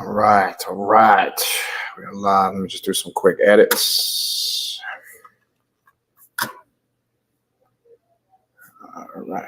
All right. We're live. Let me just do some quick edits. All right.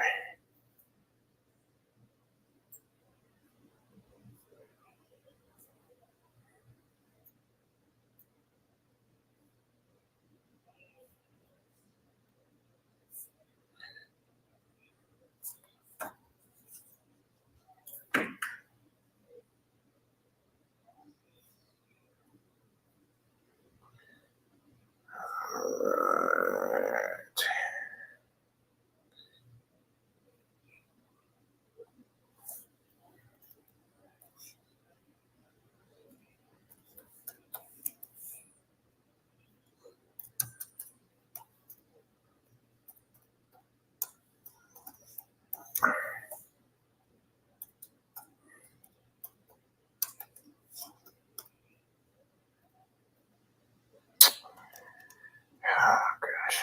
Oh, gosh.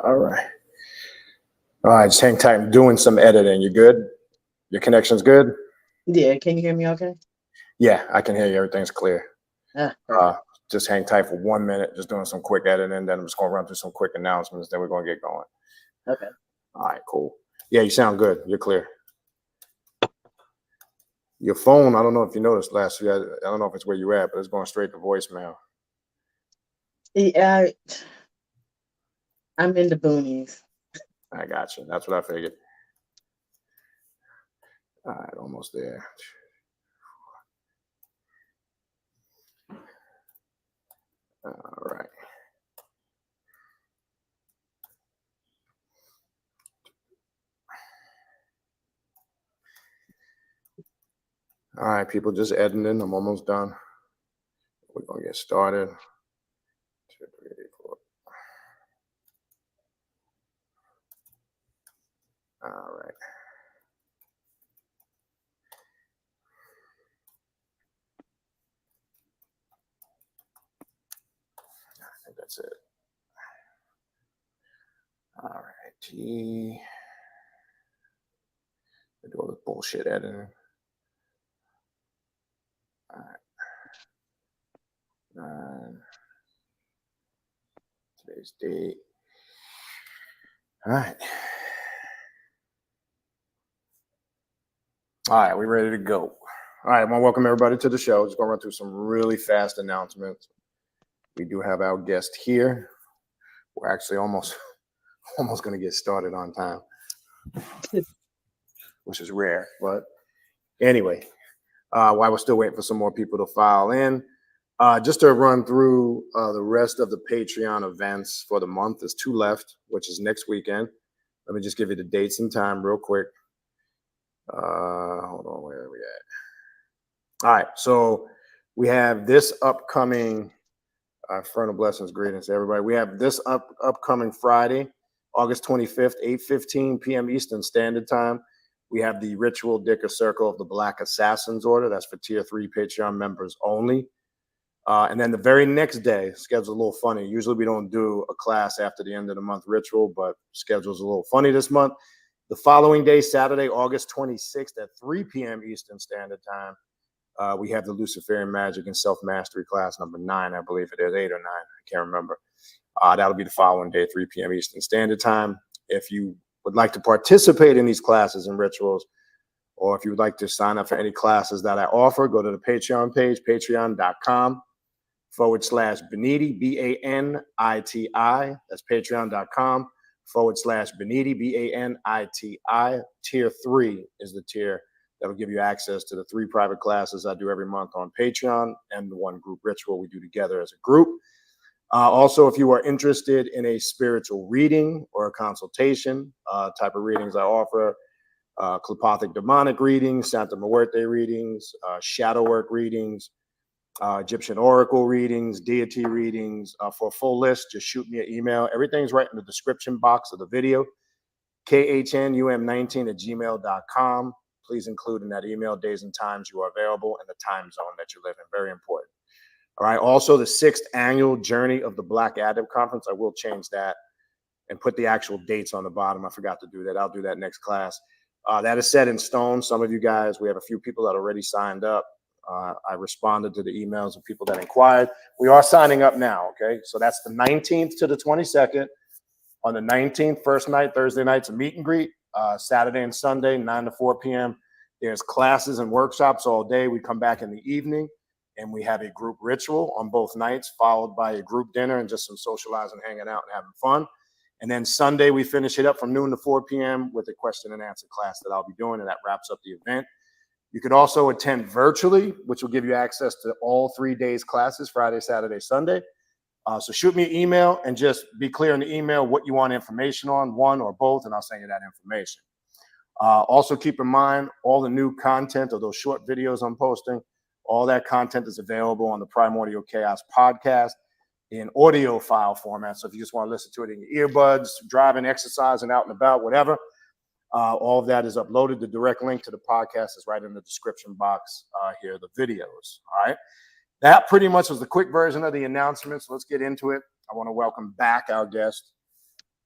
All right. All right, just hang tight. I'm doing some editing. You good? Your connection's good? Yeah, can you hear me okay? Yeah, I can hear you. Everything's clear. Ah, Just hang tight for 1 minute. Just doing some quick editing. Then I'm just going to run through some quick announcements. Then we're going to get going. okay. All right, cool. Yeah, you sound good. You're clear. Your phone, I don't know if you noticed last year. I don't know if it's where you're at, but it's going straight to voicemail. Yeah, I'm in the boonies. I got you. That's what I figured. All right, almost there. All right. All right, people, just editing. I'm almost done. We're going to get started. 2, 3, 4. All right. I think that's it. All right. T. I do all this bullshit editing. All right. Today's date. All right. All right, we ready to go. All right, I want to welcome everybody to the show. Just going to run through some really fast announcements. We do have our guest here. We're actually almost going to get started on time, which is rare. But anyway, while we're still waiting for some more people to file in, just to run through the rest of the Patreon events for the month. There's 2 left, which is next weekend. Let me just give you the dates and time real quick. Hold on, where are we at? All right, so we have this upcoming Infernal Blessings, greetings to everybody. We have this upcoming Friday, August 25th, 8:15 p.m. Eastern Standard Time. We have the Ritual Dicker Circle of the Black Assassins Order. That's for Tier 3 Patreon members only. And then the very next day, schedule's a little funny. Usually we don't do a class after the end of the month ritual, but schedule's a little funny this month. The following day, Saturday, August 26th at 3 p.m. Eastern Standard Time, we have the Luciferian Magic and Self-Mastery class number 9, I believe it is, 8 or 9. I can't remember. That'll be the following day, 3 p.m. Eastern Standard Time. If you would like to participate in these classes and rituals, or if you would like to sign up for any classes that I offer, go to the Patreon page, patreon.com/Baniti, B-A-N-I-T-I. That's patreon.com/Baniti, B-A-N-I-T-I. Tier 3 is the tier that'll give you access to the 3 private classes I do every month on Patreon and the 1 group ritual we do together as a group. Also, if you are interested in a spiritual reading or a consultation, type of readings I offer, Klipothic demonic readings, Santa Muerte readings, shadow work readings, Egyptian oracle readings, deity readings. For a full list, just shoot me an email. Everything's right in the description box of the video, khnum19@gmail.com. Please include in that email days and times you are available and the time zone that you live in. Very important. All right. Also, the 6th annual Journey of the Black Adam Conference. I will change that and put the actual dates on the bottom. I forgot to do that. I'll do that next class. That is set in stone. Some of you guys, we have a few people that already signed up. I responded to the emails of people that inquired. We are signing up now. Okay. So that's the 19th to the 22nd. On the 19th, first night, Thursday night's a meet and greet. Saturday and Sunday, 9 to 4 p.m. There's classes and workshops all day. We come back in the evening and we have a group ritual on both nights, followed by a group dinner and just some socializing, hanging out, and having fun. And then Sunday, we finish it up from noon to 4 p.m. with a question and answer class that I'll be doing, and that wraps up the event. You could also attend virtually, which will give you access to all 3 days classes, Friday, Saturday, Sunday. So shoot me an email and just be clear in the email what you want information on, one or both, and I'll send you that information. Also keep in mind, all the new content or those short videos I'm posting, all that content is available on the Primordial Chaos podcast in audio file format. So if you just want to listen to it in your earbuds, driving, exercising, out and about, whatever, all of that is uploaded. The direct link to the podcast is right in the description box here, the videos. All right. That pretty much was the quick version of the announcements. Let's get into it. I want to welcome back our guest,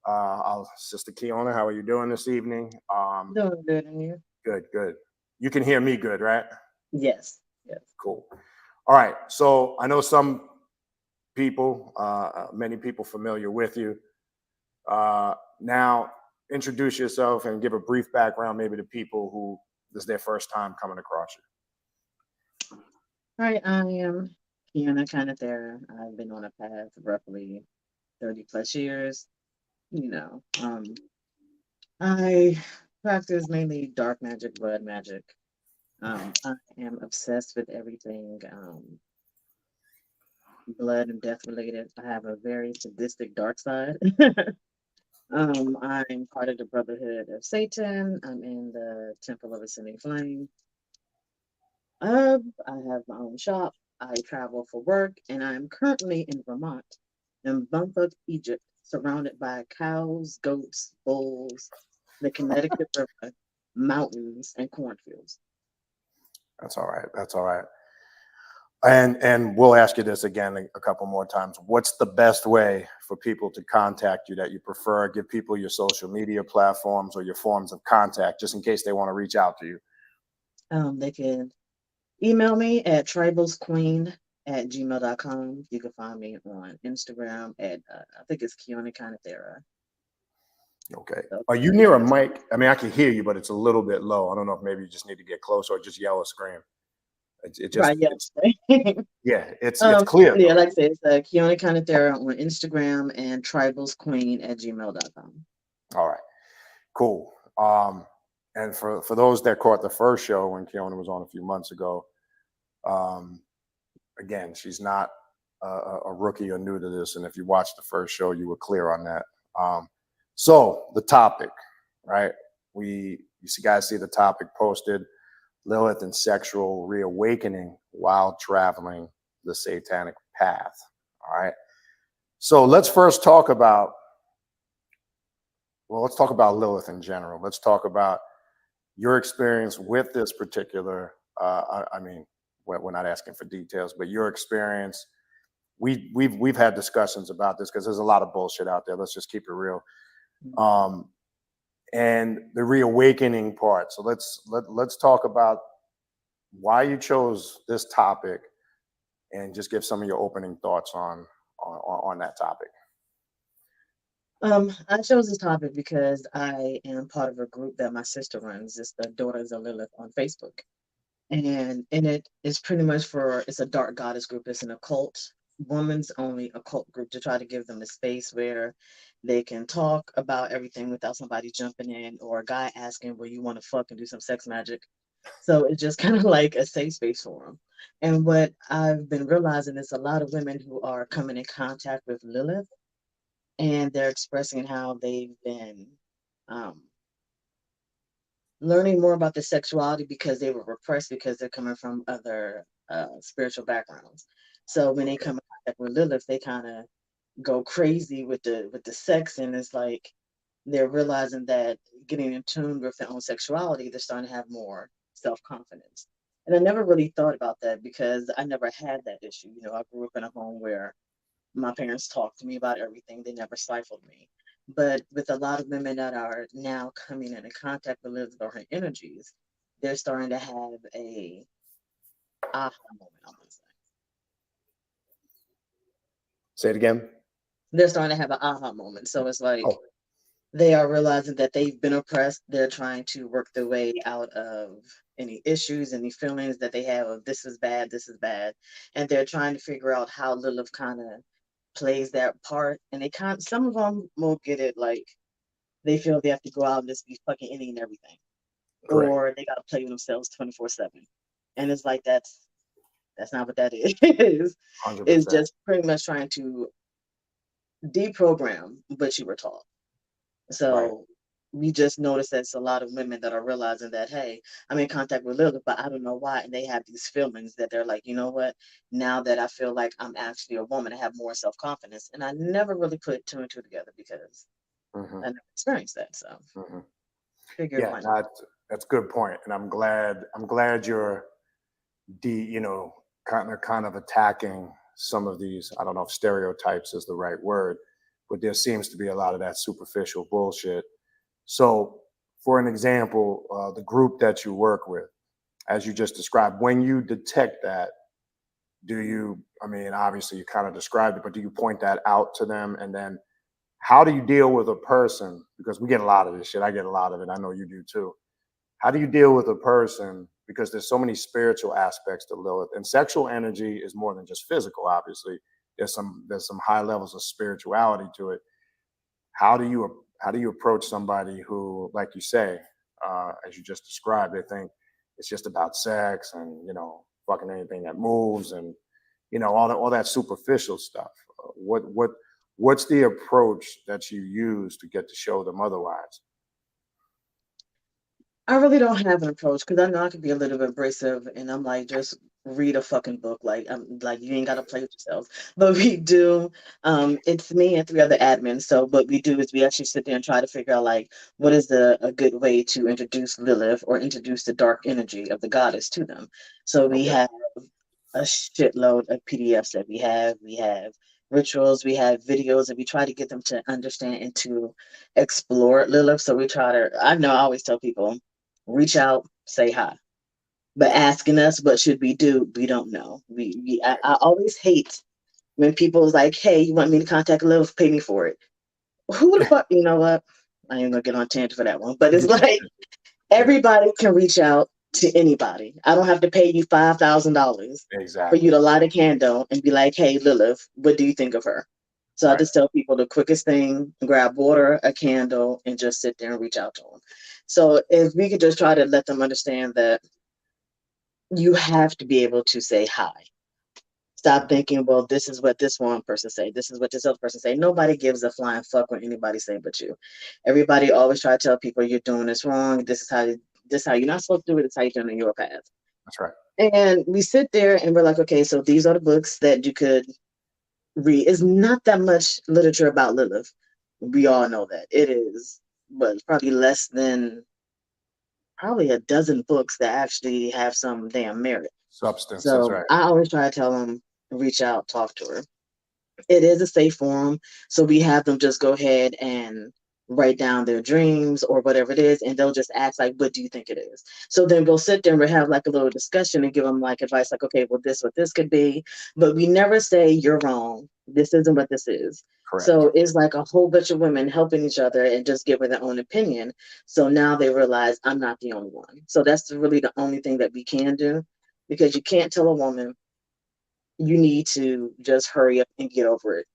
our sister Keona. How are you doing this evening? Doing good, and you? Good, good. You can hear me good, right? Yes. Yes. Cool. All right. So I know some people, many people familiar with you. Now, introduce yourself and give a brief background, maybe to people who this is their first time coming across you. All right, I am Keona kind of there. I've been on a path of roughly 30 plus years. I practice mainly dark magic, blood magic. I am obsessed with everything blood and death related. I have a very sadistic dark side. I'm part of the Brotherhood of Satan. I'm in the Temple of Ascending Flame. I have my own shop. I travel for work, and I'm currently in Vermont, in Bumfuck, Egypt, surrounded by cows, goats, bulls, the Connecticut River, mountains, and cornfields. That's all right. That's all right. And we'll ask you this again a couple more times. What's the best way for people to contact you that you prefer? Give people your social media platforms or your forms of contact, just in case they want to reach out to you. They can email me at tribalsqueen@gmail.com. You can find me on Instagram at, I think it's Keona Canatera. Okay. Are you near a mic? I mean, I can hear you, but it's a little bit low. I don't know if maybe you just need to get closer or just yell or scream. It just, right, yeah. It's clear. Yeah, like I said, it's Keona Canatera on Instagram and tribalsqueen@gmail.com. All right. Cool. And for those that caught the first show when Keona was on a few months ago, again, she's not a rookie or new to this. And if you watched the first show, you were clear on that. So the topic, right? You guys see the topic posted: Lilith and sexual reawakening while traveling the satanic path. All right. So let's first talk about Lilith in general. Let's talk about your experience with this particular. I mean, we're not asking for details, but your experience. We've had discussions about this because there's a lot of bullshit out there. Let's just keep it real. And the reawakening part. So let's talk about why you chose this topic, and just give some of your opening thoughts on that topic. I chose this topic because I am part of a group that my sister runs. It's the Daughters of Lilith on Facebook. And in it is pretty much it's a dark goddess group. It's an occult, women's only occult group, to try to give them a space where they can talk about everything without somebody jumping in or a guy asking, well, you want to fuck and do some sex magic. So it's just kind of like a safe space for them. And what I've been realizing is a lot of women who are coming in contact with Lilith, and they're expressing how they've been learning more about their sexuality because they were repressed because they're coming from other spiritual backgrounds. So when they come in contact with Lilith, they kind of go crazy with the sex, and it's like they're realizing that getting in tune with their own sexuality, they're starting to have more self-confidence. And I never really thought about that because I never had that issue. You know, I grew up in a home where my parents talked to me about everything. They never stifled me. But with a lot of women that are now coming into contact with Lilith or her energies, they're starting to have a aha moment, I'm gonna say. Say it again. They're starting to have an aha moment. So it's like Oh, they are realizing that they've been oppressed. They're trying to work their way out of any issues, any feelings that they have of this is bad, this is bad. And they're trying to figure out how Lilith kind of plays that part. And they kind some of them will get it like they feel they have to go out and just be fucking any and everything. correct. Or they gotta play with themselves 24/7. And it's like that's not what that is. It's 100%. just pretty much trying to deprogram what you were taught. Right. So we just noticed that's a lot of women that are realizing that, hey, I'm in contact with Lilith, but I don't know why. And they have these feelings that they're like, you know what? Now that I feel like I'm actually a woman, I have more self confidence. And I never really put two and two together because Hmm. I never experienced that. So Hmm. figured Yeah, why not? that's a good point, and I'm glad you're you know, kind of attacking some of these. I don't know if stereotypes is the right word, but there seems to be a lot of that superficial bullshit. So, for an example, the group that you work with, as you just described, when you detect that, do you? I mean, obviously you kind of described it, but do you point that out to them, and then how do you deal with a person? Because we get a lot of this shit. I get a lot of it. I know you do too. How do you deal with a person? Because there's so many spiritual aspects to Lilith, and sexual energy is more than just physical. Obviously, there's some high levels of spirituality to it. How do you approach somebody who, like you say, as you just described, they think it's just about sex and fucking anything that moves and all that superficial stuff. What's the approach that you use to get to show them otherwise? I really don't have an approach because I know I could be a little bit abrasive, and I'm like, just read a fucking book. Like, I'm like, you ain't gotta play with yourself. But we do. It's me and three other admins. So what we do is we actually sit there and try to figure out like what is a good way to introduce Lilith or introduce the dark energy of the goddess to them. So we Okay, have a shitload of PDFs that we have rituals, we have videos, and we try to get them to understand and to explore Lilith. So we try to, I know I always tell people, reach out, say hi. But asking us what should we do, we don't know. I always hate when people's like, hey, you want me to contact Lilith, pay me for it. Who the fuck, you know what? I ain't gonna get on a tangent for that one. But it's like yeah, everybody can reach out to anybody. I don't have to pay you $5,000 for you exactly. to light a candle and be like, hey, Lilith, what do you think of her? So I Right. just tell people the quickest thing, grab water, a candle, and just sit there and reach out to them. So if we could just try to let them understand that you have to be able to say hi. Stop Mhm. thinking, well, this is what this one person say. This is what this other person say. Nobody gives a flying fuck what anybody say but you. Everybody always try to tell people you're doing this wrong. This is how you're not supposed to do it. It's how you're doing it in your path. That's right. And we sit there and we're like, okay, so these are the books that you could read. It's not that much literature about Lilith. We all know that. It is, but probably less than probably a dozen books that actually have some damn merit. Substance. That's So right. I always try to tell them, reach out, talk to her. It is a safe forum, so we have them just go ahead and write down their dreams or whatever it is, and they'll just ask like, what do you think it is? So then we'll sit there and we'll have like a little discussion and give them like advice like, okay, well, this what this could be, but we never say you're wrong, this isn't what this is. Correct. So it's like a whole bunch of women helping each other and just giving their own opinion. So now they realize I'm not the only one. So that's really the only thing that we can do, because you can't tell a woman you need to just hurry up and get over it,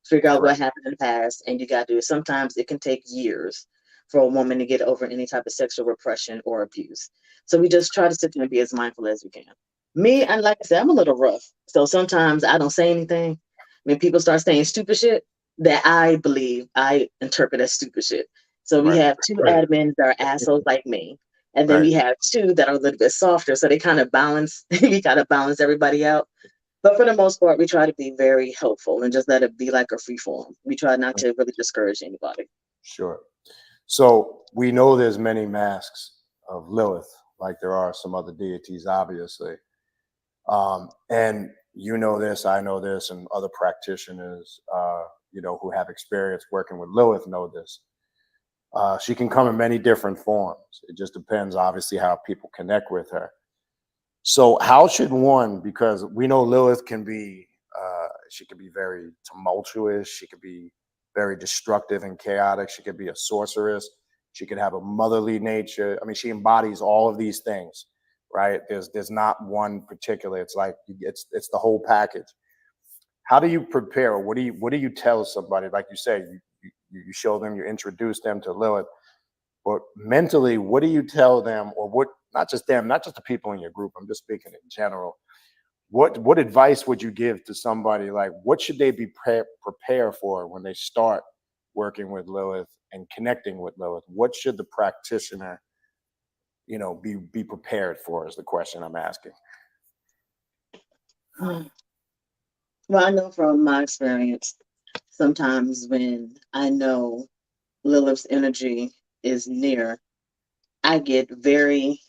figure out what Correct. happened in the past, and you got to do it. Sometimes it can take years for a woman to get over any type of sexual repression or abuse. So we just try to sit there and be as mindful as we can. Me, and like I said, I'm a little rough. So sometimes I don't say anything. When people start saying stupid shit that I believe I interpret as stupid shit. So we Right. have two Right. admins that are assholes like me. And then Right. we have two that are a little bit softer. So they kind of balance, we kind of balance everybody out. But for the most part, we try to be very helpful and just let it be like a free form. We try not to really discourage anybody. Sure. So we know there's many masks of Lilith. like there are some other deities, obviously. And you know this, I know this, and other practitioners, who have experience working with Lilith know this. She can come in many different forms. It just depends, obviously, how people connect with her. So, how should one? Because we know Lilith can be, she can be very tumultuous. She could be very destructive and chaotic. She could be a sorceress. She could have a motherly nature. I mean, she embodies all of these things, right? There's not one particular. It's like it's the whole package. How do you prepare? What do you tell somebody? Like you say, you show them, you introduce them to Lilith, but mentally, what do you tell them, or what? Not just them, not just the people in your group. I'm just speaking in general. What advice would you give to somebody? Like, what should they be prepare for when they start working with Lilith and connecting with Lilith? What should the practitioner, be prepared for? Is the question I'm asking. Well, I know from my experience, sometimes when I know Lilith's energy is near, I get very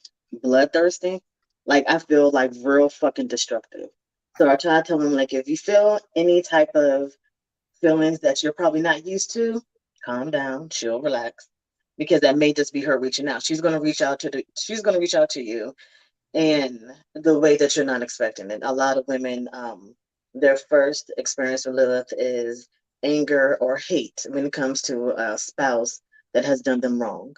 bloodthirsty. Like I feel like real fucking destructive. So I try to tell them like if you feel any type of feelings that you're probably not used to, calm down, chill, relax. Because that may just be her reaching out. She's gonna reach out to you in the way that you're not expecting it. A lot of women, their first experience with Lilith is anger or hate when it comes to a spouse that has done them wrong.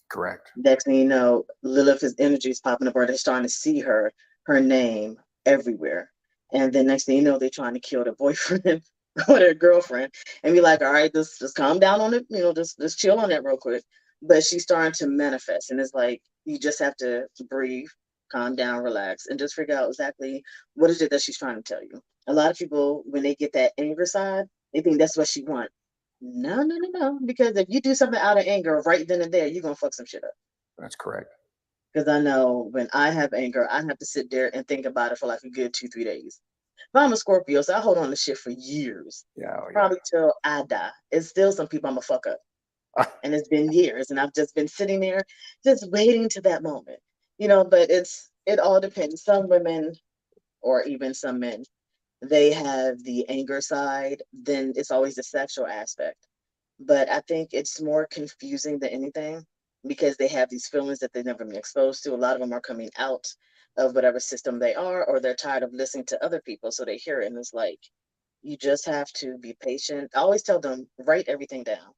Correct. Next thing you know, Lilith's energy is popping up, or they're starting to see her name everywhere. And then next thing you know, they're trying to kill their boyfriend or their girlfriend, and be like, "All right, just calm down on it, just chill on that real quick." But she's starting to manifest, and it's like you just have to breathe, calm down, relax, and just figure out exactly what is it that she's trying to tell you. A lot of people, when they get that anger side, they think that's what she wants. No, no, no, no. Because if you do something out of anger right then and there, you're gonna fuck some shit up. That's correct. Because I know when I have anger, I have to sit there and think about it for like a good 2, 3 days. If I'm a Scorpio, so I hold on to shit for years, Yeah. Oh, probably till I die. It's still some people I'm a fuck up, yeah. and it's been years, and I've just been sitting there, just waiting to that moment. But it all depends. Some women, or even some men, they have the anger side. Then it's always the sexual aspect, but I think it's more confusing than anything because they have these feelings that they've never been exposed to. A lot of them are coming out of whatever system they are, or they're tired of listening to other people. So they hear it, and it's like, you just have to be patient. I always tell them, write everything down.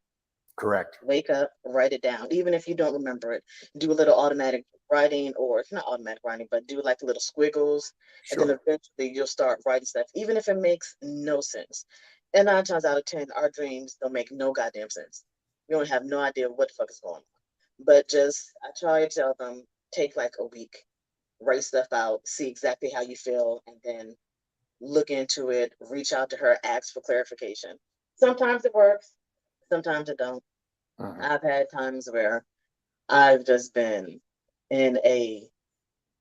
Correct. Wake up, write it down. Even if you don't remember it, do a little automatic writing, or it's not automatic writing, but do like little squiggles. And then Sure. eventually you'll start writing stuff, even if it makes no sense. And 9 times out of 10, our dreams don't make no goddamn sense. We don't have no idea what the fuck is going on. But I try to tell them, take like a week, write stuff out, see exactly how you feel, and then look into it, reach out to her, ask for clarification. Sometimes it works, sometimes it don't. Mhm. I've had times where I've just been in a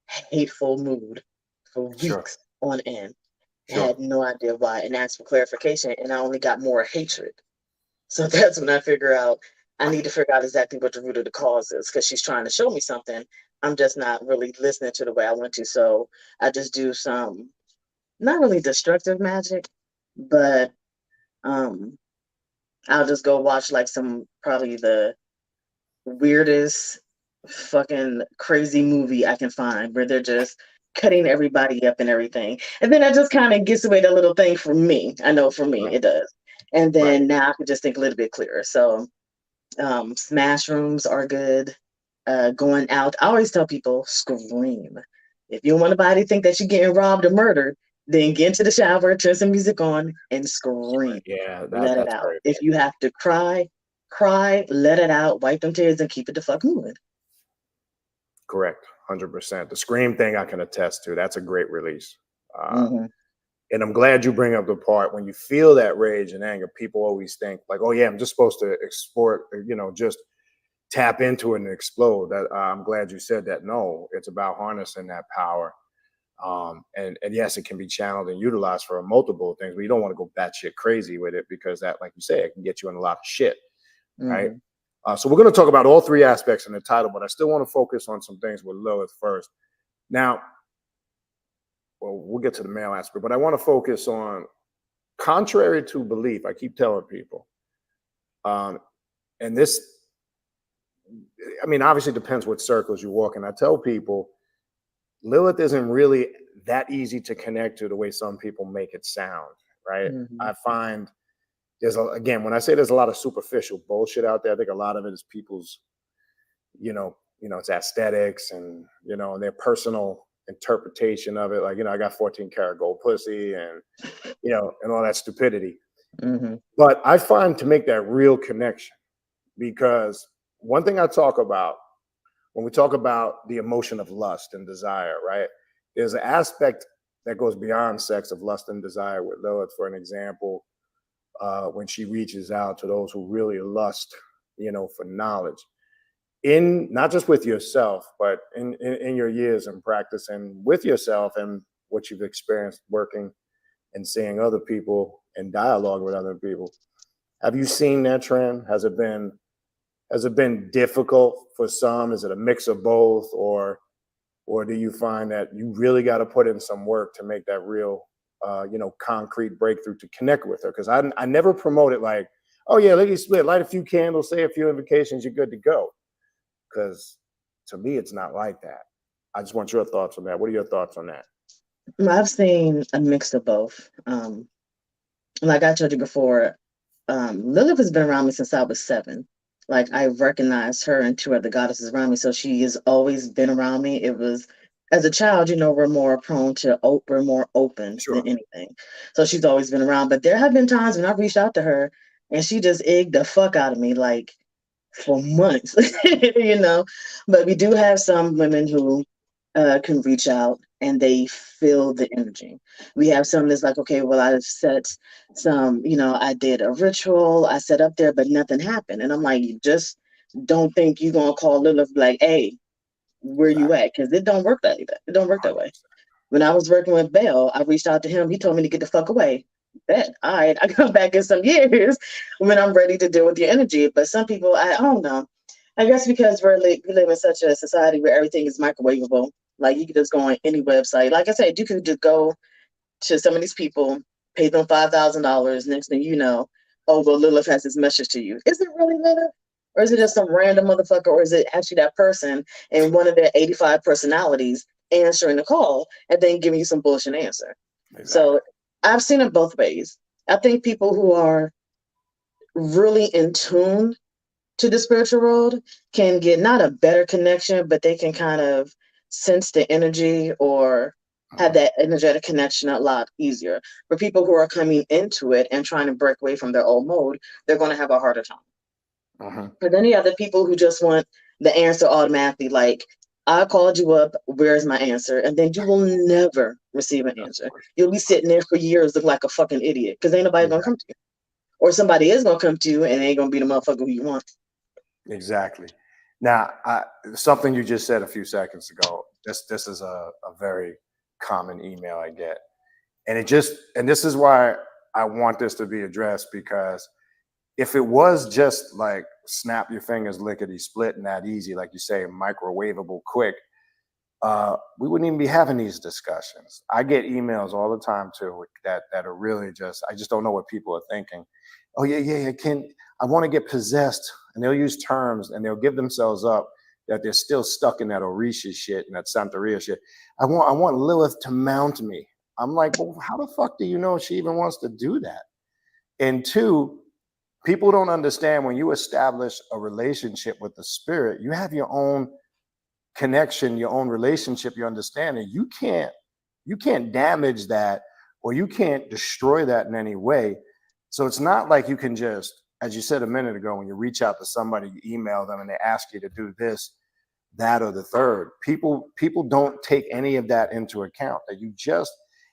hateful mood for Sure. weeks on end. Sure. Had no idea why, and asked for clarification, and I only got more hatred. So that's when I figure out I need to figure out exactly what the root of the cause is, because she's trying to show me something. I'm just not really listening to the way I want to. So I just do some not really destructive magic, but um I'll just go watch like some probably the weirdest fucking crazy movie I can find where they're just cutting everybody up and everything. And then that just kind of gets away that little thing for me. I know for me Right. it does. And Right. then now I can just think a little bit clearer. So smash rooms are good. Going out, I always tell people scream. If you want anybody to think that you're getting robbed or murdered, then get into the shower, turn some music on, and scream. Yeah. Let it That's out. very If you have to cry, cry, let it out, wipe them tears, and keep it the fuck moving. correct. 100%. The scream thing I can attest to. That's a great release. Uh, Mm-hmm. and I'm glad you bring up the part when you feel that rage and anger. People always think like, "Oh yeah, I'm just supposed to export, just tap into it and explode." That I'm glad you said that. No, it's about harnessing that power. And yes, it can be channeled and utilized for multiple things, but you don't want to go batshit crazy with it because that, like you say, it can get you in a lot of shit, right? Mm-hmm. So we're going to talk about all three aspects in the title, but I still want to focus on some things with Lilith first. Now, well, we'll get to the male aspect, but I want to focus on, contrary to belief, I keep telling people, and this, I mean, obviously depends what circles you walk in. I tell people, Lilith isn't really that easy to connect to the way some people make it sound, right? Mm-hmm. I find again, when I say there's a lot of superficial bullshit out there, I think a lot of it is people's, it's aesthetics and, their personal interpretation of it. Like, I got 14 karat gold pussy and, and all that stupidity. Mm-hmm. But I find to make that real connection, because one thing I talk about when we talk about the emotion of lust and desire, right? There's an aspect that goes beyond sex of lust and desire with Lilith. For an example, when she reaches out to those who really lust, for knowledge, in not just with yourself, but in your years in practice and with yourself and what you've experienced working and seeing other people and dialogue with other people. Have you seen that trend? Has it been difficult for some? Is it a mix of both, or do you find that you really got to put in some work to make that real, concrete breakthrough to connect with her? Because I never promote it like, oh yeah, lady split, light a few candles, say a few invocations, you're good to go. Because to me, it's not like that. I just want your thoughts on that. What are your thoughts on that? I've seen a mix of both. Like I told you before, Lilith has been around me since I was 7. Like I recognized her and 2 other goddesses around me, so she has always been around me. It was as a child, we're more prone to we're more open Sure. than anything. So she's always been around. But there have been times when I've reached out to her and she just egged the fuck out of me, like for months, But we do have some women who can reach out and they feel the energy. We have some that's like, okay, well, I've set some, I did a ritual, I set up there, but nothing happened. And I'm like, you just don't think you're going to call Lilith like, hey, where you at? Because it don't work that way. It don't work that way. When I was working with Bell, I reached out to him. He told me to get the fuck away. Bet. All right, I come back in some years when I'm ready to deal with your energy. But some people, I don't know. I guess because we live in such a society where everything is microwavable. Like you can just go on any website. Like I said, you can just go to some of these people, pay them $5,000. Next thing you know, oh, well, Lilith has this message to you. Is it really Lilith? Or is it just some random motherfucker? Or is it actually that person and one of their 85 personalities answering the call and then giving you some bullshit answer? Exactly. So I've seen it both ways. I think people who are really in tune to the spiritual world can get not a better connection, but they can kind of sense the energy or have that energetic connection a lot easier. For people who are coming into it and trying to break away from their old mode, they're going to have a harder time. But then you have the people who just want the answer automatically, like, I called you up, where's my answer? And then you will never receive an answer. You'll be sitting there for years looking like a fucking idiot because ain't nobody going to come to you. Or somebody is going to come to you and they ain't going to be the motherfucker who you want. Exactly. Now, something you just said a few seconds ago, this is a very common email I get. And this is why I want this to be addressed, because if it was just like snap your fingers, lickety split and that easy, like you say, microwavable quick, we wouldn't even be having these discussions. I get emails all the time too that are really I just don't know what people are thinking. Oh yeah, I want to get possessed, and they'll use terms and they'll give themselves up that they're still stuck in that Orisha shit and that Santeria shit. I want Lilith to mount me. I'm like, well, how the fuck do you know she even wants to do that? And 2, people don't understand, when you establish a relationship with the spirit, you have your own connection, your own relationship, your understanding. You can't damage that, or you can't destroy that in any way. So it's not like you can just, as you said a minute ago, when you reach out to somebody, you email them and they ask you to do this, that, or the third. People don't take any of that into account. That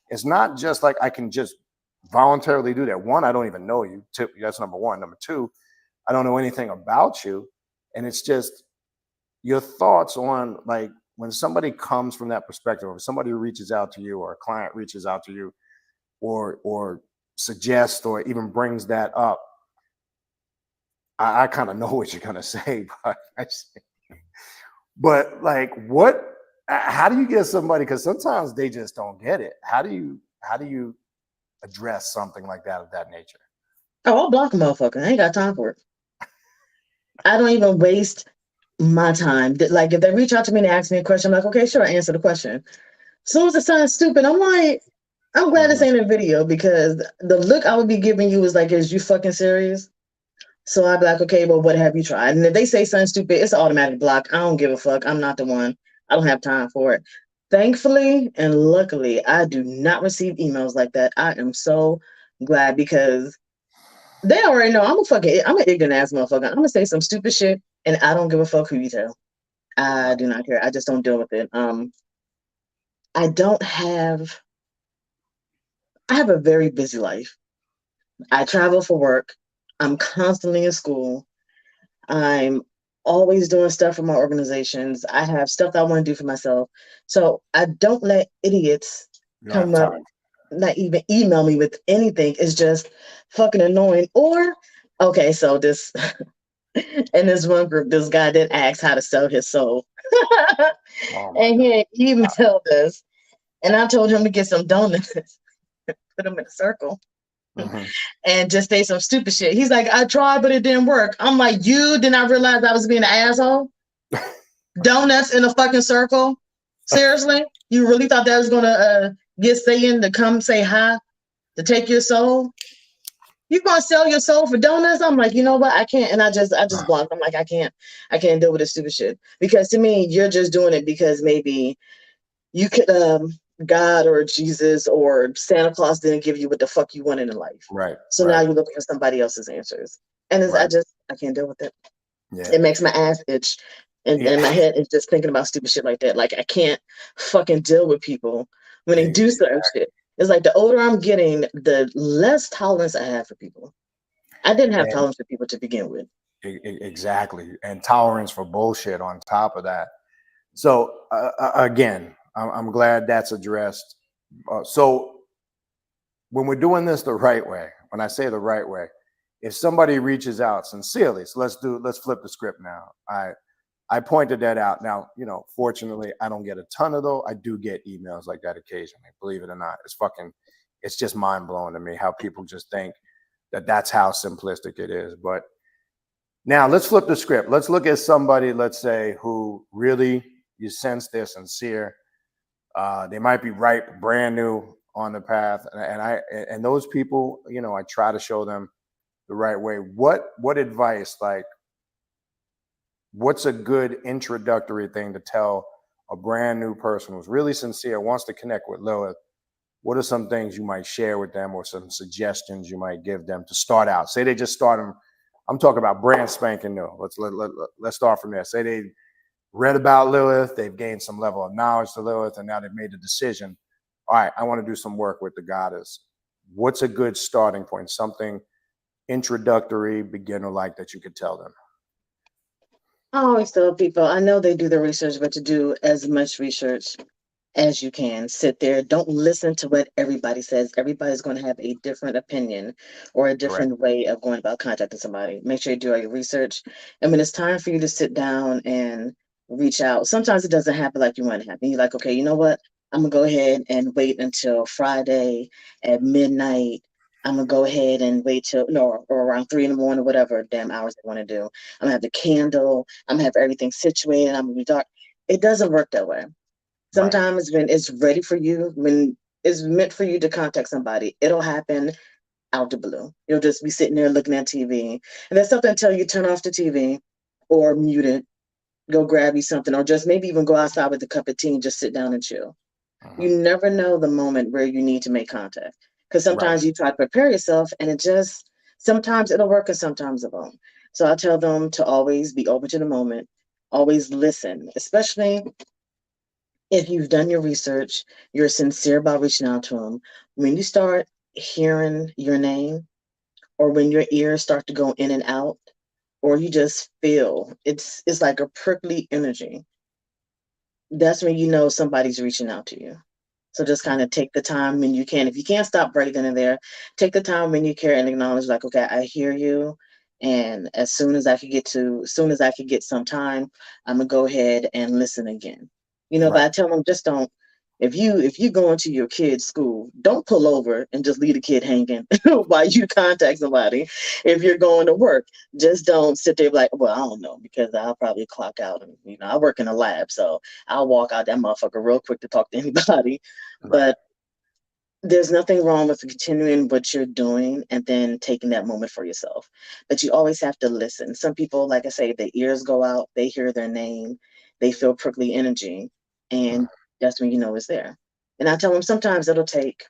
it's not just like I can just voluntarily do that. 1, I don't even know you. 2, that's number 1. Number 2, I don't know anything about you. And it's just your thoughts on, like, when somebody comes from that perspective, or somebody reaches out to you, or a client reaches out to you, or suggests or even brings that up, I kind of know what you're gonna say, but like, what? How do you get somebody? Because sometimes they just don't get it. How do you address something like that of that nature? Oh, I'll block a motherfucker. I ain't got time for it. I don't even waste my time. Like if they reach out to me and ask me a question, I'm like, okay, sure, answer the question. As soon as it sounds stupid, I'm like, I'm glad this ain't a video because the look I would be giving you is like, is you fucking serious? So I'd be like, okay, well, what have you tried? And if they say something stupid, it's an automatic block. I don't give a fuck. I'm not the one. I don't have time for it. Thankfully and luckily, I do not receive emails like that. I am so glad because they already know I'm an ignorant ass motherfucker. I'm gonna say some stupid shit and I don't give a fuck who you tell. I do not care. I just don't deal with it. I don't have I have a very busy life. I travel for work. I'm constantly in school. I'm always doing stuff for my organizations. I have stuff that I want to do for myself. So I don't let idiots come up, not even email me with anything. It's just fucking annoying. Or, okay, so this, in this one group, this guy did ask how to sell his soul. And he emailed us. And I told him to get some donuts, put them in a circle. And just say some stupid shit. He's like, I tried, but it didn't work. I'm like, you did not realize I was being an asshole? Donuts in a fucking circle? Seriously? You really thought that was gonna get Satan to come say hi, to take your soul? You gonna sell your soul for donuts? I'm like, you know what? I can't. And I just blocked. I'm like, I can't deal with this stupid shit. Because to me, you're just doing it because maybe you could God or Jesus or Santa Claus didn't give you what the fuck you wanted in life. Right. So now you're looking for somebody else's answers. And I can't deal with it. Yeah. It makes my ass itch. And my head is just thinking about stupid shit like that. Like I can't fucking deal with people when they do certain shit. It's like the older I'm getting, the less tolerance I have for people. I didn't have tolerance for people to begin with. Exactly. And tolerance for bullshit on top of that. So again, I'm glad that's addressed. So when we're doing this the right way, when I say the right way, if somebody reaches out sincerely, so let's flip the script now. I pointed that out. Now, fortunately, I don't get a ton of those. I do get emails like that occasionally. Believe it or not, it's just mind blowing to me how people just think that that's how simplistic it is. But now let's flip the script. Let's look at somebody, let's say, who really you sense they're sincere. They might be ripe, brand new on the path, and those people, I try to show them the right way. What advice, like, what's a good introductory thing to tell a brand new person who's really sincere, wants to connect with Lilith? What are some things you might share with them or some suggestions you might give them to start out? Say they just start them. I'm talking about brand spanking new. Let's start from there. Say they read about Lilith, they've gained some level of knowledge to Lilith, and now they've made a decision. All right, I want to do some work with the goddess. What's a good starting point? Something introductory, beginner-like that you could tell them? I always tell people, I know they do the research, but to do as much research as you can. Sit there. Don't listen to what everybody says. Everybody's going to have a different opinion or a different way of going about contacting somebody. Make sure you do all your research. And when it's time for you to sit down and reach out, sometimes it doesn't happen like you want it to happen. You're like, okay, you know what? I'm going to go ahead and wait until Friday at midnight. I'm going to go ahead and wait till, or around 3 in the morning, whatever damn hours they want to do. I'm going to have the candle. I'm going to have everything situated. I'm going to be dark. It doesn't work that way. Sometimes when it's ready for you, when it's meant for you to contact somebody, it'll happen out the blue. You'll just be sitting there looking at TV. And that's something until you turn off the TV or mute it, go grab you something, or just maybe even go outside with a cup of tea and just sit down and chill. You never know the moment where you need to make contact. Because sometimes you try to prepare yourself and sometimes it'll work and sometimes it won't. So I tell them to always be open to the moment, always listen, especially if you've done your research, you're sincere about reaching out to them. When you start hearing your name, or when your ears start to go in and out, or you just feel it's like a prickly energy, that's when you know somebody's reaching out to you. So just kind of take the time when you can. If you can't stop right then and there, take the time when you care and acknowledge, like, okay, I hear you, And as soon as I could get some time, I'm gonna go ahead and listen again. But Right. I tell them, just don't. If you go into your kid's school, don't pull over and just leave the kid hanging while you contact somebody. If you're going to work, just don't sit there like, well, I don't know, because I'll probably clock out, and I work in a lab, so I'll walk out that motherfucker real quick to talk to anybody. Right. But there's nothing wrong with continuing what you're doing and then taking that moment for yourself. But you always have to listen. Some people, like I say, their ears go out, they hear their name, they feel prickly energy, Mm, and that's when you know it's there. And I tell them sometimes it'll take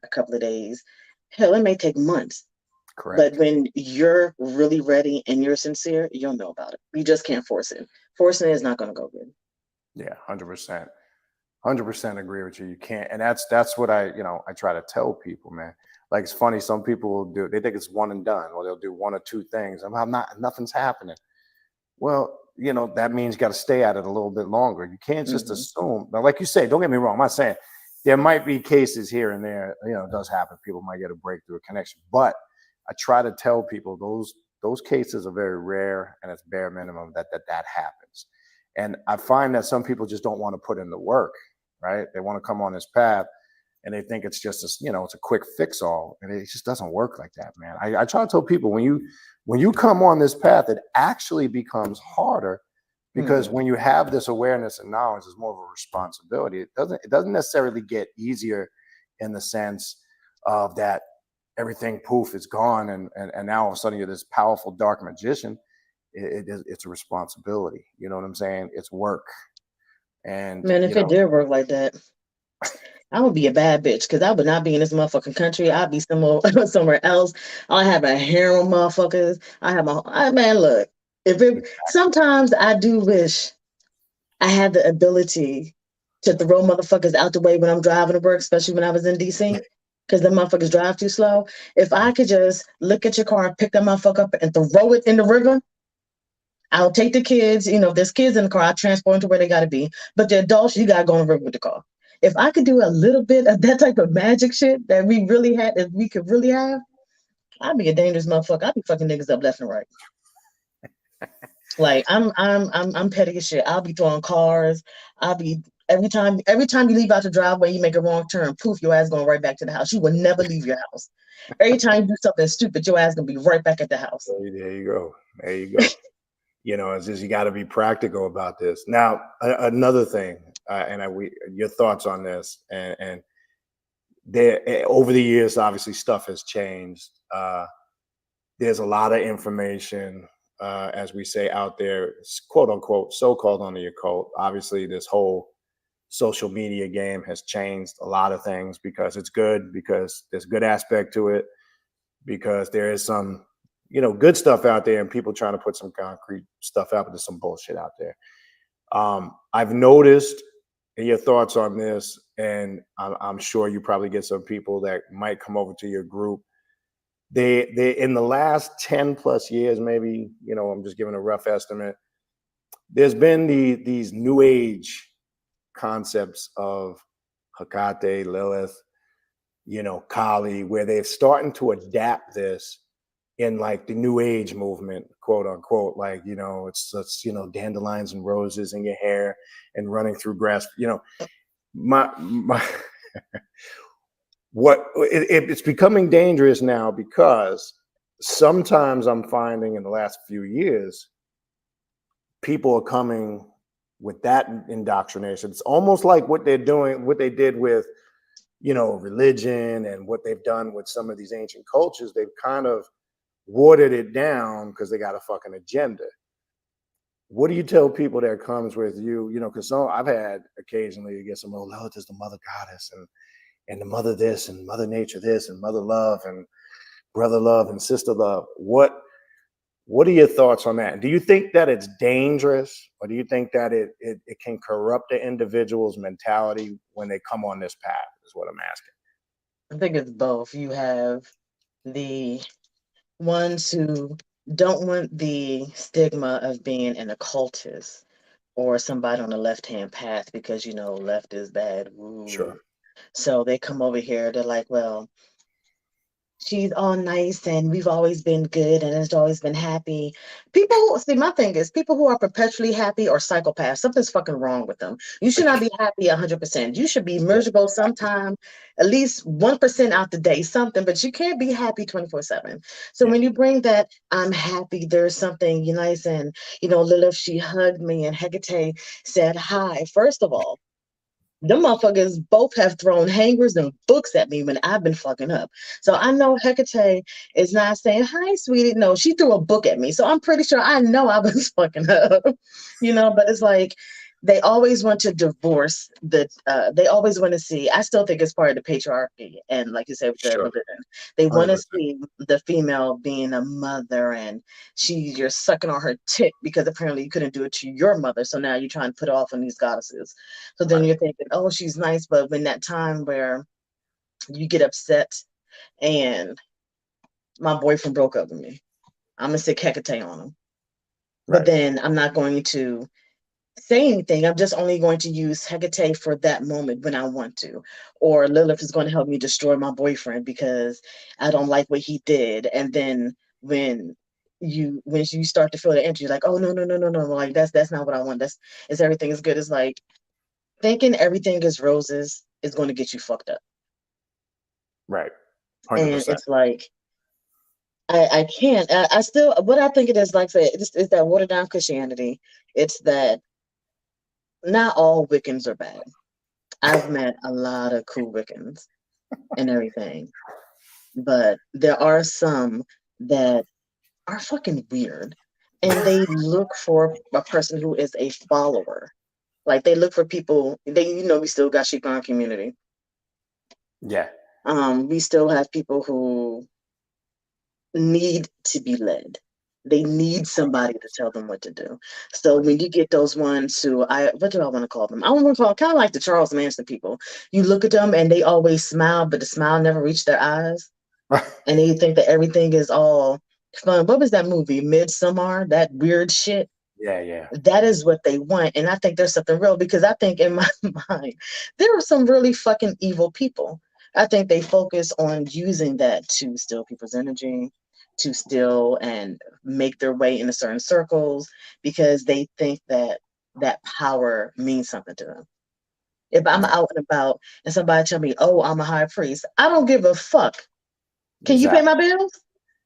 a couple of days. Hell, it may take months. But correct. when you're really ready and you're sincere, you'll know about it. You just can't force it. Forcing it is not going to go good. Yeah, 100%. 100% agree with you. You can't, and that's what I try to tell people, man. Like, it's funny, some people will do, they think it's one and done, or they'll do one or two things. I'm not, nothing's happening. Well, that means you got to stay at it a little bit longer. You can't just Hmm. assume. Now, like you say, don't get me wrong. I'm not saying there might be cases here and there. It does happen. People might get a breakthrough, a connection. But I try to tell people those cases are very rare, and it's bare minimum that happens. And I find that some people just don't want to put in the work, right? They want to come on this path, and they think it's just it's a quick fix all, and it just doesn't work like that, man. I try to tell people, when you come on this path, it actually becomes harder, because Hmm. when you have this awareness and knowledge, it's more of a responsibility. It doesn't necessarily get easier in the sense of that everything poof is gone, and now all of a sudden you're this powerful dark magician. It's a responsibility. You know what I'm saying? It's work, and Man, if it did work like that, I would be a bad bitch because I would not be in this motherfucking country. I'd be somewhere somewhere else. I have a harem motherfuckers. Man, look. If it Sometimes I do wish I had the ability to throw motherfuckers out the way when I'm driving to work, especially when I was in DC, because the motherfuckers drive too slow. If I could just look at your car and pick that motherfucker up and throw it in the river, I'll take the kids. If there's kids in the car, I'll transport them to where they got to be. But the adults, you got to go on the river with the car. If I could do a little bit of that type of magic shit that we really had, that we could really have, I'd be a dangerous motherfucker. I'd be fucking niggas up left and right. Like I'm petty as shit. I'll be throwing cars. I'll be every time you leave out the driveway, you make a wrong turn. Poof, your ass going right back to the house. You will never leave your house. Every time you do something stupid, your ass gonna be right back at the house. there you go. There you go. It's just, you got to be practical about this. Now, another thing, your thoughts on this, and there, over the years, obviously stuff has changed. There's a lot of information, as we say, out there, quote unquote, so-called on the occult. Obviously, this whole social media game has changed a lot of things, because it's good, because there's good aspect to it, because there is some good stuff out there, and people trying to put some concrete stuff out, but there's some bullshit out there. I've noticed, and your thoughts on this, and I'm sure you probably get some people that might come over to your group. They in the last 10 plus years, maybe, I'm just giving a rough estimate, there's been these new age concepts of Hecate, Lilith, Kali, where they're starting to adapt this in, like, the new age movement, quote unquote. Like, it's dandelions and roses in your hair and running through grass. My it's becoming dangerous now, because sometimes I'm finding in the last few years, people are coming with that indoctrination. It's almost like what they're doing, what they did with religion, and what they've done with some of these ancient cultures. They've kind of watered it down because they got a fucking agenda. What do you tell people that comes with you? Because I've had occasionally to get some, oh, Lilith is the mother goddess, and the mother this, and mother nature this, and mother love, and brother love, and sister love. What are your thoughts on that? Do you think that it's dangerous, or do you think that it can corrupt the individual's mentality when they come on this path? Is what I'm asking. I think it's both. You have the ones who don't want the stigma of being an occultist or somebody on the left hand path because left is bad. Sure. Ooh. So they come over here, they're like, well, she's all nice and we've always been good and it's always been happy. People see, my thing is people who are perpetually happy or psychopaths, something's fucking wrong with them. You should not be happy 100%. You should be Yeah, miserable sometime, at least 1% out the day, something, but you can't be happy 24/7. So yeah, when you bring that I'm happy, there's something nice, and Lilith, she hugged me and Hecate said hi. First of all, them motherfuckers both have thrown hangers and books at me when I've been fucking up. So I know Hecate is not saying, hi, sweetie. No, she threw a book at me. So I'm pretty sure I know I was fucking up, but it's like they always want to divorce they always want to see, I still think it's part of the patriarchy. And like you said, with the sure, religion, they want to 100%. see the female being a mother and you're sucking on her tit because apparently you couldn't do it to your mother. So now you're trying to put it off on these goddesses. So then Right. you're thinking, oh, she's nice. But when that time where you get upset and my boyfriend broke up with me, I'm going to sick Hecate on him. But Right. then I'm not going to say anything. I'm just only going to use Hecate for that moment when I want to. Or Lilith is going to help me destroy my boyfriend because I don't like what he did. And then when you start to feel the energy, you're like, oh no, no, no, no, no. Like that's not what I want. Is everything is good. It's like thinking everything is roses is going to get you fucked up. Right. And 100%. it's like I can't. I still, what I think it is, like I said, it's that watered down Christianity. It's that not all Wiccans are bad. I've met a lot of cool Wiccans and everything, but there are some that are fucking weird, and they look for a person who is a follower. Like they look for people. We still got sheep in our community. Yeah. We still have people who need to be led. They need somebody to tell them what to do. So when you get those ones who what do I want to call them? I want to call kind of like the Charles Manson people. You look at them and they always smile, but the smile never reached their eyes, and they think that everything is all fun. What was that movie, Midsummer? That weird shit. Yeah, yeah. That is what they want, and I think there's something real because I think in my mind there are some really fucking evil people. I think they focus on using that to steal people's energy, to steal and make their way into certain circles because they think that that power means something to them. If I'm Right. out and about and somebody tell me, "Oh, I'm a high priest," I don't give a fuck. Can you pay Exactly. my bills?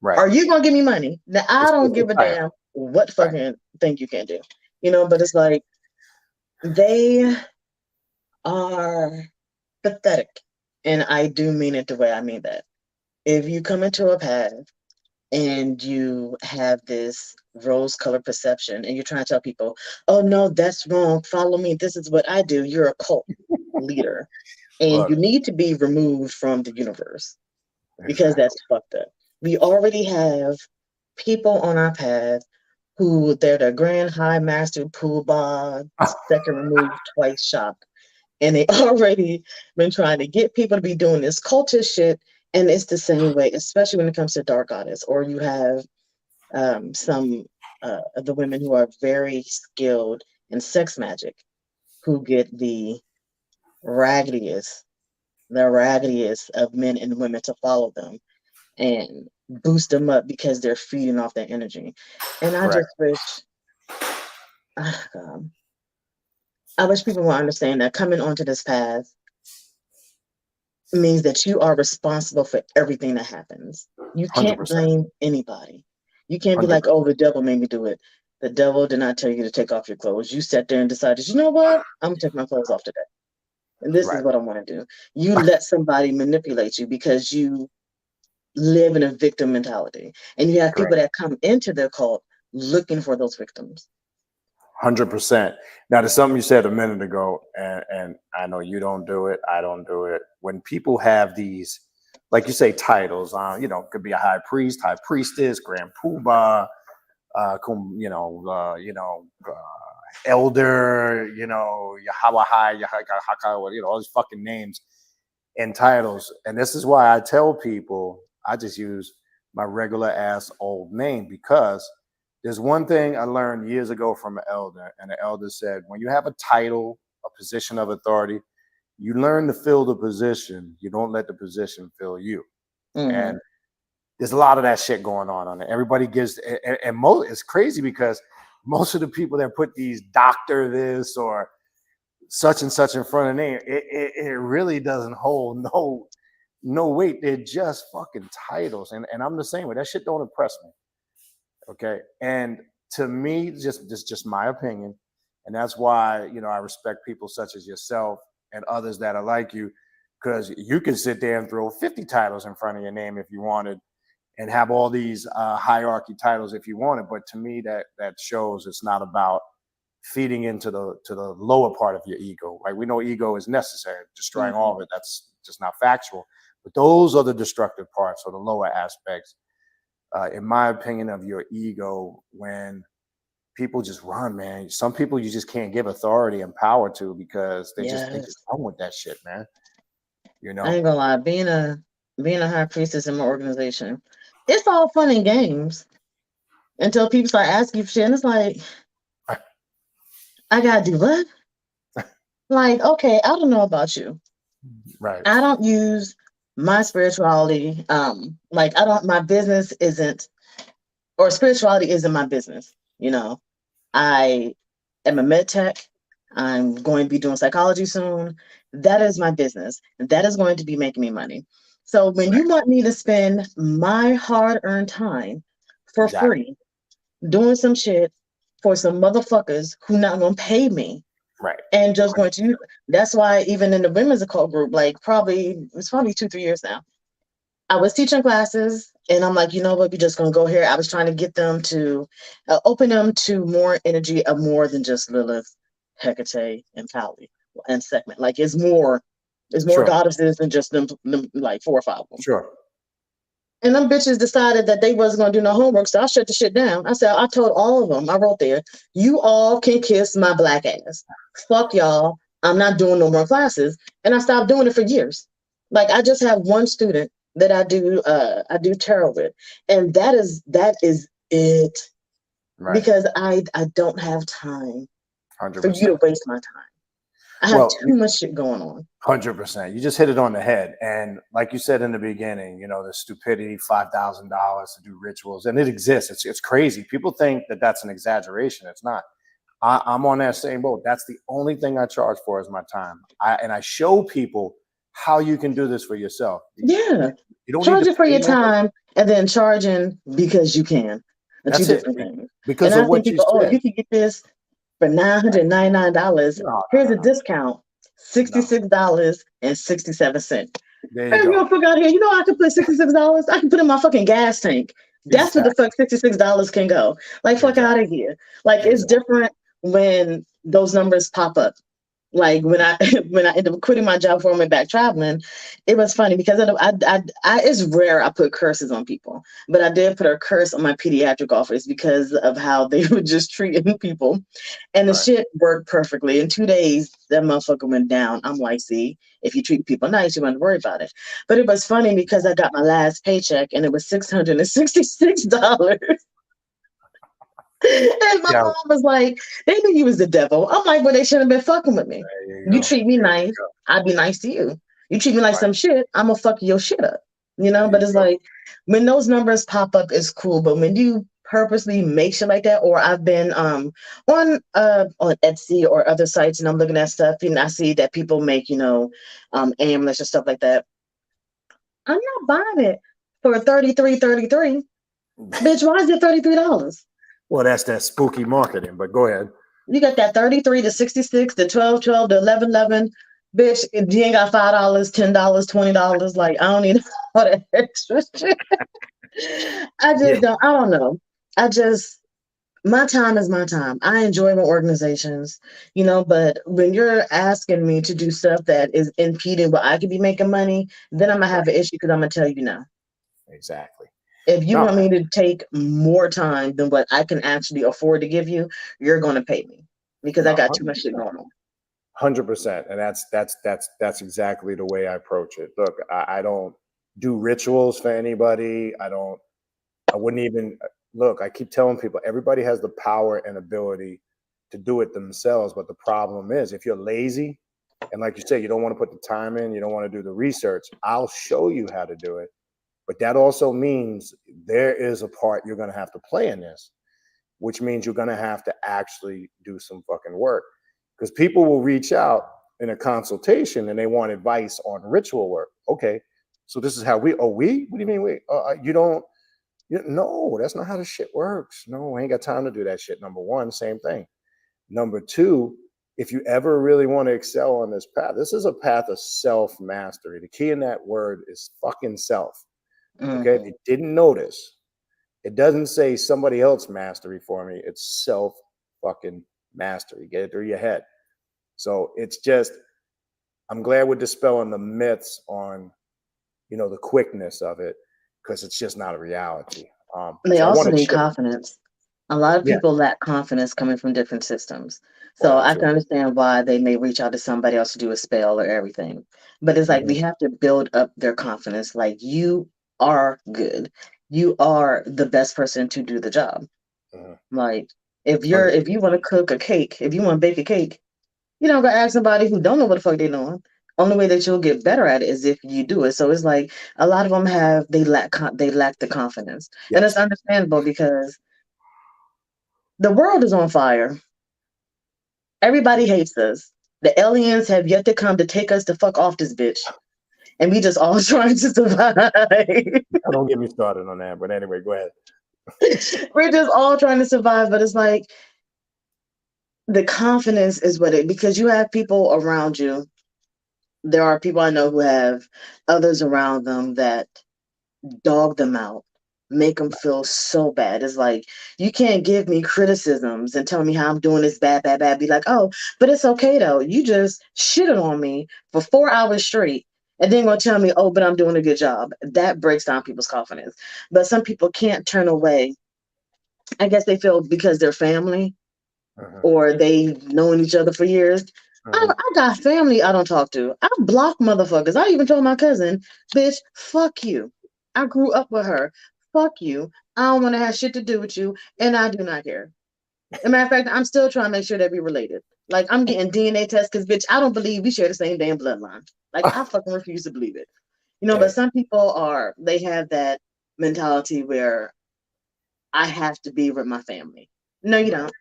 Right. Are you gonna give me money? Now I It's don't just a give a title. damn what Right. fucking thing you can do. But it's like they are pathetic. And I do mean it the way I mean that. If you come into a path and you have this rose colored perception and you're trying to tell people, oh no, that's wrong. Follow me. This is what I do. You're a cult leader. And you Look. need to be removed from the universe because that's Exactly. fucked up. We already have people on our path who they're the Grand High Master Poobah, second removed, twice shocked. And they already been trying to get people to be doing this cultist shit. And it's the same way, especially when it comes to dark goddess, or you have some of the women who are very skilled in sex magic who get raggediest, the raggediest of men and women to follow them and boost them up because they're feeding off their energy. And I Correct. just wish, um, I wish people will understand that coming onto this path means that you are responsible for everything that happens. You can't 100%. blame anybody. You can't be like, 100%. oh, the devil made me do it. The devil did not tell you to take off your clothes. You sat there and decided, you know what? I'm gonna take my clothes off today. And this is Right. what I want to do. You let somebody manipulate you because you live in a victim mentality. And you have people Correct. that come into the cult looking for those victims. 100%. Now, there's something you said a minute ago, and I know you don't do it. I don't do it. When people have these, like you say, titles, could be a high priest, high priestess, grand poobah, elder, Yahweh, Yahaka, all these fucking names and titles. And this is why I tell people I just use my regular ass old name, because there's one thing I learned years ago from an elder, and the elder said, when you have a title, a position of authority, you learn to fill the position. You don't let the position fill you. Mm-hmm. And there's a lot of that shit going on it. Everybody gives, and most, it's crazy because most of the people that put these doctor this or such and such in front of name, it really doesn't hold no weight. They're just fucking titles. And I'm the same way. That shit don't impress me. Okay. And to me, just my opinion. And that's why, you know, I respect people such as yourself and others that are like you, because you can sit there and throw 50 titles in front of your name if you wanted and have all these hierarchy titles if you wanted. But to me, that shows it's not about feeding into the lower part of your ego, right? We know ego is necessary, destroying all of it. That's just not factual. But those are the destructive parts or the lower aspects, in my opinion, of your ego when people just run, man. Some people you just can't give authority and power to because they just run with that shit, man. You know? I ain't gonna lie, being a high priestess in my organization, it's all fun and games until people start asking you for shit. And it's like, I gotta do what? Like, okay, I don't know about you. Right. I don't use my spirituality. Like my business isn't, or spirituality isn't my business. You know, I am a med tech. I'm going to be doing psychology soon. That is my business. That is going to be making me money. So when you want me to spend my hard-earned time for free doing some shit for some motherfuckers who not going to pay me, right, and just going to, that's why even in the women's occult group, like it's probably 2-3 years now, I was teaching classes and I'm like, you know what, we're just going to go here. I was trying to get them to open them to more energy of more than just Lilith, Hecate, and Kali and segment. Like it's more goddesses than just them like 4 or 5 of them. Sure. And them bitches decided that they wasn't going to do no homework, so I shut the shit down. I said, I told all of them, I wrote there, you all can kiss my black ass. Fuck y'all. I'm not doing no more classes. And I stopped doing it for years. Like I just have one student that I do tarot with. And that is it. Right. Because I don't have time 100%. For you to waste my time. I have too much shit going on. 100%. You just hit it on the head. And like you said in the beginning, you know, the stupidity, $5,000 to do rituals, and it exists. It's crazy. People think that that's an exaggeration. It's not. I'm on that same boat. That's the only thing I charge for is my time. I show people how you can do this for yourself. Yeah. You don't charge it for your time and then charging because you can. That's two different things. Because and of what you said. you can get this for $999. Here's a discount, $66.67. There you go. Fuck out here. You know I could put $66. I can put in my fucking gas tank. That's what the fuck $66 can go. Like fuck out of here. Like it's different when those numbers pop up. Like when I ended up quitting my job before I went back traveling, it was funny because it's rare I put curses on people, but I did put a curse on my pediatric office because of how they were just treating people, and the shit worked perfectly. In 2 days, that motherfucker went down. I'm like, see, if you treat people nice, you wouldn't worry about it. But it was funny because I got my last paycheck and it was $666. And my mom was like, they knew you was the devil. I'm like, well, they shouldn't have been fucking with me. You treat me nice, I'd be nice to you. You treat me like some shit, I'm gonna fuck your shit up. You know, but it's like when those numbers pop up, it's cool. But when you purposely make shit like that, or I've been on Etsy or other sites and I'm looking at stuff and I see that people make, you know, amulets and stuff like that. I'm not buying it for $33.33. Bitch, why is it $33? Well, that's that spooky marketing, but go ahead. You got that 33 to 66 to 12 to 11. Bitch, if you ain't got $5, $10, $20, like I don't need all that extra shit. I don't know. My time is my time. I enjoy my organizations, you know, but when you're asking me to do stuff that is impeding where I could be making money, then I'm gonna have an issue because I'm gonna tell you no. Exactly. If you want me to take more time than what I can actually afford to give you, you're going to pay me because I got too much shit going on. 100%. And that's exactly the way I approach it. Look, I don't do rituals for anybody. I wouldn't even look. I keep telling people everybody has the power and ability to do it themselves. But the problem is if you're lazy and like you say, you don't want to put the time in, you don't want to do the research, I'll show you how to do it. But that also means there is a part you're going to have to play in this, which means you're going to have to actually do some fucking work. Because people will reach out in a consultation and they want advice on ritual work. Okay, so this is how we, what do you mean we, no, that's not how the shit works. No, I ain't got time to do that shit. Number one, same thing. Number two, if you ever really want to excel on this path, this is a path of self-mastery. The key in that word is fucking self. Okay, if you didn't notice, it doesn't say somebody else mastery for me. It's self fucking mastery. Get it through your head. So it's just, I'm glad we're dispelling the myths on, the quickness of it, because it's just not a reality. They So I also want to need ship. confidence. A lot of Yeah. people lack confidence coming from different systems. So I can understand why they may reach out to somebody else to do a spell or everything. But it's like we have to build up their confidence. Like, you are good. You are the best person to do the job. Like, if you want to cook a cake, if you want to bake a cake, you don't gotta ask somebody who don't know what the fuck they're doing. Only way that you'll get better at it is if you do it. So it's like a lot of them lack the confidence, and it's understandable because the world is on fire. Everybody hates us. The aliens have yet to come to take us the fuck off this bitch, and we just all trying to survive. Don't get me started on that. But anyway, go ahead. We're just all trying to survive, but it's like the confidence is because you have people around you. There are people I know who have others around them that dog them out, make them feel so bad. It's like, you can't give me criticisms and tell me how I'm doing this bad, bad, bad. Be like, oh, but it's okay though. You just shitted on me for 4 hours straight and then gonna tell me, oh, but I'm doing a good job. That breaks down people's confidence. But some people can't turn away. I guess they feel because they're family or they've known each other for years. I got family I don't talk to. I block motherfuckers. I even told my cousin, bitch, fuck you. I grew up with her. Fuck you. I don't want to have shit to do with you, and I do not care. As a matter of fact, I'm still trying to make sure that we related. Like, I'm getting DNA tests because, bitch, I don't believe we share the same damn bloodline. Like, I fucking refuse to believe it. But some people they have that mentality where I have to be with my family. No, you don't.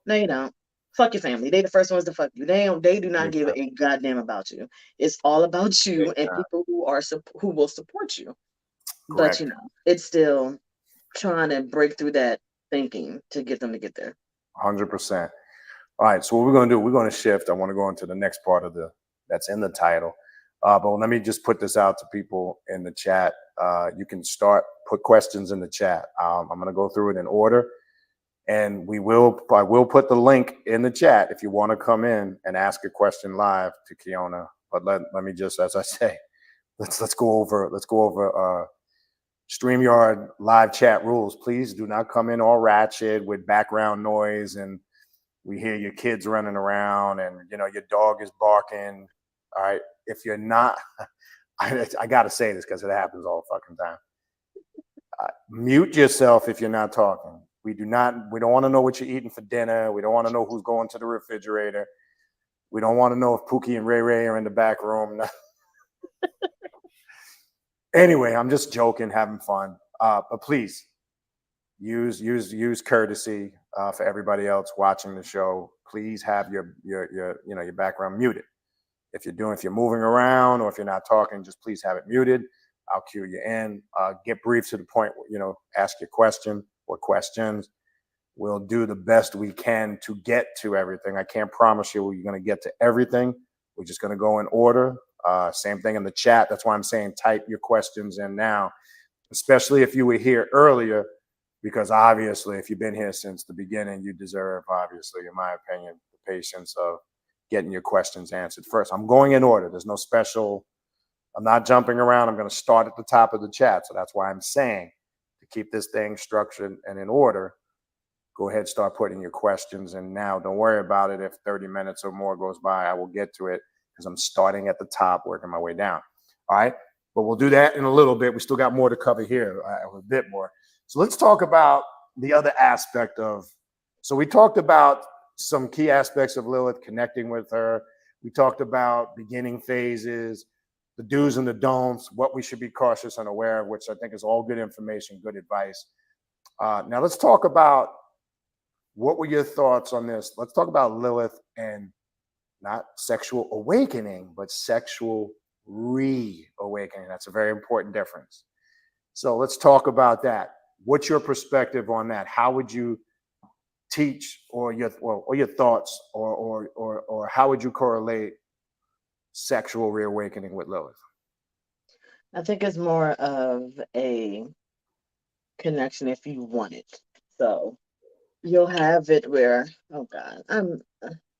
No, you don't. Fuck your family. They the first ones to fuck you. They do not give a goddamn about you. It's all about you and people who will support you. Correct. But it's still trying to break through that thinking to get them to get there. 100%. All right. So what we're going to do, we're going to shift. I want to go into the next part of that's in the title. But let me just put this out to people in the chat. You can put questions in the chat. I'm going to go through it in order. And I will put the link in the chat if you want to come in and ask a question live to Keona. But let me just, as I say, let's go over StreamYard live chat rules. Please do not come in all ratchet with background noise and we hear your kids running around and your dog is barking. All right, if you're not, I got to say this because it happens all the fucking time. Mute yourself if you're not talking. We don't want to know what you're eating for dinner. We don't want to know who's going to the refrigerator. We don't want to know if Pookie and Ray Ray are in the back room. Anyway, I'm just joking, having fun. But please use courtesy for everybody else watching the show. Please have your background muted. If you're moving around or if you're not talking, just please have it muted. I'll cue you in. Get brief to the point. Ask your question or questions. We'll do the best we can to get to everything. I can't promise you we're going to get to everything. We're just going to go in order. Same thing in the chat. That's why I'm saying type your questions in now, especially if you were here earlier, because obviously if you've been here since the beginning, you deserve, obviously, in my opinion, the patience of getting your questions answered first. I'm going in order. There's no special. I'm not jumping around. I'm going to start at the top of the chat. So that's why I'm saying to keep this thing structured and in order. Go ahead, start putting your questions in now. Don't worry about it. If 30 minutes or more goes by, I will get to it because I'm starting at the top, working my way down. All right. But we'll do that in a little bit. We still got more to cover here, a bit more. So let's talk about the other aspect of. So we talked about some key aspects of Lilith, connecting with her. We talked about beginning phases. the do's and the don'ts, what we should be cautious and aware of, which I think is all good information, good advice. Now let's talk about, what were your thoughts on this? Let's talk about Lilith and not sexual awakening, but sexual reawakening. That's a very important difference. So let's talk about that. What's your perspective on that? How would you teach, or your thoughts, or how would you correlate sexual reawakening with Lilith? I think it's more of a connection if you want it. So you'll have it where, oh God, I'm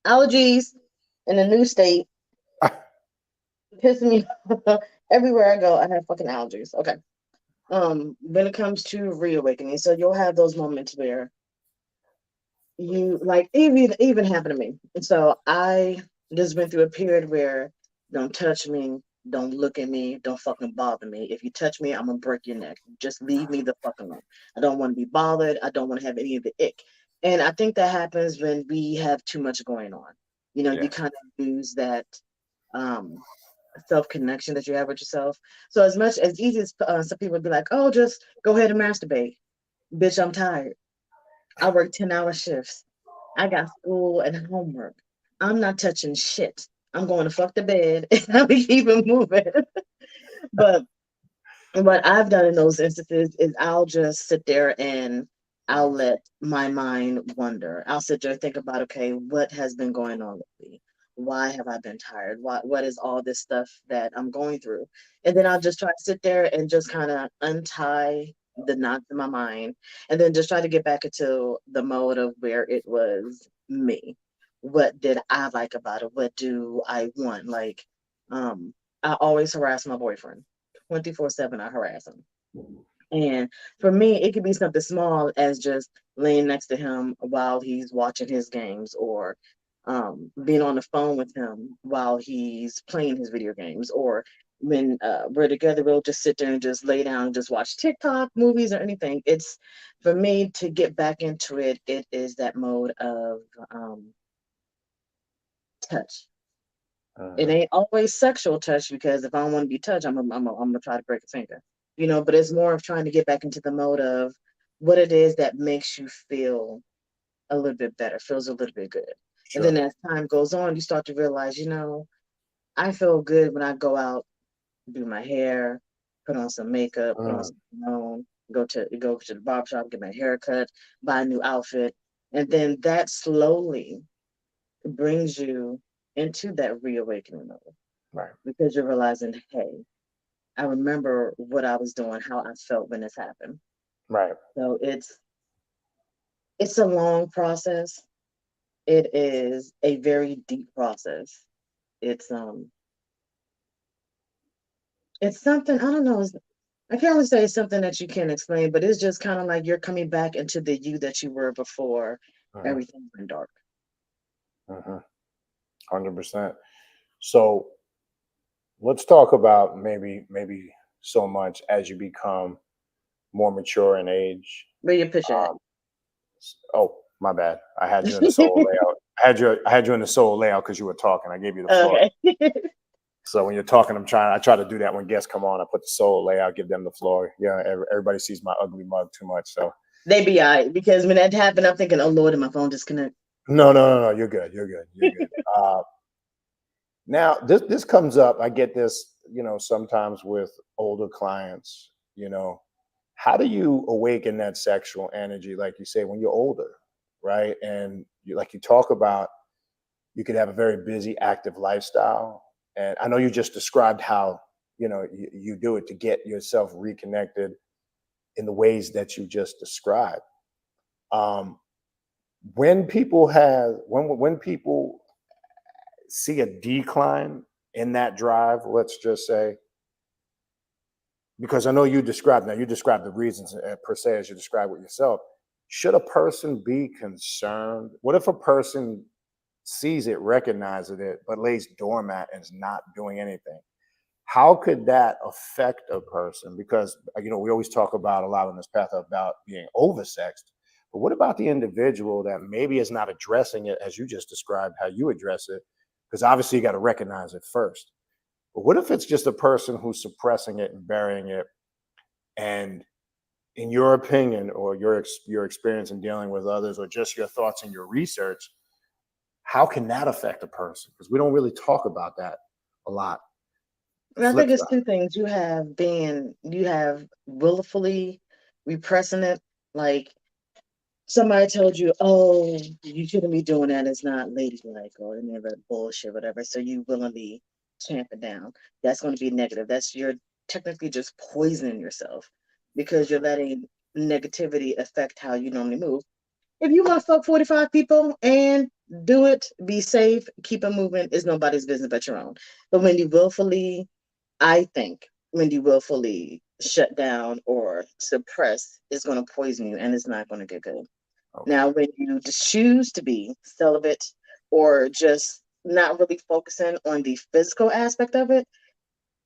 allergies in a new state piss me off. Everywhere I go, I have fucking allergies. Okay. When it comes to reawakening, so you'll have those moments where you like, even happened to me. And so I just went through a period where, don't touch me, don't look at me, don't fucking bother me. If you touch me, I'm gonna break your neck. Just leave me the fuck alone. I don't want to be bothered. I don't want to have any of the ick. And I think that happens when we have too much going on. You Yeah. kind of lose that um self connection that you have with yourself. So as easy as some people would be like, oh, just go ahead and masturbate. Bitch, I'm tired. I work 10-hour shifts. I got school and homework. I'm not touching shit. I'm going to fuck the bed and we keep it moving. But what I've done in those instances is I'll just sit there and I'll let my mind wander. I'll sit there and think about, okay, what has been going on lately? Why have I been tired? What is all this stuff that I'm going through? And then I'll just try to sit there and just kind of untie the knots in my mind, and then just try to get back into the mode of where it was me. What did I like about it? What do I want? Like, I always harass my boyfriend 24/7. I harass him. And for me, it could be something small as just laying next to him while he's watching his games, or being on the phone with him while he's playing his video games, or when we're together, we'll just sit there and just lay down and just watch TikTok, movies, or anything. It's, for me, to get back into it, it is that mode of touch. It ain't always sexual touch, because if I don't want to be touched, I'm gonna try to break a finger, But it's more of trying to get back into the mode of what it is that makes you feel a little bit better, feels a little bit good. And Sure. then as time goes on, you start to realize, I feel good when I go out, do my hair, put on some makeup, put on some cologne, go to the barber shop, get my hair cut, buy a new outfit, and then that slowly brings you into that reawakening mode. Right. Because you're realizing, hey, I remember what I was doing, how I felt when this happened. Right. So it's a long process. It is a very deep process. It's something, I don't know. I can't really say it's something that you can't explain, but it's just kind of like you're coming back into the you that you were before everything went dark. 100%. So let's talk about maybe so much as you become more mature in age. Where you push at? Oh, my bad. I had you in the solo layout. I had you in the solo layout because you were talking. I gave you the floor. Okay. So when you're talking, I try to do that when guests come on. I put the solo layout, give them the floor. Yeah, everybody sees my ugly mug too much. So they be all right, because when that happened, I'm thinking, oh Lord, did my phone disconnect? No. You're good. You're good. Now this comes up. I get this, sometimes with older clients. How do you awaken that sexual energy, like you say, when you're older, right? And like you talk about, you could have a very busy, active lifestyle. And I know you just described how, you do it to get yourself reconnected in the ways that you just described. When people see a decline in that drive, let's just say, because I know you described the reasons per se as you describe it yourself. Should a person be concerned? What if a person sees it, recognizes it, but lays doormat and is not doing anything? How could that affect a person? Because we always talk about a lot on this path about being oversexed, but what about the individual that maybe is not addressing it as you just described how you address it? Because obviously you got to recognize it first. But what if it's just a person who's suppressing it and burying it? And in your opinion, or your experience in dealing with others, or just your thoughts and your research, how can that affect a person? Because we don't really talk about that a lot. And I think it's two things. You have willfully repressing it, like somebody told you, oh, you shouldn't be doing that. It's not ladylike or any of that bullshit, whatever. So you willingly tamp it down. That's going to be negative. You're technically just poisoning yourself because you're letting negativity affect how you normally move. If you want to fuck 45 people and do it, be safe, keep it moving, it's nobody's business but your own. But when you willfully, I think, when you willfully shut down or suppress, it's going to poison you and it's not going to get good. Okay. Now, when you just choose to be celibate or just not really focusing on the physical aspect of it,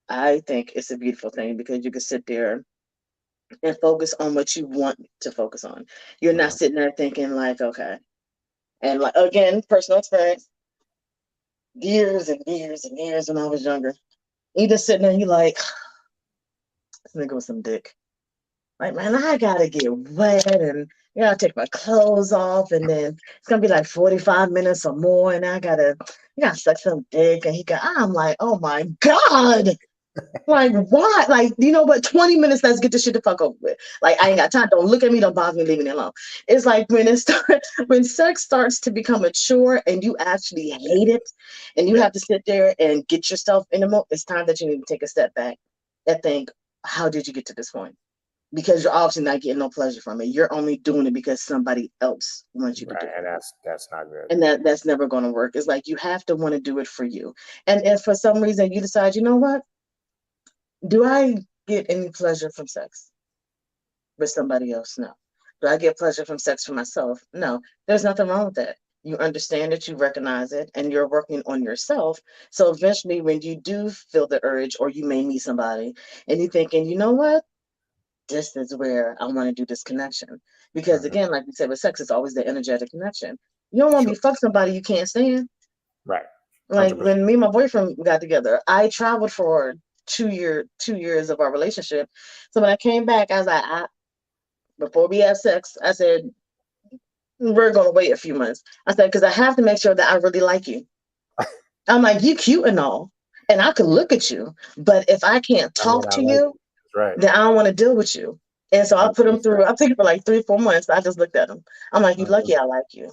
I think it's a beautiful thing because you can sit there and focus on what you want to focus on. You're not sitting there thinking like, okay. And like, again, personal experience, years and years and years when I was younger. You just sitting there and you like, this nigga with some dick. Like, man, I gotta get wet and you gotta take my clothes off, and then it's gonna be like 45 minutes or more, and you gotta suck some dick, and I'm like, oh my God. Like, why? Like, you know what? 20 minutes, let's get this shit to fuck over with. Like, I ain't got time. Don't look at me, don't bother me, leave me alone. It's like when sex starts to become a chore and you actually hate it, and you have to sit there and get yourself in the mode, it's time that you need to take a step back and think, how did you get to this point? Because you're obviously not getting no pleasure from it. You're only doing it because somebody else wants you to do it. And that's not good. And that's never going to work. It's like you have to want to do it for you. And if for some reason you decide, you know what? Do I get any pleasure from sex with somebody else? No. Do I get pleasure from sex for myself? No. There's nothing wrong with that. You understand it, you recognize it, and you're working on yourself. So eventually when you do feel the urge, or you may meet somebody and you're thinking, you know what? This is where I want to do this connection. Because again, like we said with sex, it's always the energetic connection. You don't want to be fuck somebody you can't stand. Right. 100%. Like when me and my boyfriend got together, I traveled for 2 years of our relationship. So when I came back, I was like, before we had sex, I said, we're gonna wait a few months. I said, because I have to make sure that I really like you. I'm like, you cute and all, and I could look at you, but if I can't talk to you, then I don't want to deal with you. And so I put him through, I think for like 3-4 months, I just looked at him. I'm like, you lucky I like you.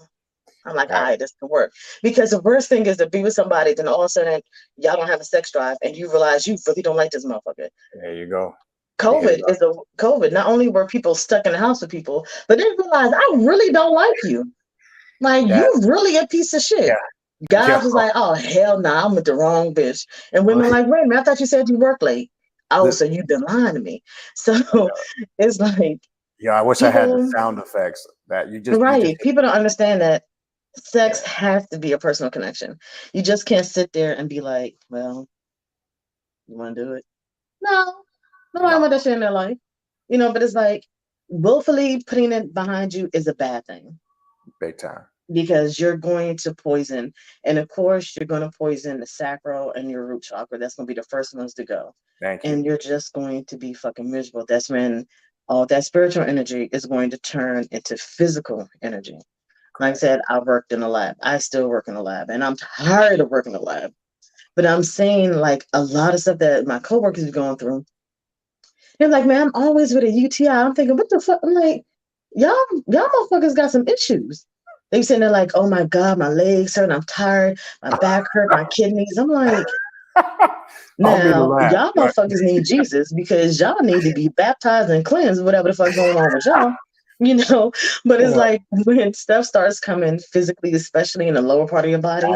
I'm like, all right, this can work. Because the worst thing is to be with somebody, then all of a sudden y'all don't have a sex drive and you realize you really don't like this motherfucker. There you go. COVID. Not only were people stuck in the house with people, but they realized I really don't like you. Like, you really a piece of shit. Yeah. Guys was like, oh, hell no, I'm with the wrong bitch. And women like, wait a minute, I thought you said you work late. Oh, so you've been lying to me. So it's like, I wish I had the sound effects that you just people don't understand that sex has to be a personal connection. You just can't sit there and be like, well, you want to do it? No, nobody want that shit in their life. You know, but it's like willfully putting it behind you is a bad thing. Big time. Because you're going to poison, and of course you're going to poison the sacral and your root chakra. That's going to be the first ones to go. Thank you. And you're just going to be fucking miserable. That's when all that spiritual energy is going to turn into physical energy. Like I said, I worked in a lab. I still work in a lab, and I'm tired of working in a lab. But I'm saying, like, a lot of stuff that my coworkers are going through. They're like, man, I'm always with a UTI. I'm thinking, what the fuck? I'm like, y'all motherfuckers got some issues. They sitting there like, oh my God, my legs hurt, I'm tired, my back hurt, my kidneys. I'm like, now y'all motherfuckers need Jesus, because y'all need to be baptized and cleansed, whatever the fuck's going on with y'all. You know, but it's like when stuff starts coming physically, especially in the lower part of your body.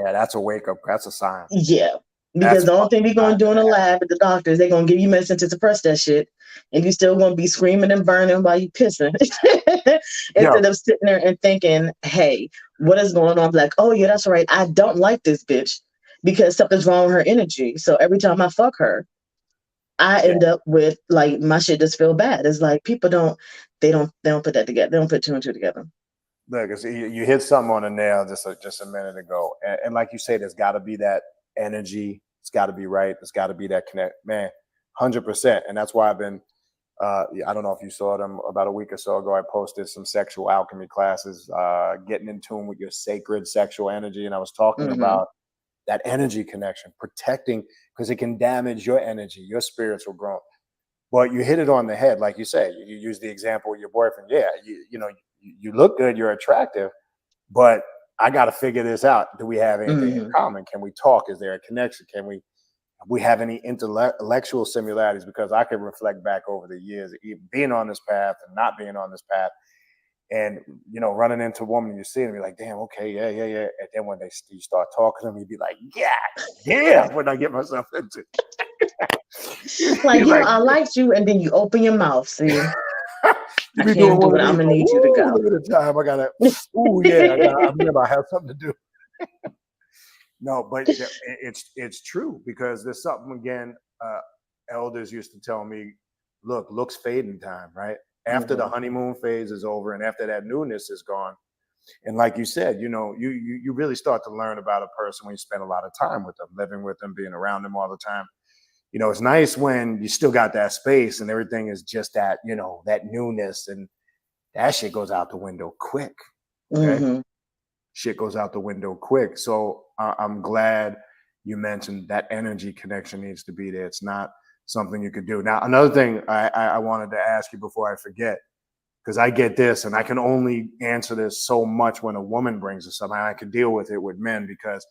That's a wake up. That's a sign. Yeah. Because the only thing we're going to do in the lab with the doctors, they're going to give you medicine to suppress that shit. And you still going to be screaming and burning while you pissing. Instead of sitting there and thinking, hey, what is going on? I'm like, oh, yeah, that's right. I don't like this bitch because something's wrong with her energy. So every time I fuck her, I end up with, like, my shit just feel bad. It's like people don't put that together. They don't put 2 and 2 together. Look, you hit something on the nail just a minute ago. And like you say, there's got to be that energy It's got to be right. It's got to be that connect, man, 100%. And that's why I've been. I don't know if you saw them about a week or so ago. I posted some sexual alchemy classes, getting in tune with your sacred sexual energy, and I was talking about that energy connection, protecting, because it can damage your energy, your spiritual growth. But you hit it on the head, like you say. You use the example with your boyfriend. Yeah, you look good, you're attractive, but I got to figure this out. Do we have anything in common? Can we talk? Is there a connection? Can we have any intellectual similarities? Because I can reflect back over the years, being on this path and not being on this path, and running into a woman you see and be like, damn, okay, yeah. And then when you start talking to them, you'd be like, yeah, what did I get myself into? Like, I liked you, and then you open your mouth. See, I can't do it. I'm gonna need you to go. Look at the time. I gotta. Oh yeah, I remember I have something to do. No, but it's true, because there's something, again, elders used to tell me, look, looks fade in time, right? After the honeymoon phase is over and after that newness is gone. And like you said, you really start to learn about a person when you spend a lot of time with them, living with them, being around them all the time. It's nice when you still got that space and everything is just that, that newness, and that shit goes out the window quick. Okay. Shit goes out the window quick. So I'm glad you mentioned that energy connection needs to be there. It's not something you could do. Now, another thing I wanted to ask you before I forget, because I get this, and I can only answer this so much when a woman brings this up. I can deal with it with men, because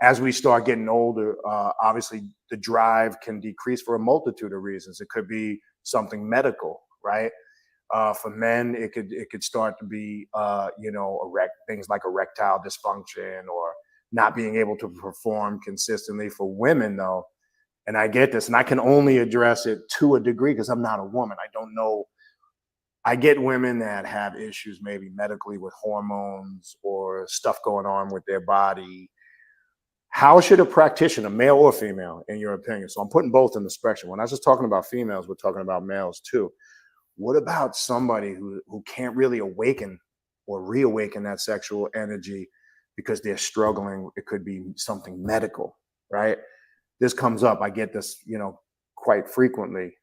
as we start getting older, obviously the drive can decrease for a multitude of reasons. It could be something medical, right? For men, it could start to be, things like erectile dysfunction or not being able to perform consistently. For women, though, and I get this, and I can only address it to a degree because I'm not a woman. I don't know. I get women that have issues maybe medically with hormones or stuff going on with their body. How should a practitioner, male or female, in your opinion? So I'm putting both in the spectrum. When I was just talking about females, we're talking about males too. What about somebody who can't really awaken or reawaken that sexual energy because they're struggling? It could be something medical, right? This comes up. I get this, quite frequently.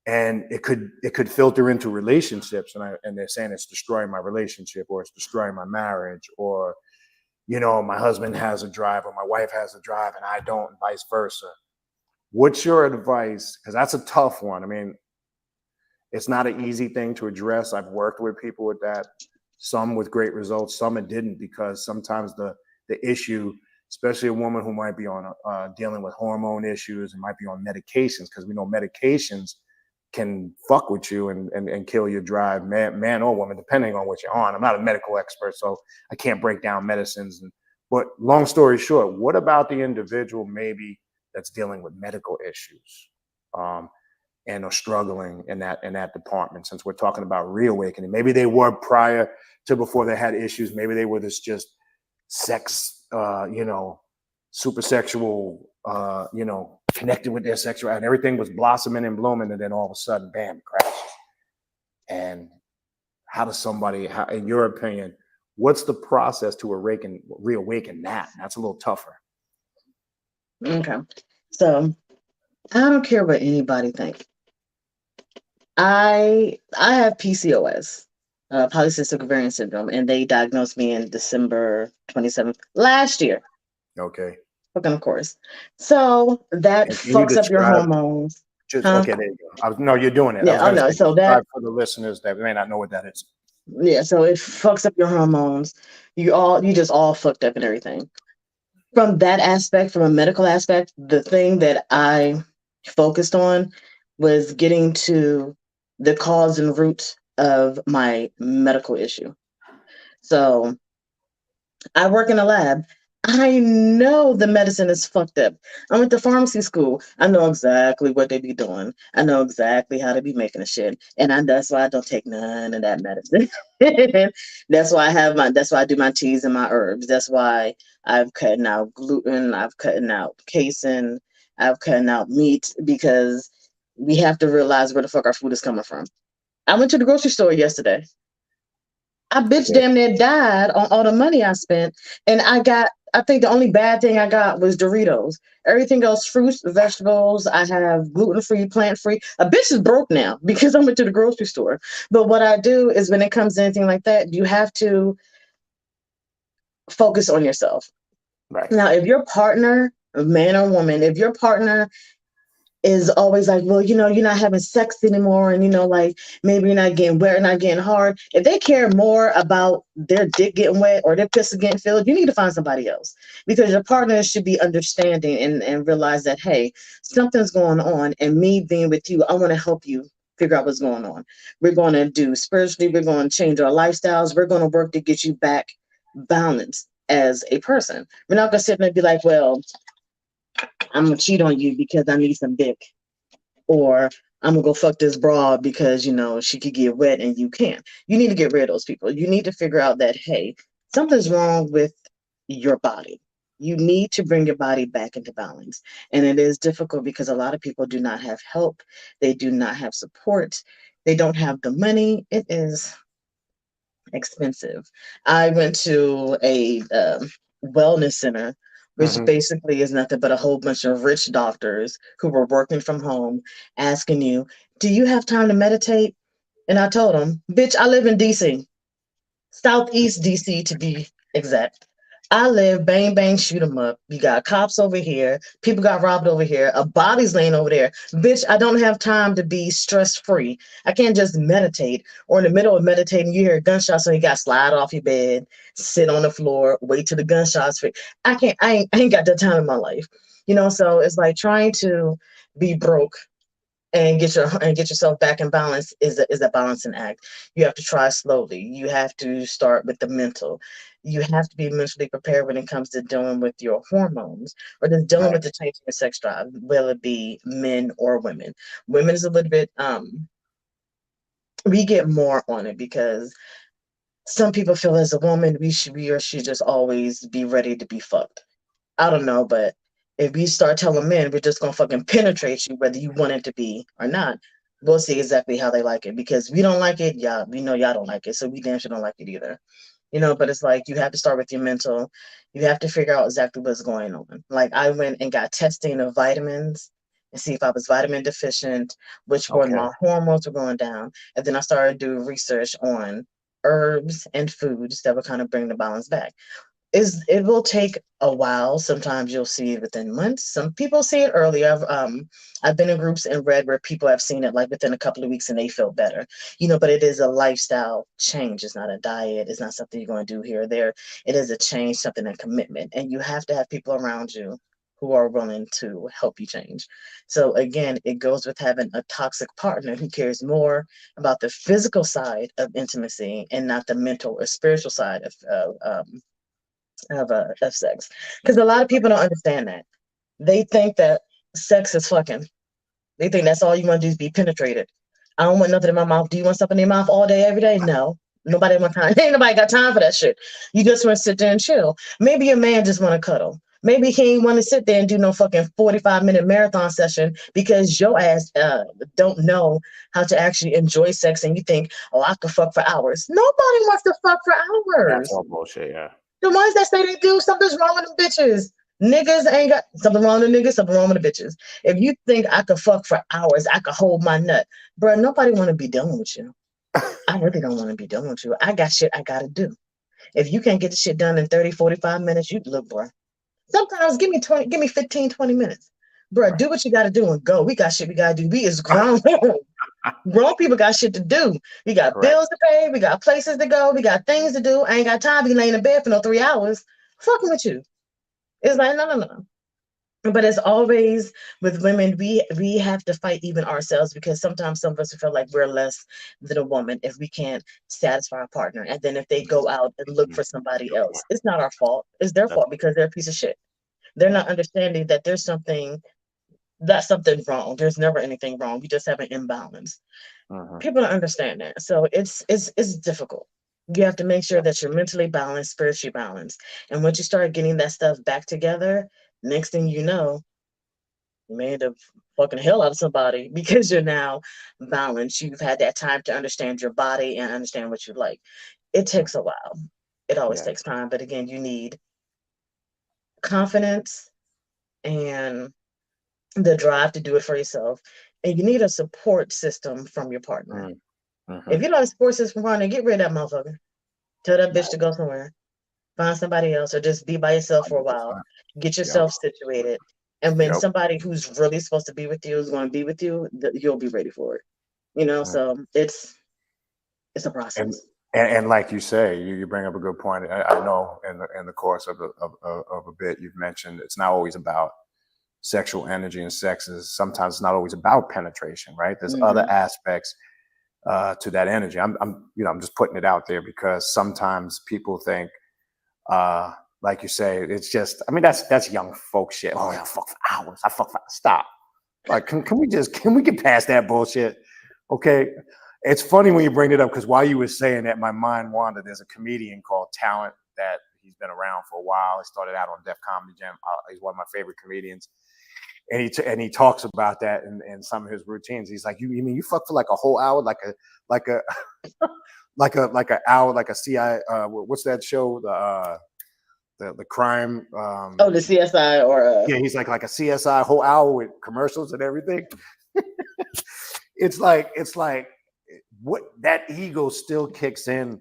And it could filter into relationships, and they're saying it's destroying my relationship, or it's destroying my marriage, or my husband has a drive or my wife has a drive and I don't, and vice versa. What's your advice? Because that's a tough one. I mean, it's not an easy thing to address. I've worked with people with that, some with great results, some it didn't, because sometimes the issue, especially a woman who might be on dealing with hormone issues and might be on medications, because we know medications can fuck with you and kill your drive, man or woman, depending on what you're on. I'm not a medical expert, so I can't break down medicines. But long story short, what about the individual maybe that's dealing with medical issues and are struggling in that department? Since we're talking about reawakening, maybe they were prior to before they had issues. Maybe they were just sex, super sexual, connected with their sexuality, and everything was blossoming and blooming, and then all of a sudden, bam, crashes. And how does somebody, in your opinion, what's the process to reawaken that? That's a little tougher. Okay. So I don't care what anybody thinks. I have PCOS, polycystic ovarian syndrome, and they diagnosed me in December 27th last year. Okay. Of course. So that fucks up your hormones. Okay, there you go. No, you're doing it. Yeah, so that for the listeners that may not know what that is. Yeah, so it fucks up your hormones. You just all fucked up and everything. From that aspect, from a medical aspect, the thing that I focused on was getting to the cause and root of my medical issue. So I work in a lab. I know the medicine is fucked up. I went to pharmacy school. I know exactly what they be doing. I know exactly how to be making the shit. And that's why I don't take none of that medicine. That's why I do my teas and my herbs. That's why I've cut out gluten. I've cut out casein. I've cut out meat, because we have to realize where the fuck our food is coming from. I went to the grocery store yesterday. I damn near died on all the money I spent, and I got I think the only bad thing I got was Doritos. Everything else, fruits, vegetables. I have gluten free, plant free. A bitch is broke now because I went to the grocery store. But what I do is when it comes to anything like that, you have to focus on yourself. Right. Now, if your partner, man or woman, if your partner is always like, well, you're not having sex anymore, and like maybe you're not getting wet, not getting hard. If they care more about their dick getting wet or their pussy getting filled, you need to find somebody else because your partner should be understanding and realize that hey, something's going on, and me being with you, I want to help you figure out what's going on. We're going to do spiritually. We're going to change our lifestyles. We're going to work to get you back balanced as a person. We're not going to sit there and be like, well, I'm gonna cheat on you because I need some dick, or I'm gonna go fuck this broad because she could get wet and you can't. You need to get rid of those people. You need to figure out that hey, something's wrong with your body. You need to bring your body back into balance. And it is difficult because a lot of people do not have help. They do not have support. They don't have the money. It is expensive. I went to a wellness center, which Hmm. basically is nothing but a whole bunch of rich doctors who were working from home asking you, do you have time to meditate? And I told them, bitch, I live in DC. Southeast DC to be exact. I live bang bang shoot 'em up. You got cops over here, people got robbed over here, a body's laying over there. Bitch, I don't have time to be stress free. I can't just meditate or in the middle of meditating you hear gunshots so you got to slide off your bed, sit on the floor, wait till the gunshots. I can't. I ain't got that time in my life. So it's like trying to be broke and get yourself back in balance is a balancing act. You have to try slowly. You have to start with the mental. You have to be mentally prepared when it comes to dealing with your hormones or just dealing Right. with the change in your sex drive, whether it be men or women. Women is a little bit we get more on it because some people feel as a woman we or should just always be ready to be fucked. I don't know, but if we start telling men we're just gonna fucking penetrate you whether you want it to be or not, we'll see exactly how they like it. Because we don't like it, yeah, we know y'all don't like it, so we damn sure don't like it either. But it's like you have to start with your mental. You have to figure out exactly what's going on. Like I went and got testing of vitamins and see if I was vitamin deficient, which one Okay. my hormones were going down. And then I started doing research on herbs and foods that would kind of bring the balance back. It will take a while. Sometimes you'll see it within months. Some people see it earlier. I've been in groups and read where people have seen it like within a couple of weeks and they feel better. But it is a lifestyle change. It's not a diet. It's not something you're going to do here or there. It is a change, something, a commitment, and you have to have people around you who are willing to help you change. So again, it goes with having a toxic partner who cares more about the physical side of intimacy and not the mental or spiritual side of sex, because a lot of people don't understand that. They think that sex is fucking. They think that's all you want to do is be penetrated. I don't want nothing in my mouth. Do you want something in your mouth all day, every day? No. Nobody want time. Ain't nobody got time for that shit. You just want to sit there and chill. Maybe your man just want to cuddle. Maybe he ain't want to sit there and do no fucking 45-minute marathon session because your ass don't know how to actually enjoy sex and you think, oh, I could fuck for hours. Nobody wants to fuck for That's hours. all bullshit. Yeah. The ones that say they do, something's wrong with them bitches. Niggas ain't got something wrong with the niggas, something wrong with the bitches. If you think I could fuck for hours, I could hold my nut. Bro, nobody want to be dealing with you. I really don't want to be dealing with you. I got shit I got to do. If you can't get the shit done in 30, 45 minutes, you look, bro. Sometimes give me 15, 20 minutes. Bro, Right. do what you got to do and go. We got shit we got to do. We is grown. Grown people got shit to do. We got Correct. bills to pay. We got places to go. We got things to do. I ain't got time to be laying in bed for no 3 hours. Fucking with you. It's like, no, no, no. But as always with women, we have to fight even ourselves because sometimes some of us feel like we're less than a woman if we can't satisfy our partner. And then if they go out and look Mhm. for somebody else, it's not our fault. It's their That's fault because they're a piece of shit. They're yeah. not understanding that there's something that's something wrong. There's never anything wrong. You just have an imbalance. Hmm. People don't understand that. So it's difficult. You have to make sure that you're mentally balanced, spiritually balanced. And once you start getting that stuff back together, next thing you know, you made the fucking hell out of somebody because you're now balanced. You've had that time to understand your body and understand what you like. It takes a while. It always Yeah. takes time. But again, you need confidence and the drive to do it for yourself. And you need a support system from your partner. Mm-hmm. If you don't have a support system from partner, get rid of that motherfucker. Tell that bitch to go somewhere. Find somebody else or just be by yourself for a while. Get yourself situated. And when somebody who's really supposed to be with you is going to be with you, you'll be ready for it. You know, so it's a process. And like you say, you bring up a good point. I know in the course of a bit you've mentioned it's not always about sexual energy and sex. Sometimes it's not always about penetration, right? There's other aspects to that energy. I'm just putting it out there because sometimes people think, like you say, it's just. I mean, that's young folk shit. Oh, I fuck for hours. I fuck for stop. Like, can we get past that bullshit? Okay. It's funny when you bring it up because while you were saying that, my mind wandered. There's a comedian called Talent that he's been around for a while. He started out on Def Comedy Jam. He's one of my favorite comedians, and he talks about that in some of his routines. He's like, you mean you fuck for like a whole hour, like a like an hour, like a CI. What's that show? The crime. The CSI or yeah, he's like a CSI whole hour with commercials and everything. It's like what that ego still kicks in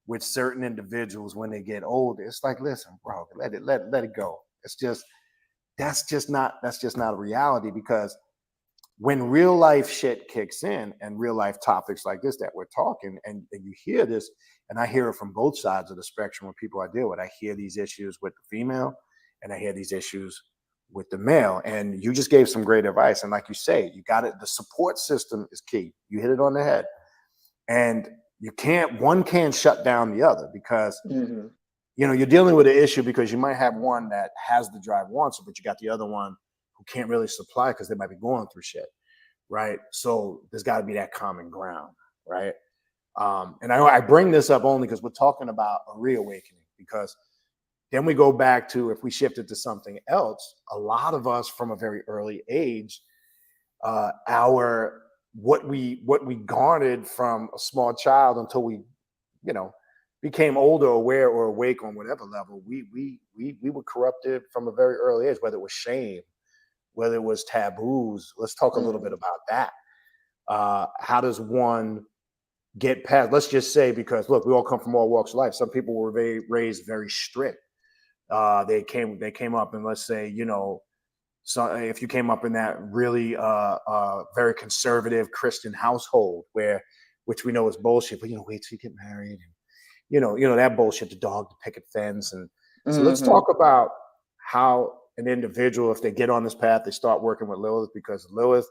with certain individuals when they get older. It's like, listen, bro, let it go. It's just that's just not a reality, because when real life shit kicks in and real life topics like this that we're talking, and you hear this, and I hear it from both sides of the spectrum with people I deal with. I hear these issues with the female and I hear these issues with the male. And you just gave some great advice. And like you say, you got it. The support system is key. You hit it on the head. And one can't shut down the other, because you're dealing with an issue because you might have one that has the drive, wants it, but you got the other one who can't really supply because they might be going through shit, right? So there's got to be that common ground, right? And I bring this up only because we're talking about a reawakening, because then we go back to, if we shifted to something else, a lot of us from a very early age, what we garnered from a small child until we, became older, aware, or awake on whatever level, we were corrupted from a very early age, whether it was shame, whether it was taboos. Let's talk a little bit about that. How does one get past, let's just say, because look, we all come from all walks of life. Some people were raised very strict. They came up, and let's say, so if you came up in that really very conservative Christian household, which we know is bullshit, but wait till you get married, and that bullshit, the dog, the picket fence, and so let's talk about how an individual, if they get on this path, they start working with Lilith, because Lilith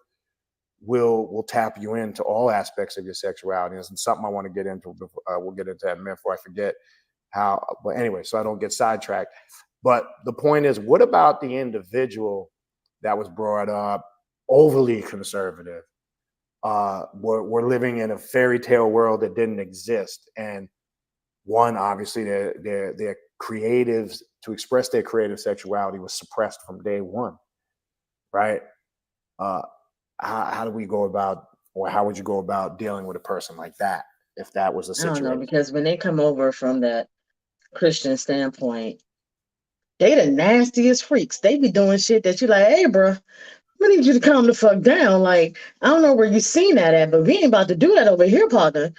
will tap you into all aspects of your sexuality. And something I want to get into. We'll get into that in a minute before I forget how. But anyway, so I don't get sidetracked. But the point is, what about the individual that was brought up overly conservative? We're living in a fairy tale world that didn't exist, and one, obviously, their creatives, to express their creative sexuality, was suppressed from day one, right? How do we go about, or how would you go about dealing with a person like that if that was a situation? I don't know, because when they come over from that Christian standpoint, they the nastiest freaks. They be doing shit that you like, hey, bro, we need you to calm the fuck down. Like, I don't know where you seen that at, but we ain't about to do that over here, partner.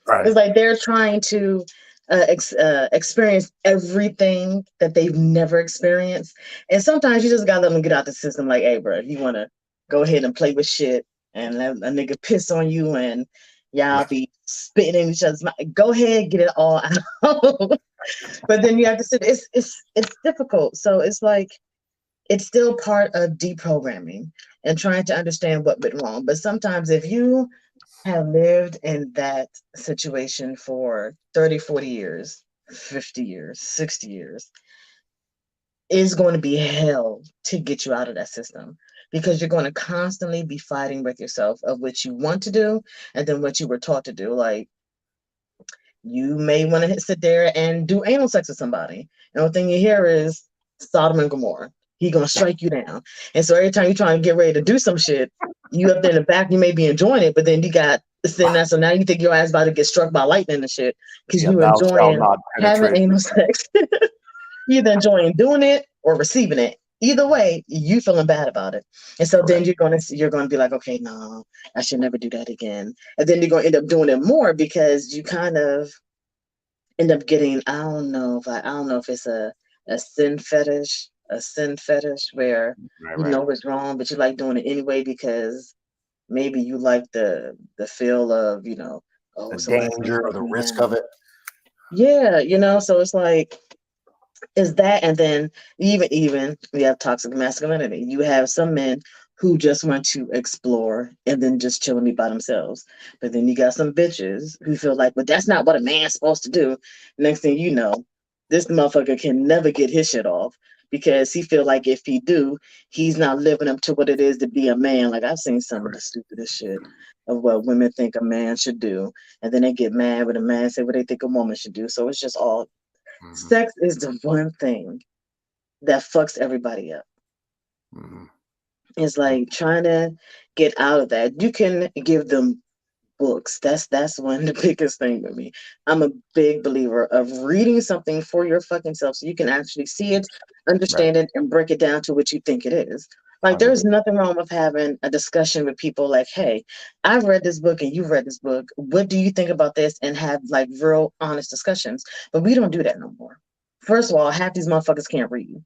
Right. It's like they're trying to experience everything that they've never experienced. And sometimes you just gotta let them get out the system. Like, hey, bro, you want to go ahead and play with shit and let a nigga piss on you and y'all be spitting in each other's mouth. Go ahead, get it all out. But then you have to sit. It's difficult. So it's like, it's still part of deprogramming and trying to understand what went wrong. But sometimes if you have lived in that situation for 30, 40 years, 50 years, 60 years, it's going to be hell to get you out of that system, because you're going to constantly be fighting with yourself of what you want to do and then what you were taught to do. Like, you may want to sit there and do anal sex with somebody. And the thing you hear is Sodom and Gomorrah. He gonna strike you down. And so every time you're trying to get ready to do some shit, you up there in the back, you may be enjoying it, but then you got sitting there, so now you think your ass about to get struck by lightning and shit because you enjoying having anal sex. either enjoying doing it or receiving it. Either way, you feeling bad about it. And so then Correct. you're gonna be like, okay, no, I should never do that again. And then you're gonna end up doing it more because you kind of end up getting, I don't know if it's a sin fetish where Right, you right. know it's wrong, but you like doing it anyway because maybe you like the feel of, oh, The somebody's gonna danger or fuck the me risk of down. it. Yeah, so it's like is that, and then even we have toxic masculinity. You have some men who just want to explore and then just chill and be by themselves. But then you got some bitches who feel like, but that's not what a man's supposed to do. Next thing you know, this motherfucker can never get his shit off because he feel like if he do, he's not living up to what it is to be a man. Like I've seen some of the Correct. stupidest shit of what women think a man should do, and then they get mad when a man say what they think a woman should do. So it's just all Hmm. sex is the one thing that fucks everybody up. Hmm. It's like trying to get out of that. You can give them books. That's one of the biggest thing with me. I'm a big believer of reading something for your fucking self so you can actually see it, Right. understand it, and break it down to what you think it is. Like there's 100%. nothing wrong with having a discussion with people like, hey, I've read this book and you've read this book. What do you think about this? And have like real honest discussions. But we don't do that no more. First of all, half these motherfuckers can't read,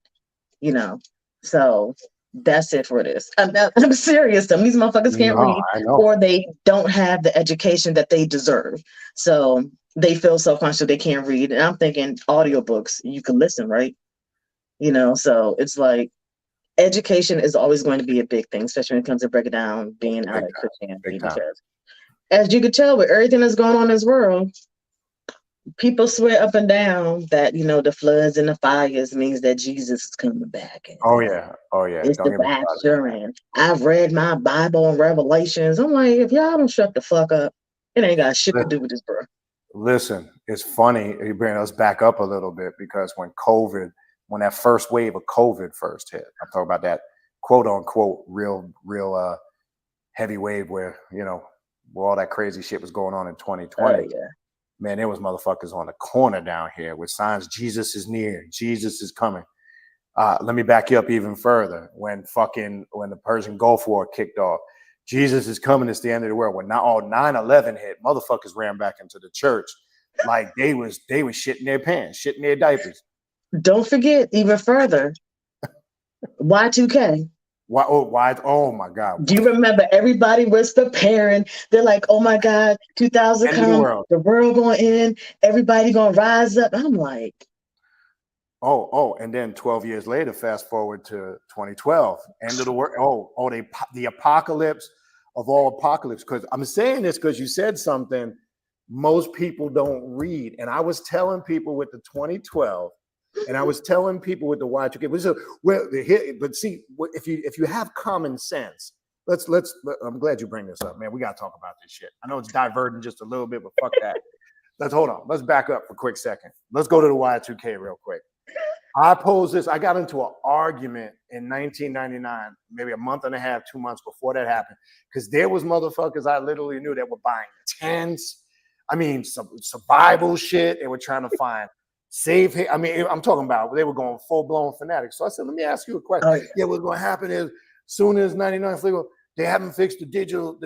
you know. So that's it for this. I'm serious. Some of these motherfuckers can't No, read, I know. or they don't have the education that they deserve. So they feel self-conscious they can't read. And I'm thinking audiobooks, you can listen, right? So it's like education is always going to be a big thing, especially when it comes to breaking down being out Big of time. Christianity. Big time. Because as you could tell with everything that's going on in this world, people swear up and down that, the floods and the fires means that Jesus is coming back. And Oh yeah. Oh yeah. it's Don't the get me started on rapture, that. and I've read my Bible and Revelations. I'm like, if y'all don't shut the fuck up, it ain't got shit to do with this, bro. Listen, it's funny. You bring us back up a little bit because when that first wave of COVID first hit, I'm talking about that quote unquote real heavy wave where all that crazy shit was going on in 2020. Yeah. Man, there was motherfuckers on the corner down here with signs, Jesus is near, Jesus is coming. Let me back you up even further. When the Persian Gulf War kicked off, Jesus is coming, it's the end of the world. When now all 9/11 hit, motherfuckers ran back into the church like they was shitting their pants, shitting their diapers. Don't forget, even further, Y2K. Why? Oh, why? Oh my God! Do you remember everybody was preparing? They're like, oh my God, 2000 End of the come, world. the world going in, everybody gonna rise up. I'm like, And then 12 years later, fast forward to 2012, end of the world. The apocalypse of all apocalypse. Because I'm saying this because you said something most people don't read. And I was telling people with the 2012, and I was telling people with the Y2K. But see, if you have common sense, I'm glad you bring this up, man. We got to talk about this shit. I know it's diverting just a little bit, but fuck that. Hold on. Let's back up for a quick second. Let's go to the Y2K real quick. I posed this. I got into an argument in 1999, maybe a month and a half, 2 months before that happened, because there was motherfuckers I literally knew that were buying tents. I mean, some survival shit. They were trying to find safe. I mean, I'm talking about they were going full blown fanatics. So I said, let me ask you a question. oh yeah. Yeah, what's going to happen is soon as 99 legal, they haven't fixed the digital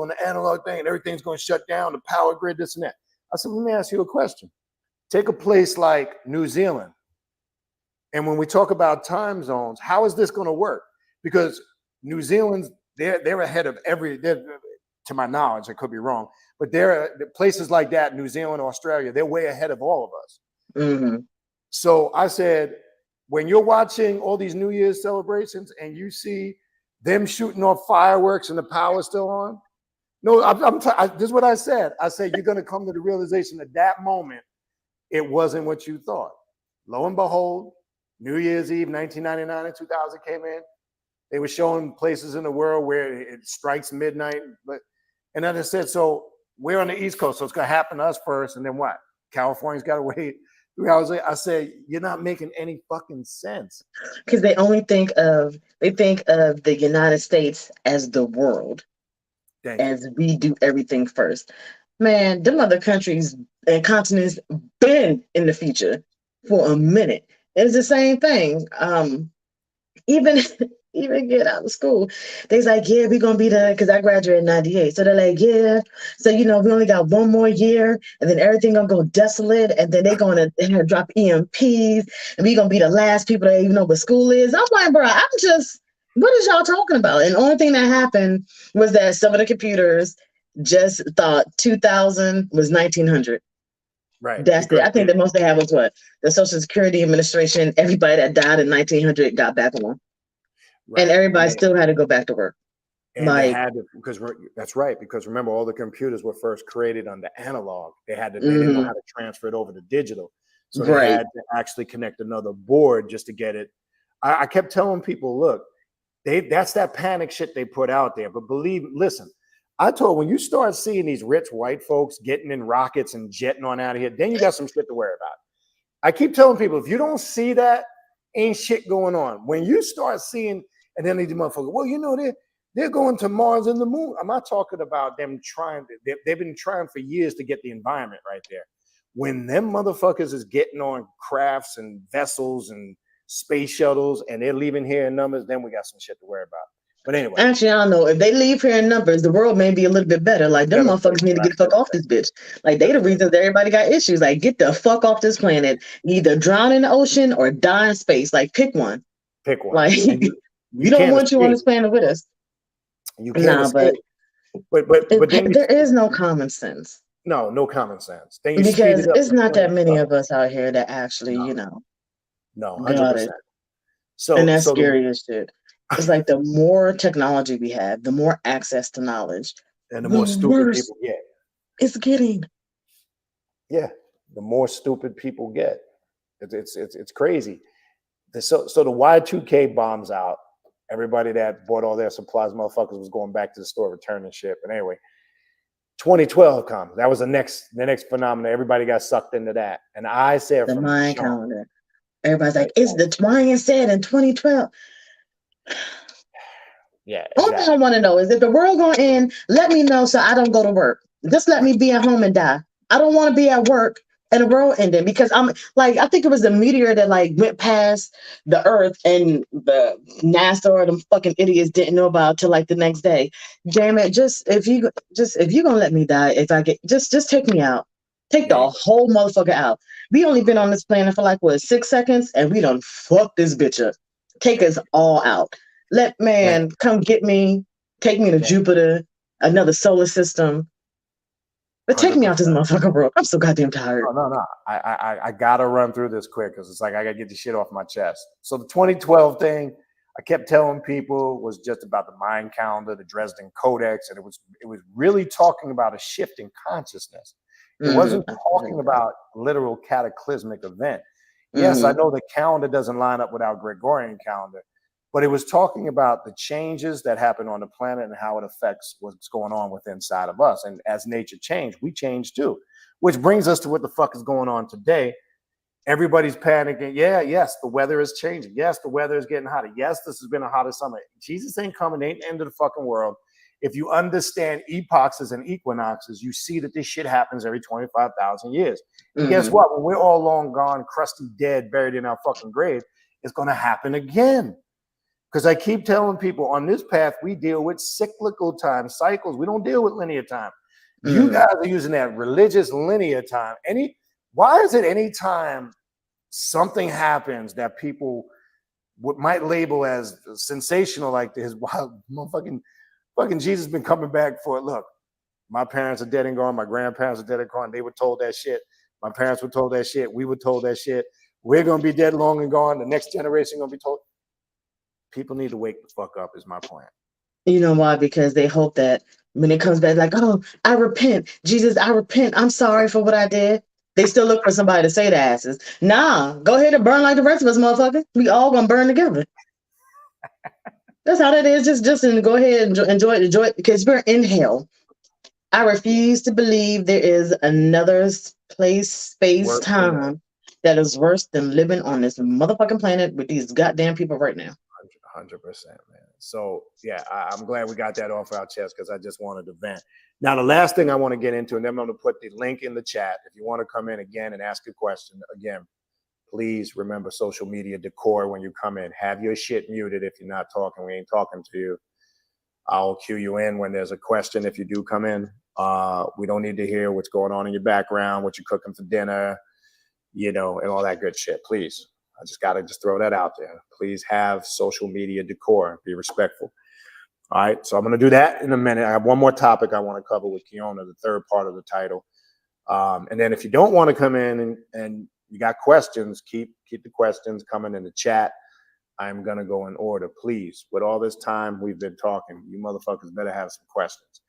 and the analog thing, and everything's going to shut down, the power grid, this and that. I said, let me ask you a question. Take a place like New Zealand. And when we talk about time zones, how is this going to work? Because New Zealand's they're ahead of to my knowledge, I could be wrong, but they're places like that, New Zealand, Australia, they're way ahead of all of us. Mm-hmm. So I said, when you're watching all these New Year's celebrations and you see them shooting off fireworks and the power's still on, no, this is what I said. I said, you're going to come to the realization at that moment, it wasn't what you thought. Lo and behold, New Year's Eve, 1999 and 2000 came in. They were showing places in the world where it strikes midnight. And then I said, so we're on the East Coast, so it's going to happen to us first. And then what? California's got to wait 3 hours later. I said, you're not making any fucking sense. Because they think of the United States as the world, as we do everything first. Man, them other countries and continents been in the future for a minute. It's the same thing. Even even get out of school, they's like, yeah, we're gonna be there because I graduated in '98. So they're like, yeah, so we only got one more year, and then everything gonna go desolate, and then they're gonna drop EMPs, and we gonna be the last people that even know what school is. I'm like, bro, what is y'all talking about? And the only thing that happened was that some of the computers just thought 2000 was 1900. Right. That's it. I think the most they had was what? The Social Security Administration, everybody that died in 1900 got back on. Right. And everybody still had to go back to work. And they had to, because that's right. Because remember, all the computers were first created under analog. They didn't know how to transfer it over to digital. So they had to actually connect another board just to get it. I kept telling people, look, that's that panic shit they put out there. But listen, I told, when you start seeing these rich white folks getting in rockets and jetting on out of here, then you got some shit to worry about. I keep telling people, if you don't see that, ain't shit going on. When you start seeing, and then these motherfuckers, well, they're going to Mars and the moon. I'm not talking about them trying. They've been trying for years to get the environment right there. When them motherfuckers is getting on crafts and vessels and space shuttles and they're leaving here in numbers, then we got some shit to worry about. But anyway. Actually, I don't know. If they leave here in numbers, the world may be a little bit better. Like, them motherfuckers need to get the fuck off this bitch. Like, they the reason that everybody got issues. Like, get the fuck off this planet. Either drown in the ocean or die in space. Like, pick one. Pick one. Like, we don't want you on this planet with us. You can't escape. But then there is no common sense. No common sense. Then because it's not that many of us out here that actually, No, 100%. So, and that's scary as shit. It's like the more technology we have, the more access to knowledge, and the more stupid people get. It's getting. Yeah, the more stupid people get. It's crazy. So the Y2K bombs out. Everybody that bought all their supplies, motherfuckers, was going back to the store returning shit. But anyway, 2012 comes. That was the next phenomenon. Everybody got sucked into that. And I said, the Mayan calendar. Everybody's like, it's the Mayan said in 2012. Yeah. Exactly. All I want to know is, if the world gonna end, let me know so I don't go to work. Just let me be at home and die. I don't want to be at work and the world ending, because I'm like, I think it was a meteor that like went past the Earth and the NASA or them fucking idiots didn't know about till like the next day. Damn it! If you gonna let me die, if I get just take me out. Take the whole motherfucker out. We only been on this planet for like 6 seconds, and we done fuck this bitch up. Take us all out. Let man come get me. Take me to Jupiter, another solar system. But 100%. Take me out this motherfucker, bro. I'm so goddamn tired. No. I gotta run through this quick because it's like I gotta get the shit off my chest. So the 2012 thing, I kept telling people, was just about the Mayan calendar, the Dresden Codex, and it was really talking about a shift in consciousness. It wasn't talking about literal cataclysmic event. Yes, I know the calendar doesn't line up with our Gregorian calendar, but it was talking about the changes that happen on the planet and how it affects what's going on within inside of us. And as nature changed, we change too, which brings us to what the fuck is going on today. Everybody's panicking. Yes, the weather is changing. Yes, the weather is getting hotter. Yes, this has been a hotter summer. Jesus ain't coming. Ain't the end of the fucking world. If you understand epochs and equinoxes, you see that this shit happens every 25,000 years. And guess what? When we're all long gone, crusty, dead, buried in our fucking grave, it's going to happen again. Because I keep telling people, on this path, we deal with cyclical time cycles. We don't deal with linear time. You guys are using that religious linear time. Why is it any time something happens that people might label as sensational, like this? Wow, fucking Jesus been coming back for it. Look, my parents are dead and gone. My grandparents are dead and gone. They were told that shit. My parents were told that shit. We were told that shit. We're going to be dead, long and gone. The next generation going to be told. People need to wake the fuck up is my plan. You know why? Because they hope that when it comes back, like, oh, I repent. Jesus, I repent. I'm sorry for what I did. They still look for somebody to say to asses. Nah, go ahead and burn like the rest of us, motherfucker. We all gonna burn together. That's how that is. Just go ahead and enjoy it, because we're in hell. I refuse to believe there is another place, space, time that is worse than living on this motherfucking planet with these goddamn people right now. 100%, man. So yeah, I'm glad we got that off our chest, because I just wanted to vent. Now, the last thing I want to get into, and then I'm going to put the link in the chat if you want to come in again and ask a question. Again, please remember social media decor when you come in. Have your shit muted if you're not talking. We ain't talking to you. I'll cue you in when there's a question if you do come in. We don't need to hear what's going on in your background, what you're cooking for dinner, and all that good shit. Please. I just got to throw that out there. Please have social media decor. Be respectful. All right. So I'm going to do that in a minute. I have one more topic I want to cover with Keona, the third part of the title. And then if you don't want to come in and you got questions, keep the questions coming in the chat. I'm going to go in order, please. With all this time we've been talking, you motherfuckers better have some questions.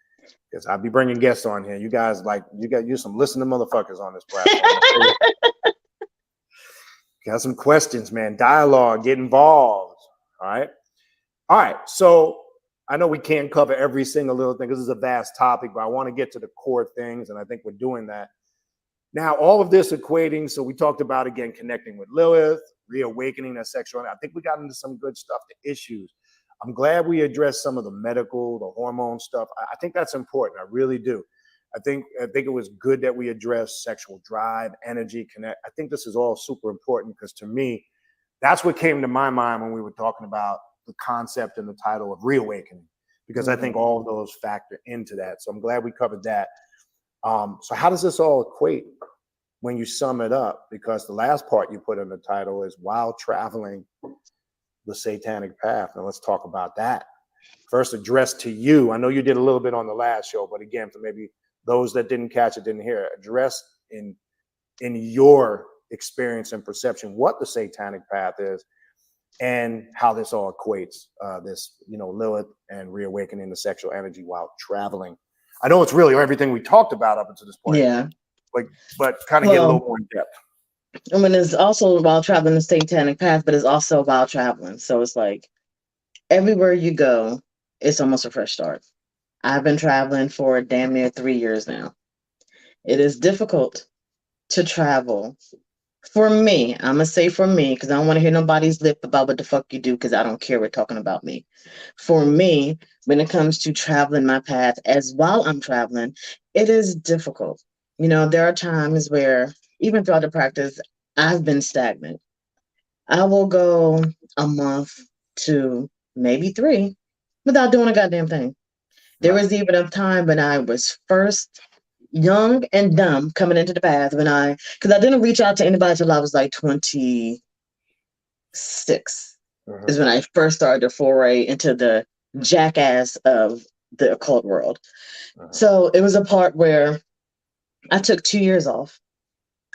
Because I'll be bringing guests on here. You guys you're some listening motherfuckers on this platform. Got some questions, man. Dialogue, get involved. All right. So I know we can't cover every single little thing. This is a vast topic, but I want to get to the core things, and I think we're doing that. Now, all of this equating, so we talked about, again, connecting with Lilith, reawakening that sexuality. I think we got into some good stuff, the issues. I'm glad we addressed some of the medical, the hormone stuff. I think that's important. I really do. I think it was good that we addressed sexual drive, energy, connect. I think this is all super important because to me, that's what came to my mind when we were talking about the concept and the title of reawakening, because I think all of those factor into that. So I'm glad we covered that. So how does this all equate when you sum it up? Because the last part you put in the title is while traveling the satanic path. Now let's talk about that. First, addressed to you. I know you did a little bit on the last show, but again, for maybe those that didn't catch it, didn't hear it, address in your experience and perception what the satanic path is and how this all equates, Lilith and reawakening the sexual energy while traveling. I know it's really everything we talked about up until this point. Yeah. But kind of get a little more in depth. I mean, it's also while traveling the satanic path, but it's also while traveling. So it's like everywhere you go, it's almost a fresh start. I've been traveling for damn near 3 years now. It is difficult to travel. For me, I'm going to say for me, because I don't want to hear nobody's lip about what the fuck you do, because I don't care. We're talking about me. For me, when it comes to traveling my path, as while I'm traveling, it is difficult. There are times where, even throughout the practice, I've been stagnant. I will go a month to maybe 3 without doing a goddamn thing. There was even a time when I was first young and dumb coming into the path because I didn't reach out to anybody until I was like 26 is when I first started to foray into the jackass of the occult world. So it was a part where I took 2 years off.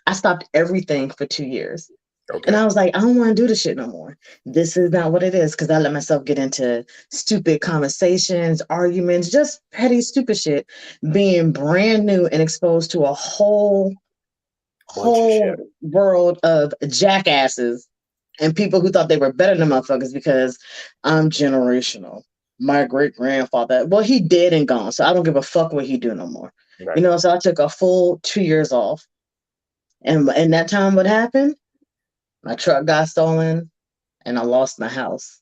I stopped everything for 2 years. Okay. And I was like, I don't want to do this shit no more. This is not what it is, because I let myself get into stupid conversations, arguments, just petty, stupid shit, being brand new and exposed to a whole world of jackasses and people who thought they were better than motherfuckers because I'm generational. My great grandfather, well, he dead and gone, so I don't give a fuck what he do no more. Right. So I took a full 2 years off. And in that time, what happened? My truck got stolen and I lost my house.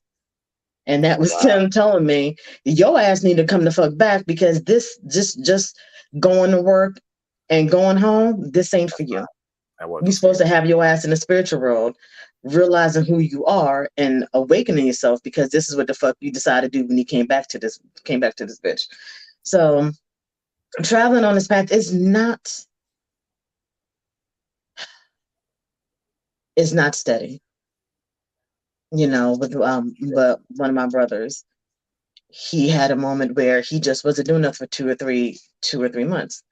And that was Tim telling me, your ass need to come the fuck back, because this just going to work and going home, this ain't for you. You're supposed to have your ass in the spiritual world, realizing who you are and awakening yourself, because this is what the fuck you decided to do when you came back to this bitch. So traveling on this path is not steady. But one of my brothers, he had a moment where he just wasn't doing enough for 2 or 3 months.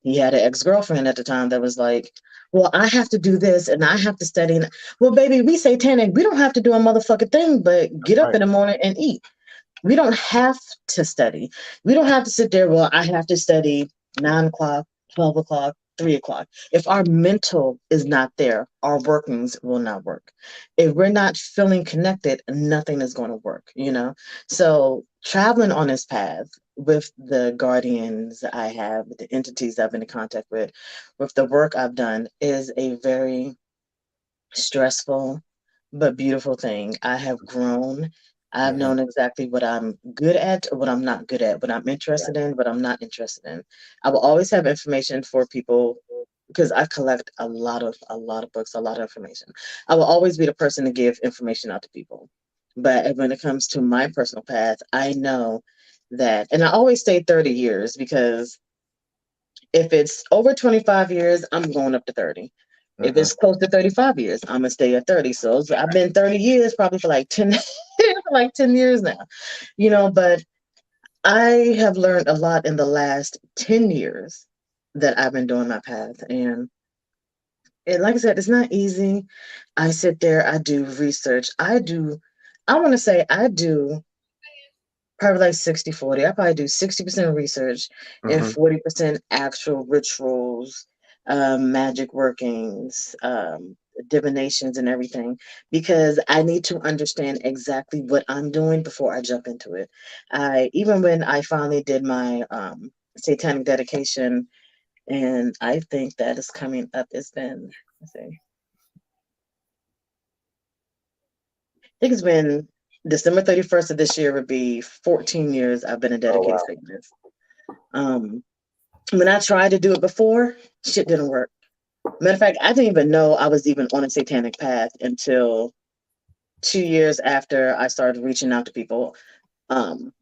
He had an ex-girlfriend at the time that was like, well, I have to do this and I have to study. Well, baby, we satanic. We don't have to do a motherfucking thing, but get up in the morning and eat. We don't have to study. We don't have to sit there. Well, I have to study 9 o'clock, 12 o'clock, 3 o'clock. If our mental is not there, our workings will not work. If we're not feeling connected, nothing is going to work, So traveling on this path with the guardians I have, with the entities I've been in contact with the work I've done, is a very stressful but beautiful thing. I have grown. I've known exactly what I'm good at or what I'm not good at, what I'm interested in, what I'm not interested in. I will always have information for people because I collect a lot of books, a lot of information. I will always be the person to give information out to people. But when it comes to my personal path, I know that, and I always say 30 years, because if it's over 25 years, I'm going up to 30. If it's close to 35 years, I'm gonna stay at 30. So I've been 30 years probably for like 10 for like 10 years now. But I have learned a lot in the last 10 years that I've been doing my path. And like I said, it's not easy. I sit there, I do research. I want to say I do probably like 60/40. I probably do 60% research and 40% actual rituals, magic workings, divinations, and everything, because I need to understand exactly what I'm doing before I jump into it. Even when I finally did my satanic dedication, and I think that is coming up. It's been, let's see, I think it's been December 31st of this year would be 14 years I've been a dedicated Satanist. When I tried to do it before, shit didn't work. Matter of fact, I didn't even know I was even on a satanic path until 2 years after I started reaching out to people.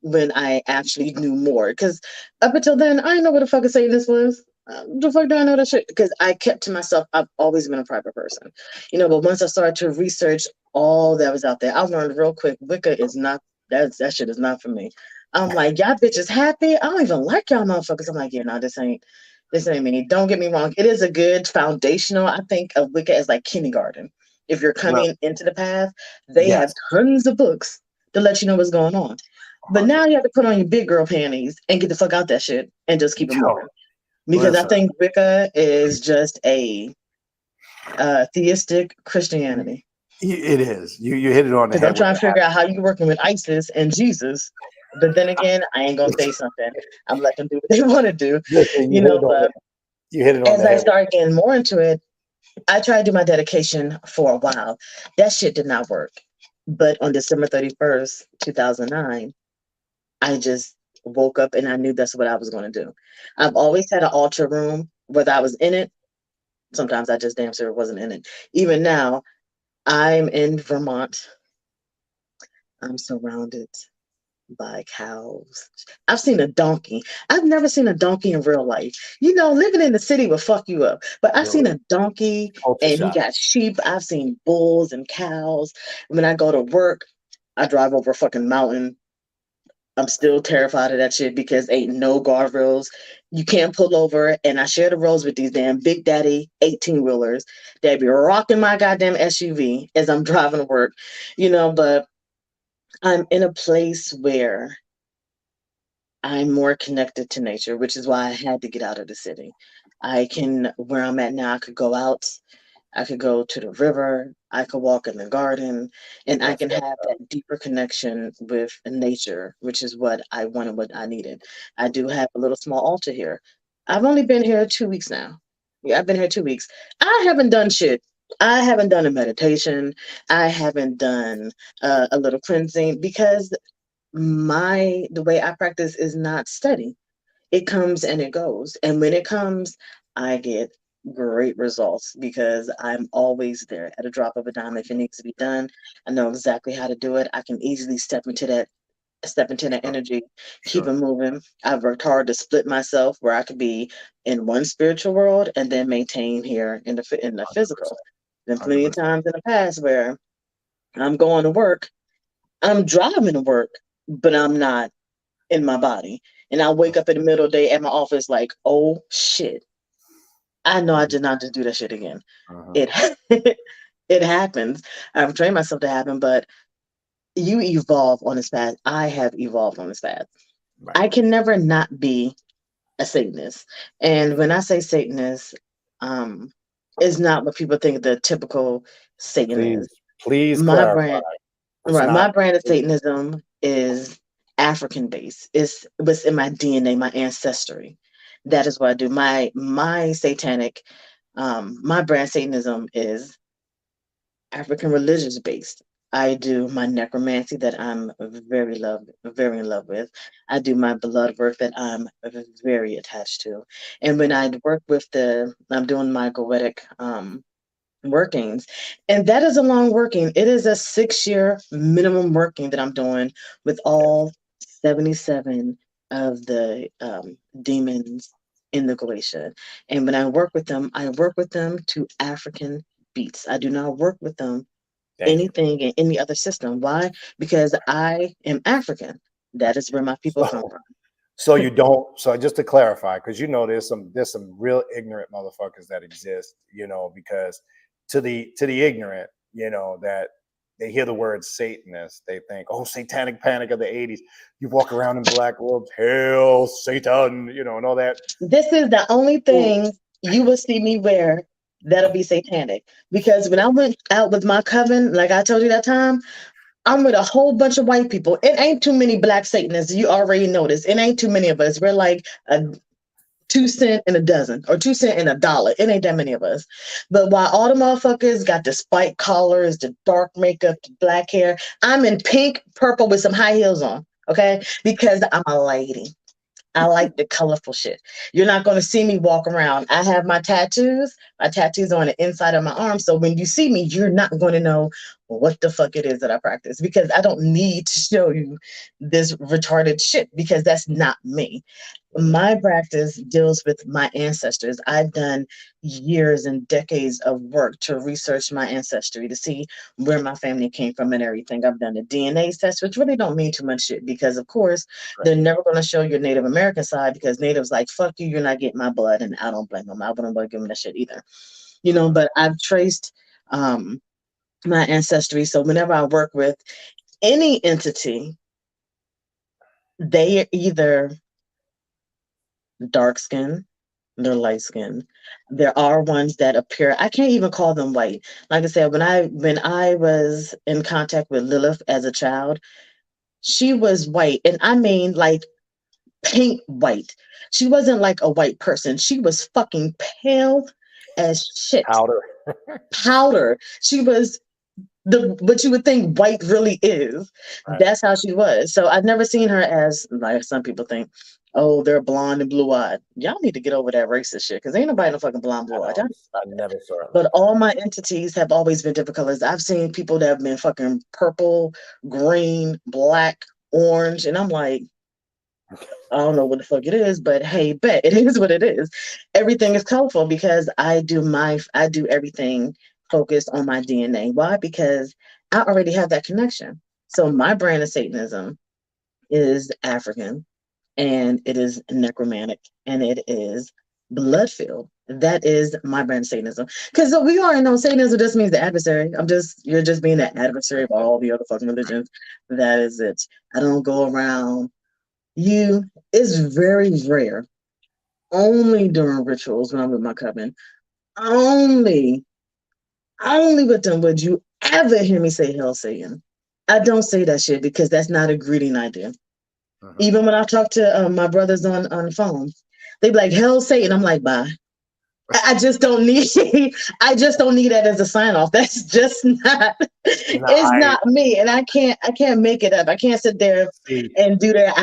When I actually knew more, because up until then, I didn't know what the fuck a Satanist was. The fuck do I know that shit? Because I kept to myself. I've always been a private person, But once I started to research all that was out there, I learned real quick. Wicca is not that shit is not for me. I'm like, y'all bitches happy. I don't even like y'all motherfuckers. I'm like, yeah, no, this ain't me. Don't get me wrong. It is a good foundational. I think of Wicca as like kindergarten. If you're coming into the path, they have tons of books to let you know what's going on. But now you have to put on your big girl panties and get the fuck out that shit and just keep it moving. Because I think Wicca is just a theistic Christianity. It is. You hit it on the head. Because I'm trying to figure out how you're working with ISIS and Jesus. But then again, I ain't gonna say something. I'm letting them do what they want to do. But you hit it on as the head. I start getting more into it, I tried to do my dedication for a while. That shit did not work. But on December 31st, 2009, I just woke up and I knew that's what I was going to do. I've always had an altar room, whether I was in it. Sometimes I just damn sure wasn't in it. Even now, I'm in Vermont. I'm surrounded by cows. I've seen a donkey. I've never seen a donkey in real life. Living in the city will fuck you up. But I've seen a donkey and he got sheep. I've seen bulls and cows. When I go to work, I drive over a fucking mountain. I'm still terrified of that shit because ain't no guardrails. You can't pull over. And I share the roads with these damn big daddy 18-wheelers that be rocking my goddamn SUV as I'm driving to work. But I'm in a place where I'm more connected to nature, which is why I had to get out of the city. Where I'm at now, I could go out. I could go to the river, I could walk in the garden, and I can have that deeper connection with nature, which is what I wanted, what I needed. I do have a little small altar here. I've only been here 2 weeks now. Yeah, I've been here 2 weeks. I haven't done shit. I haven't done a meditation. I haven't done a little cleansing because the way I practice is not steady. It comes and it goes. And when it comes, I get great results because I'm always there at a drop of a dime. If it needs to be done, I know exactly how to do it. I can easily step into that energy, keep it moving. I've worked hard to split myself where I could be in one spiritual world and then maintain here in the physical. Then plenty of times in the past where I'm going to work, I'm driving to work, but I'm not in my body. And I wake up in the middle of the day at my office like, oh shit. I know I did not just do that shit again. It it happens. I've trained myself to happen, but you evolve on this path. I have evolved on this path. Right. I can never not be a Satanist. And when I say Satanist, it's not what people think the typical Satan is. Please clarify. My brand of Satanism is African based. It's what's in my DNA, my ancestry. That is what I do. My satanic, my brand Satanism is African religious based. I do my necromancy that I'm very in love with. I do my blood work that I'm very attached to. And when I work with I'm doing my goetic workings, and that is a long working. It is a 6-year minimum working that I'm doing with all 77 of the demons in the Galatian. And when I work with them to African beats. I do not work with them Thank you. anything in any other system. Why? Because I am African. That is where my people come So, from. so you don't. So just to clarify, because there's some real ignorant motherfuckers that exist. Because to the ignorant, that they hear the word Satanist, they think, oh, Satanic Panic of the '80s. You walk around in black robes, hail Satan, and all that. This is the only thing you will see me wear that'll be satanic. Because when I went out with my coven, like I told you that time, I'm with a whole bunch of white people. It ain't too many black Satanists. You already noticed. It ain't too many of us. We're like a 2 cent in a dozen or 2 cent in a dollar. It ain't that many of us. But while all the motherfuckers got the spike collars, the dark makeup, the black hair, I'm in pink, purple with some high heels on. Okay. Because I'm a lady. I like the colorful shit. You're not going to see me walk around. I have my tattoos. My tattoos are on the inside of my arm. So when you see me, you're not going to know what the fuck it is that I practice because I don't need to show you this retarded shit because that's not me. My practice deals with my ancestors. I've done years and decades of work to research my ancestry to see where my family came from and everything. I've done the DNA test, which really don't mean too much shit because, of course, they're never going to show your Native American side because Natives like, fuck you, you're not getting my blood, and I don't blame them. I wouldn't want to give them that shit either. But I've traced my ancestry. So whenever I work with any entity, they are either dark skin, they're light skin. There are ones that appear, I can't even call them white. Like I said, when I was in contact with Lilith as a child, she was white. And I mean like paint white. She wasn't like a white person. She was fucking pale as shit. Powder. Powder. She was what you would think white really is. Right. That's how she was. So I've never seen her as like some people think, oh, they're blonde and blue eyed. Y'all need to get over that racist shit because ain't nobody no fucking blonde blue eyed. I never saw it. But all my entities have always been different colors. I've seen people that have been fucking purple, green, black, orange, and I'm like, I don't know what the fuck it is, but hey, bet it is what it is. Everything is colorful because I do everything focused on my DNA. Why? Because I already have that connection. So my brand of Satanism is African and it is necromantic and it is blood filled. That is my brand of Satanism. Because we already know Satanism just means the adversary. You're just being the adversary of all the other fucking religions. That is it. I don't go around it's very rare, only during rituals when I'm with my coven, only with them would you ever hear me say hell Satan. I don't say that shit because that's not a greeting I do. Even when I talk to my brothers on the phone, they be like, hell Satan. I'm like, bye. I just don't need that as a sign off. That's just not it's not me. And I can't make it up. I can't sit there and do that.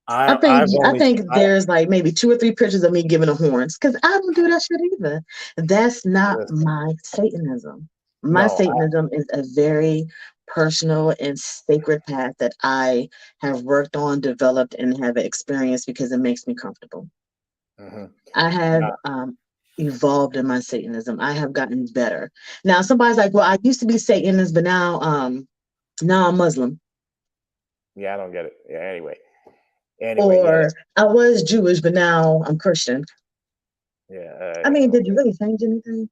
I think there's like maybe 2 or 3 pictures of me giving the horns because I don't do that shit either. That's not my Satanism. My Satanism is a very personal and sacred path that I have worked on, developed, and have experienced because it makes me comfortable. I have evolved in my Satanism. I have gotten better. Now somebody's like, well, I used to be Satanist, but now I'm Muslim. Yeah, I don't get it. Yeah, anyway, I was Jewish, but now I'm Christian. Yeah. I mean, did you really change anything?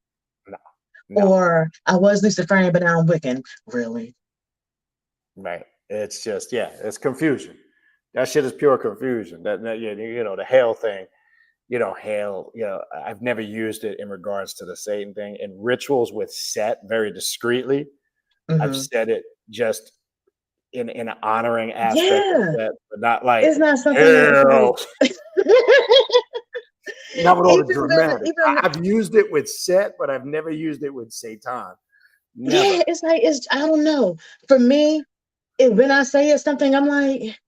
No. Or I was Luciferian, but now I'm Wiccan. Really? Right. It's just, it's confusion. That shit is pure confusion. The hail thing, hail, I've never used it in regards to the Satan thing. In rituals with Set, very discreetly, I've said it just in an honoring aspect of that, but not like it's not something hell. Not with all the dramatic. I've used it with Set, but I've never used it with Satan. Never. Yeah, it's like I don't know. For me, when I say it's something, I'm like,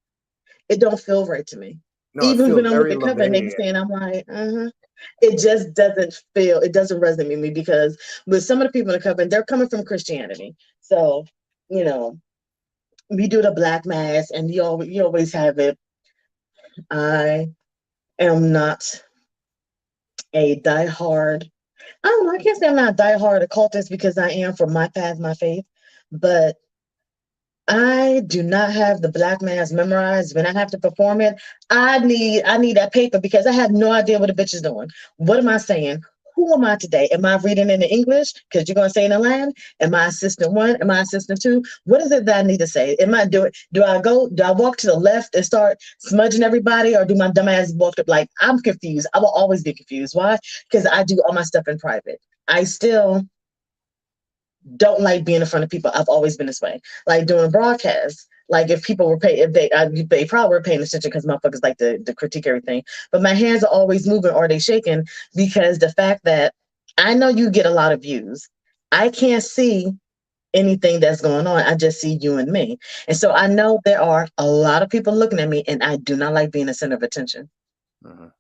it don't feel right to me. No, it Even when feels I'm with very the coven, they be Lavinian. saying, I'm like, it just doesn't feel, it doesn't resonate with me because with some of the people in the coven, they're coming from Christianity. So, you know, we do the black mass and you always have it. I am not a diehard, I don't know, I can't say I'm not a diehard occultist because I am for my path, my faith, but I do not have the black mass memorized. When I have to perform it, I need that paper because I have no idea what the bitch is doing. What am I saying? Who am I today? Am I reading in the English? Because you're gonna say in the land? Am I assistant one? Am I assistant two? What is it that I need to say? Am I do it? Do I walk to the left and start smudging everybody, or do my dumb ass walk up? Like I'm confused. I will always be confused. Why? Because I do all my stuff in private. I still don't like being in front of people. I've always been this way. Like doing broadcasts. Like if people were paying, if they probably were paying attention because motherfuckers like to critique everything. But my hands are always moving or they shaking because the fact that I know you get a lot of views. I can't see anything that's going on. I just see you and me. And so I know there are a lot of people looking at me and I do not like being the center of attention. Mhm.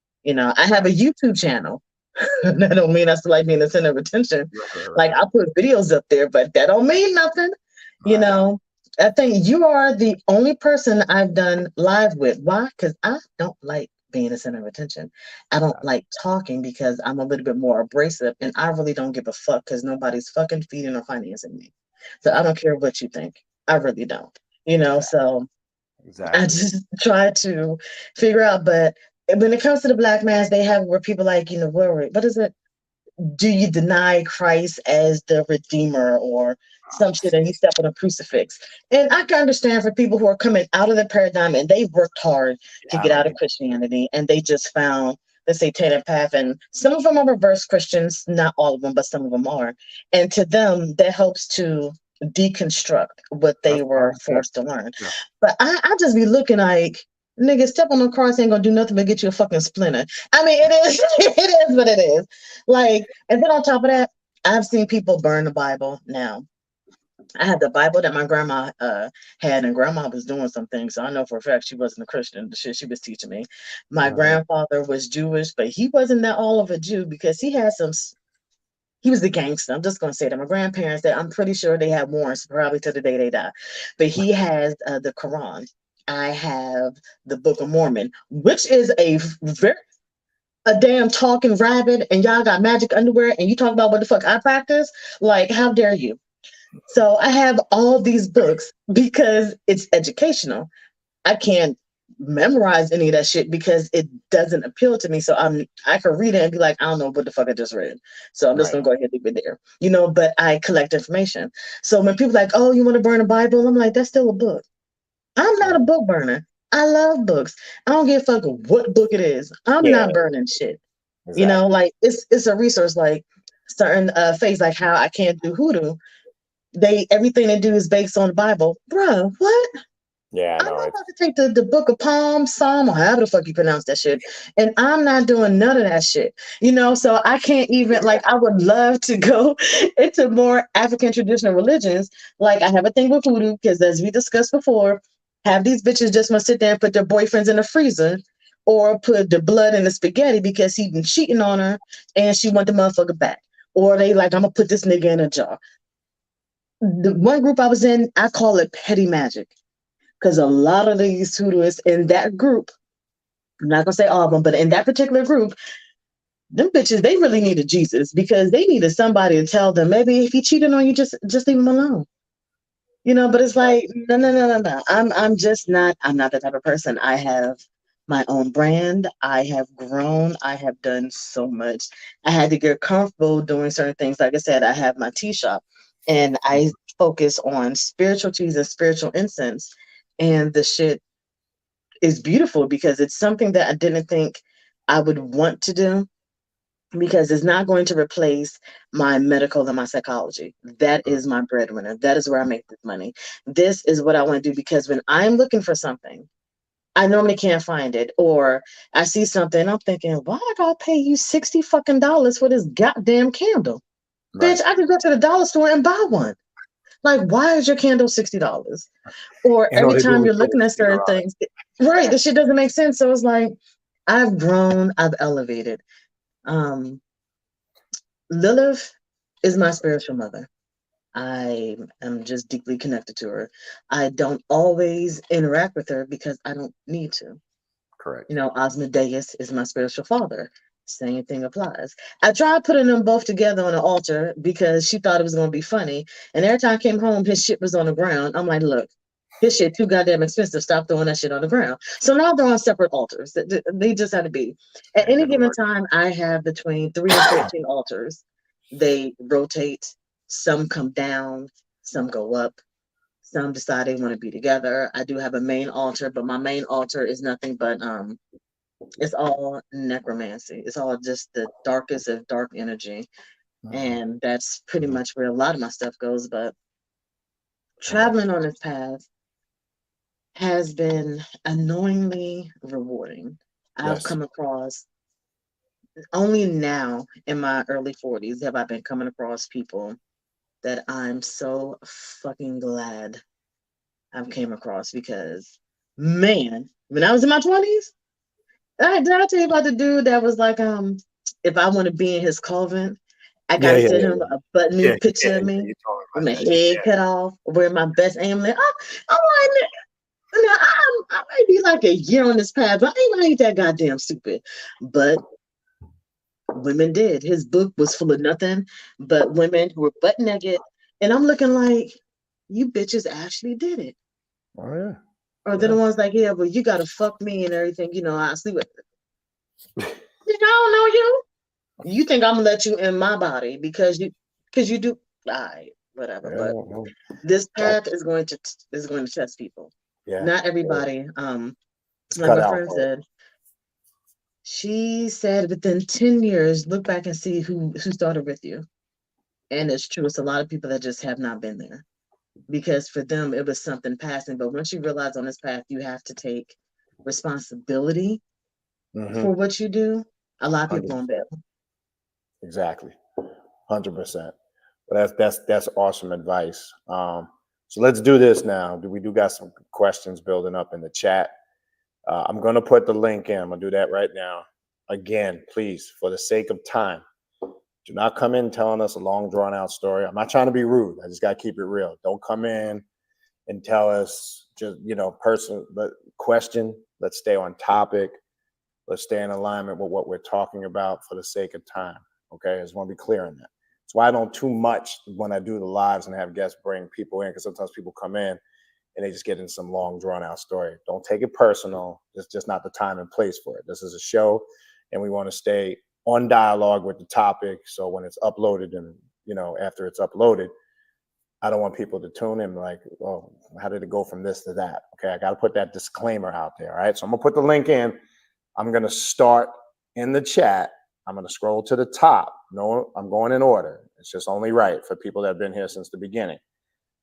I have a YouTube channel. That don't mean I still like being the center of attention. Right, right, Like right. I put videos up there, but that don't mean nothing. You I got know, I think you are the only person I've done live with. Why? Because I don't like being the center of attention. I don't like talking because I'm a little bit more abrasive and I really don't give a fuck because nobody's fucking feeding or financing me. So I don't care what you think. I really don't. exactly. So I Exactly. just try to figure out, but when it comes to the black mass, they have where people like, what is it? Do you deny Christ as the Redeemer or some shit and you step on a crucifix? And I can understand for people who are coming out of the paradigm and they've worked hard to Yeah, I get don't out of need Christianity and they just found the satanic path. And some of them are reverse Christians, not all of them, but some of them are. And to them, that helps to deconstruct what they that's were fine. Yeah, forced to learn. yeah. But I just be looking like, nigga, step on the cross ain't gonna do nothing but get you a fucking splinter. I mean, it is, it is what it is. Like, and then on top of that, I've seen people burn the Bible. Now, I had the Bible that my grandma had, and grandma was doing some things. So I know for a fact she wasn't a Christian. The shit she was teaching me. My Mhm. grandfather was Jewish, but he wasn't that all of a Jew because he had some. He was the gangster. I'm just gonna say that my grandparents. That I'm pretty sure they had warrants probably to the day they die. But he has the Quran. I have the Book of Mormon, which is a damn talking rabbit, and y'all got magic underwear, and you talk about what the fuck I practice. Like, how dare you? So I have all these books because it's educational. I can't memorize any of that shit because it doesn't appeal to me. So I could read it and be like, I don't know what the fuck I just read. So I'm just Right. gonna go ahead and leave it there. But I collect information. So when people like, oh, you want to burn a Bible? I'm like, that's still a book. I'm not Right. a book burner. I love books. I don't give a fuck what book it is. I'm Yeah, not burning shit. exactly. Like it's a resource like certain things like how I can't do hoodoo. They everything they do is based on the Bible. Bruh, what? Yeah, I'm no, not it's about to take the book of Palms, Psalm, or however the fuck you pronounce that shit. And I'm not doing none of that shit. So I can't even like I would love to go into more African traditional religions. Like I have a thing with voodoo, because as we discussed before, have these bitches just want to sit there and put their boyfriends in the freezer or put the blood in the spaghetti because he been cheating on her and she want the motherfucker back. Or they like, I'm gonna put this nigga in a jar. The one group I was in, I call it petty magic. Because a lot of these hoodooists in that group, I'm not gonna say all of them, but in that particular group, them bitches, they really needed Jesus because they needed somebody to tell them maybe if he cheated on you, just leave him alone. But it's like, no, no, no, no, no. I'm not that type of person. I have my own brand. I have grown. I have done so much. I had to get comfortable doing certain things. Like I said, I have my tea shop and I focus on spiritual teas and spiritual incense. And the shit is beautiful because it's something that I didn't think I would want to do because it's not going to replace my medical and my psychology. That mm, is my breadwinner. That is where I make this money. This is what I want to do because when I'm looking for something, I normally can't find it. Or I see something, I'm thinking, why I gotta pay you 60 fucking dollars for this goddamn candle? Bitch, I could go to the dollar store and buy one. Like, why is your candle $60? Or And all every they do time is you're looking at certain things, right? This shit doesn't make sense. So it's like, I've grown, I've elevated. Lilith is my spiritual mother. I am just deeply connected to her. I don't always interact with her because I don't need to. correct. You know, Osmodeus is my spiritual father. Same thing applies. I tried putting them both together on an altar because she thought it was going to be funny. And every time I came home, his shit was on the ground. I'm like, look, his shit too goddamn expensive. Stop throwing that shit on the ground. So now they're on separate altars. They just had to be. At any given time, I have between 3 and 14 altars. They rotate. Some come down. Some go up. Some decide they want to be together. I do have a main altar, but my main altar is nothing but it's all necromancy. It's all just the darkest of dark energy. And that's pretty much where a lot of my stuff goes. But traveling on this path has been annoyingly rewarding. I've come across only now in my early 40s have I been coming across people that I'm so fucking glad I've came across, because man, when I was in my 20s, did I tell you about the dude that was like, if I want to be in his coven, I gotta send him a butt nude picture of me with my head cut off, wearing my best aim. Like, I'm like, now I might be like a year on this path, but I ain't that goddamn stupid. But women did. His book was full of nothing but women who were butt naked, and I'm looking like, you bitches actually did it. Oh yeah. Or then the ones like, yeah, well, you gotta fuck me and everything. You know, I sleep with. I don't know you. You think I'm gonna let you in my body because you do. All right, whatever. But this path is going to test people. Yeah. Not everybody. Like my friend said, she said within 10 years, look back and see who started with you. And it's true. It's a lot of people that just have not been there, because for them it was something passing. But once you realize on this path you have to take responsibility for what you do, a lot of people won't bail. Exactly, 100%. But that's awesome advice. So let's do this now. We do got some questions building up in the chat. I'm going to put the link in. I'm going to do that right now. Again, please, for the sake of time, do not come in telling us a long, drawn-out story. I'm not trying to be rude. I just got to keep it real. Don't come in and tell us just, but question. Let's stay on topic. Let's stay in alignment with what we're talking about for the sake of time. Okay? I just want to be clear on that. That's why I don't too much when I do the lives and have guests bring people in, because sometimes people come in and they just get in some long, drawn-out story. Don't take it personal. It's just not the time and place for it. This is a show, and we want to stay on dialogue with the topic. So when it's uploaded and, after it's uploaded, I don't want people to tune in like, oh, how did it go from this to that? Okay, I got to put that disclaimer out there, all right? So I'm going to put the link in. I'm going to start in the chat. I'm going to scroll to the top. No, I'm going in order. It's just only right for people that have been here since the beginning.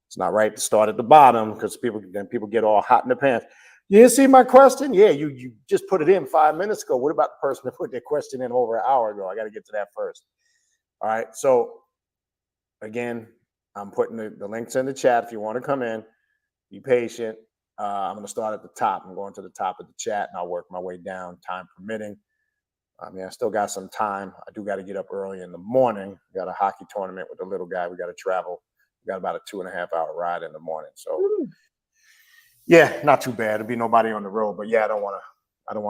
It's not right to start at the bottom, because people get all hot in the pants. You didn't see my question? Yeah, you just put it in 5 minutes ago. What about the person that put their question in over an hour ago? I got to get to that first. All right. So again, I'm putting the links in the chat if you want to come in. Be patient. I'm going to start at the top. I'm going to the top of the chat, and I'll work my way down, time permitting. I still got some time. I do got to get up early in the morning. We got a hockey tournament with the little guy. We got to travel. We got about a 2.5-hour ride in the morning. So yeah, not too bad. There'll be nobody on the road, but yeah, I don't want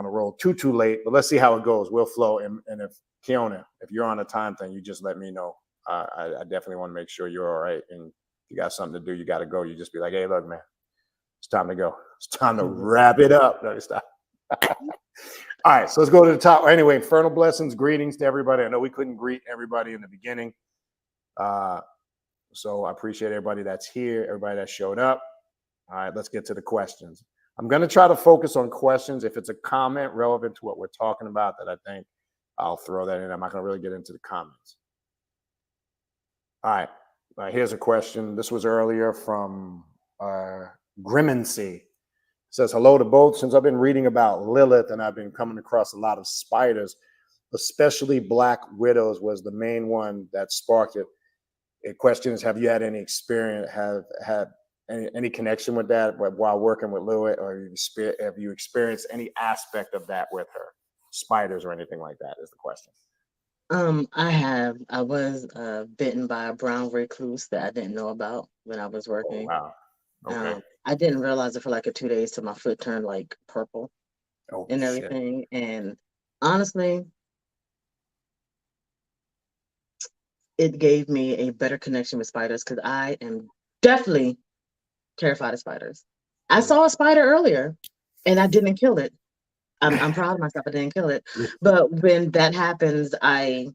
to roll too late, but let's see how it goes. We'll flow. And if Keona, if you're on a time thing, you just let me know. I definitely want to make sure you're all right. And if you got something to do, you got to go. You just be like, hey, look, man, it's time to go. It's time to wrap it up. No, stop. All right, so let's go to the top. Anyway, infernal blessings, greetings to everybody. I know we couldn't greet everybody in the beginning. So I appreciate everybody that's here, everybody that showed up. All right, let's get to the questions. I'm going to try to focus on questions. If it's a comment relevant to what we're talking about that I think, I'll throw that in. I'm not going to really get into the comments. All right, here's a question. This was earlier from Grimmancy. It says, hello to both. Since I've been reading about Lilith and I've been coming across a lot of spiders, especially black widows was the main one that sparked it. The question is, have you had any experience, have had any connection with that while working with Lilith, or have you experienced any aspect of that with her? Spiders or anything like that is the question. I was bitten by a brown recluse that I didn't know about when I was Oh, working. wow. Okay. I didn't realize it for like 2 days till my foot turned like purple Oh, and shit. everything. And honestly, it gave me a better connection with spiders because I am definitely terrified of spiders. I saw a spider earlier and I didn't kill it. I'm proud of myself. I didn't kill it. But when that happens, I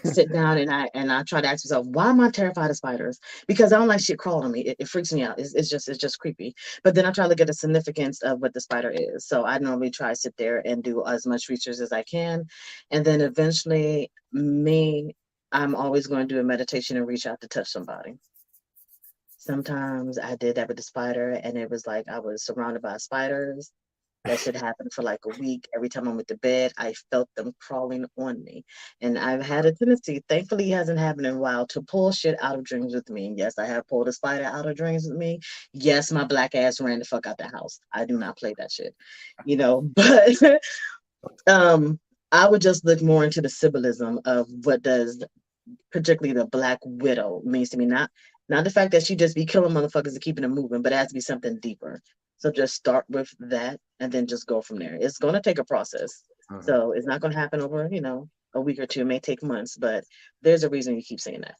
sit down and I try to ask myself, why am I terrified of spiders? Because I don't like shit crawling on me. It freaks me out. It's just creepy. But then I try to look at the significance of what the spider is. So I normally try to sit there and do as much research as I can. And then eventually I'm always going to do a meditation and reach out to touch somebody. Sometimes I did that with the spider and it was like I was surrounded by spiders. That shit happened for like a week. Every time I went to bed, I felt them crawling on me. And I've had a tendency, thankfully it hasn't happened in a while, to pull shit out of dreams with me. Yes, I have pulled a spider out of dreams with me. Yes, my black ass ran the fuck out the house. I do not play that shit. But I would just look more into the symbolism of what does particularly the Black Widow means to me. Not the fact that she just be killing motherfuckers and keeping them moving, but it has to be something deeper. So just start with that and then just go from there. It's going to take a process. So it's not going to happen over, a week or two. It may take months, but there's a reason you keep saying that.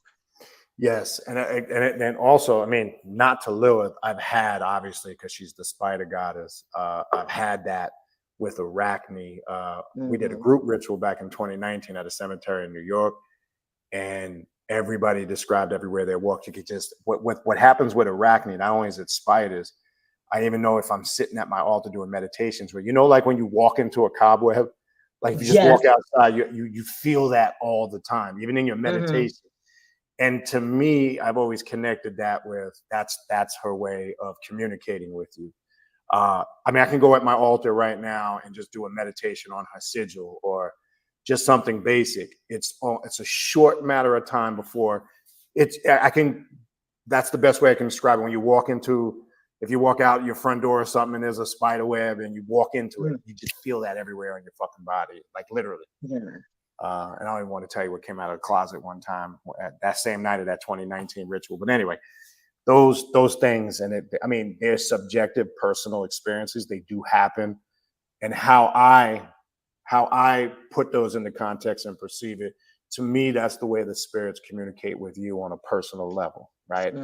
Yes, and also, I mean, not to Lilith, I've had, obviously, because she's the spider goddess. I've had that with Arachne. We did a group ritual back in 2019 at a cemetery in New York, and everybody described everywhere they walked. You could just what happens with Arachne. Not only is it spiders, I even know if I'm sitting at my altar doing meditations, where like when you walk into a cobweb, like if you just walk outside, you feel that all the time, even in your meditation. And to me, I've always connected that with that's her way of communicating with you. I mean, I can go at my altar right now and just do a meditation on her sigil or just something basic. It's a short matter of time before that's the best way I can describe it. When you walk if you walk out your front door or something and there's a spider web and you walk into it, you just feel that everywhere on your fucking body, like literally. And I don't even want to tell you what came out of the closet one time at that same night of that 2019 ritual. But anyway, those things, and they're subjective, personal experiences. They do happen, and how I put those into context and perceive it. To me, that's the way the spirits communicate with you on a personal level, right?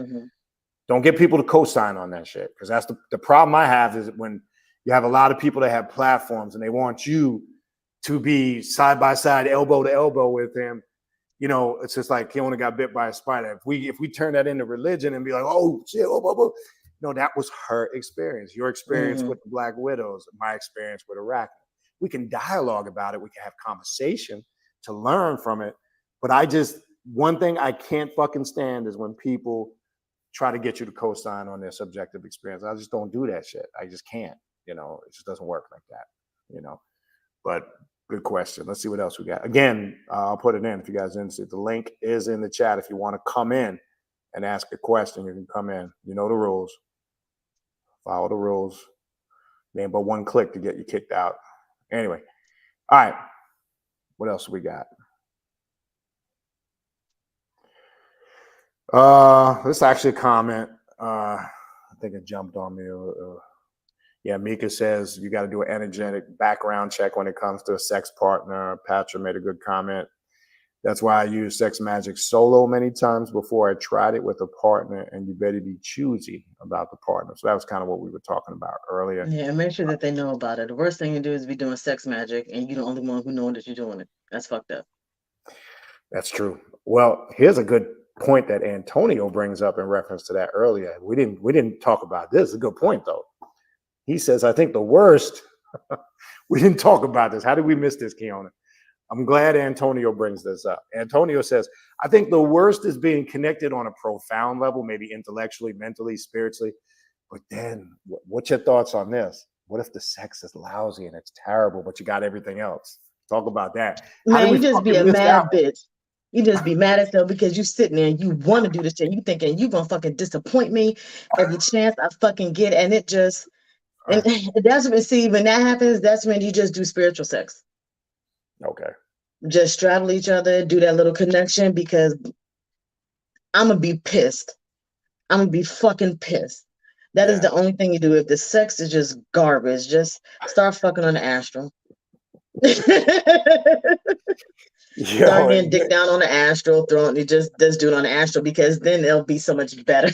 Don't get people to co-sign on that shit, because that's the problem I have is when you have a lot of people that have platforms and they want you to be side by side, elbow to elbow with him. It's just like Keona got bit by a spider. If we turn that into religion and be like, oh shit, that was her experience. Your experience with the Black Widows, my experience with Arachne. We can dialogue about it. We can have conversation to learn from it. But one thing I can't fucking stand is when people try to get you to co-sign on their subjective experience. I just don't do that shit. I just can't. It just doesn't work like that. But good question. Let's see what else we got. Again, I'll put it in if you guys are interested. The link is in the chat. If you want to come in and ask a question, you can come in. You know the rules. Follow the rules. Name but one click to get you kicked out. Anyway. All right. What else we got? This is actually a comment. I think it jumped on me. Yeah, Mika says you got to do an energetic background check when it comes to a sex partner. Patra made a good comment. That's why I use sex magic solo many times before I tried it with a partner, and you better be choosy about the partner. So that was kind of what we were talking about earlier. Yeah, make sure that they know about it. The worst thing you do is be doing sex magic, and you're the only one who knows that you're doing it. That's fucked up. That's true. Well, here's a good point that Antonio brings up in reference to that earlier. We didn't talk about this. It's a good point, though. He says, I think the worst, we didn't talk about this. How did we miss this, Keona? I'm glad Antonio brings this up. Antonio says, I think the worst is being connected on a profound level, maybe intellectually, mentally, spiritually. But then what's your thoughts on this? What if the sex is lousy and it's terrible, but you got everything else? Talk about that. Man, you just be a mad bitch. You just be mad at them because you sitting there and you want to do this shit. You thinking you gonna fucking disappoint me every chance I fucking get, and it just and that's when when that happens, that's when you just do spiritual sex. Okay. Just straddle each other, do that little connection because I'm gonna be pissed. I'm gonna be fucking pissed. That is the only thing you do. If the sex is just garbage, just start fucking on the astral. Start getting dick down on the astral, throwing it, just do it on the astral because then it'll be so much better.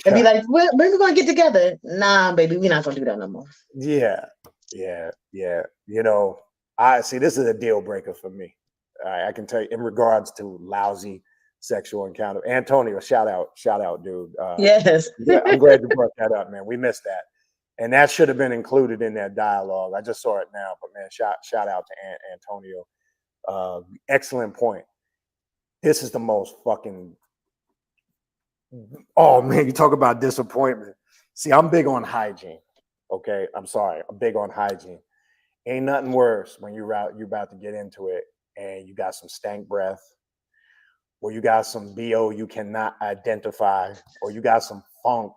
And be like, when we gonna get together? Nah, baby, we're not gonna do that no more. Yeah. You know, I see this is a deal breaker for me. I can tell you in regards to lousy sexual encounter. Antonio, shout out, dude. Yes. I'm glad you brought that up, man. We missed that. And that should have been included in that dialogue. I just saw it now, but man, shout out to Antonio. Excellent point. This is the most fucking. Oh man, you talk about disappointment. See, I'm big on hygiene. Okay, I'm sorry, I'm big on hygiene. Ain't nothing worse when you're about to get into it and you got some stank breath, or you got some BO you cannot identify, or you got some funk.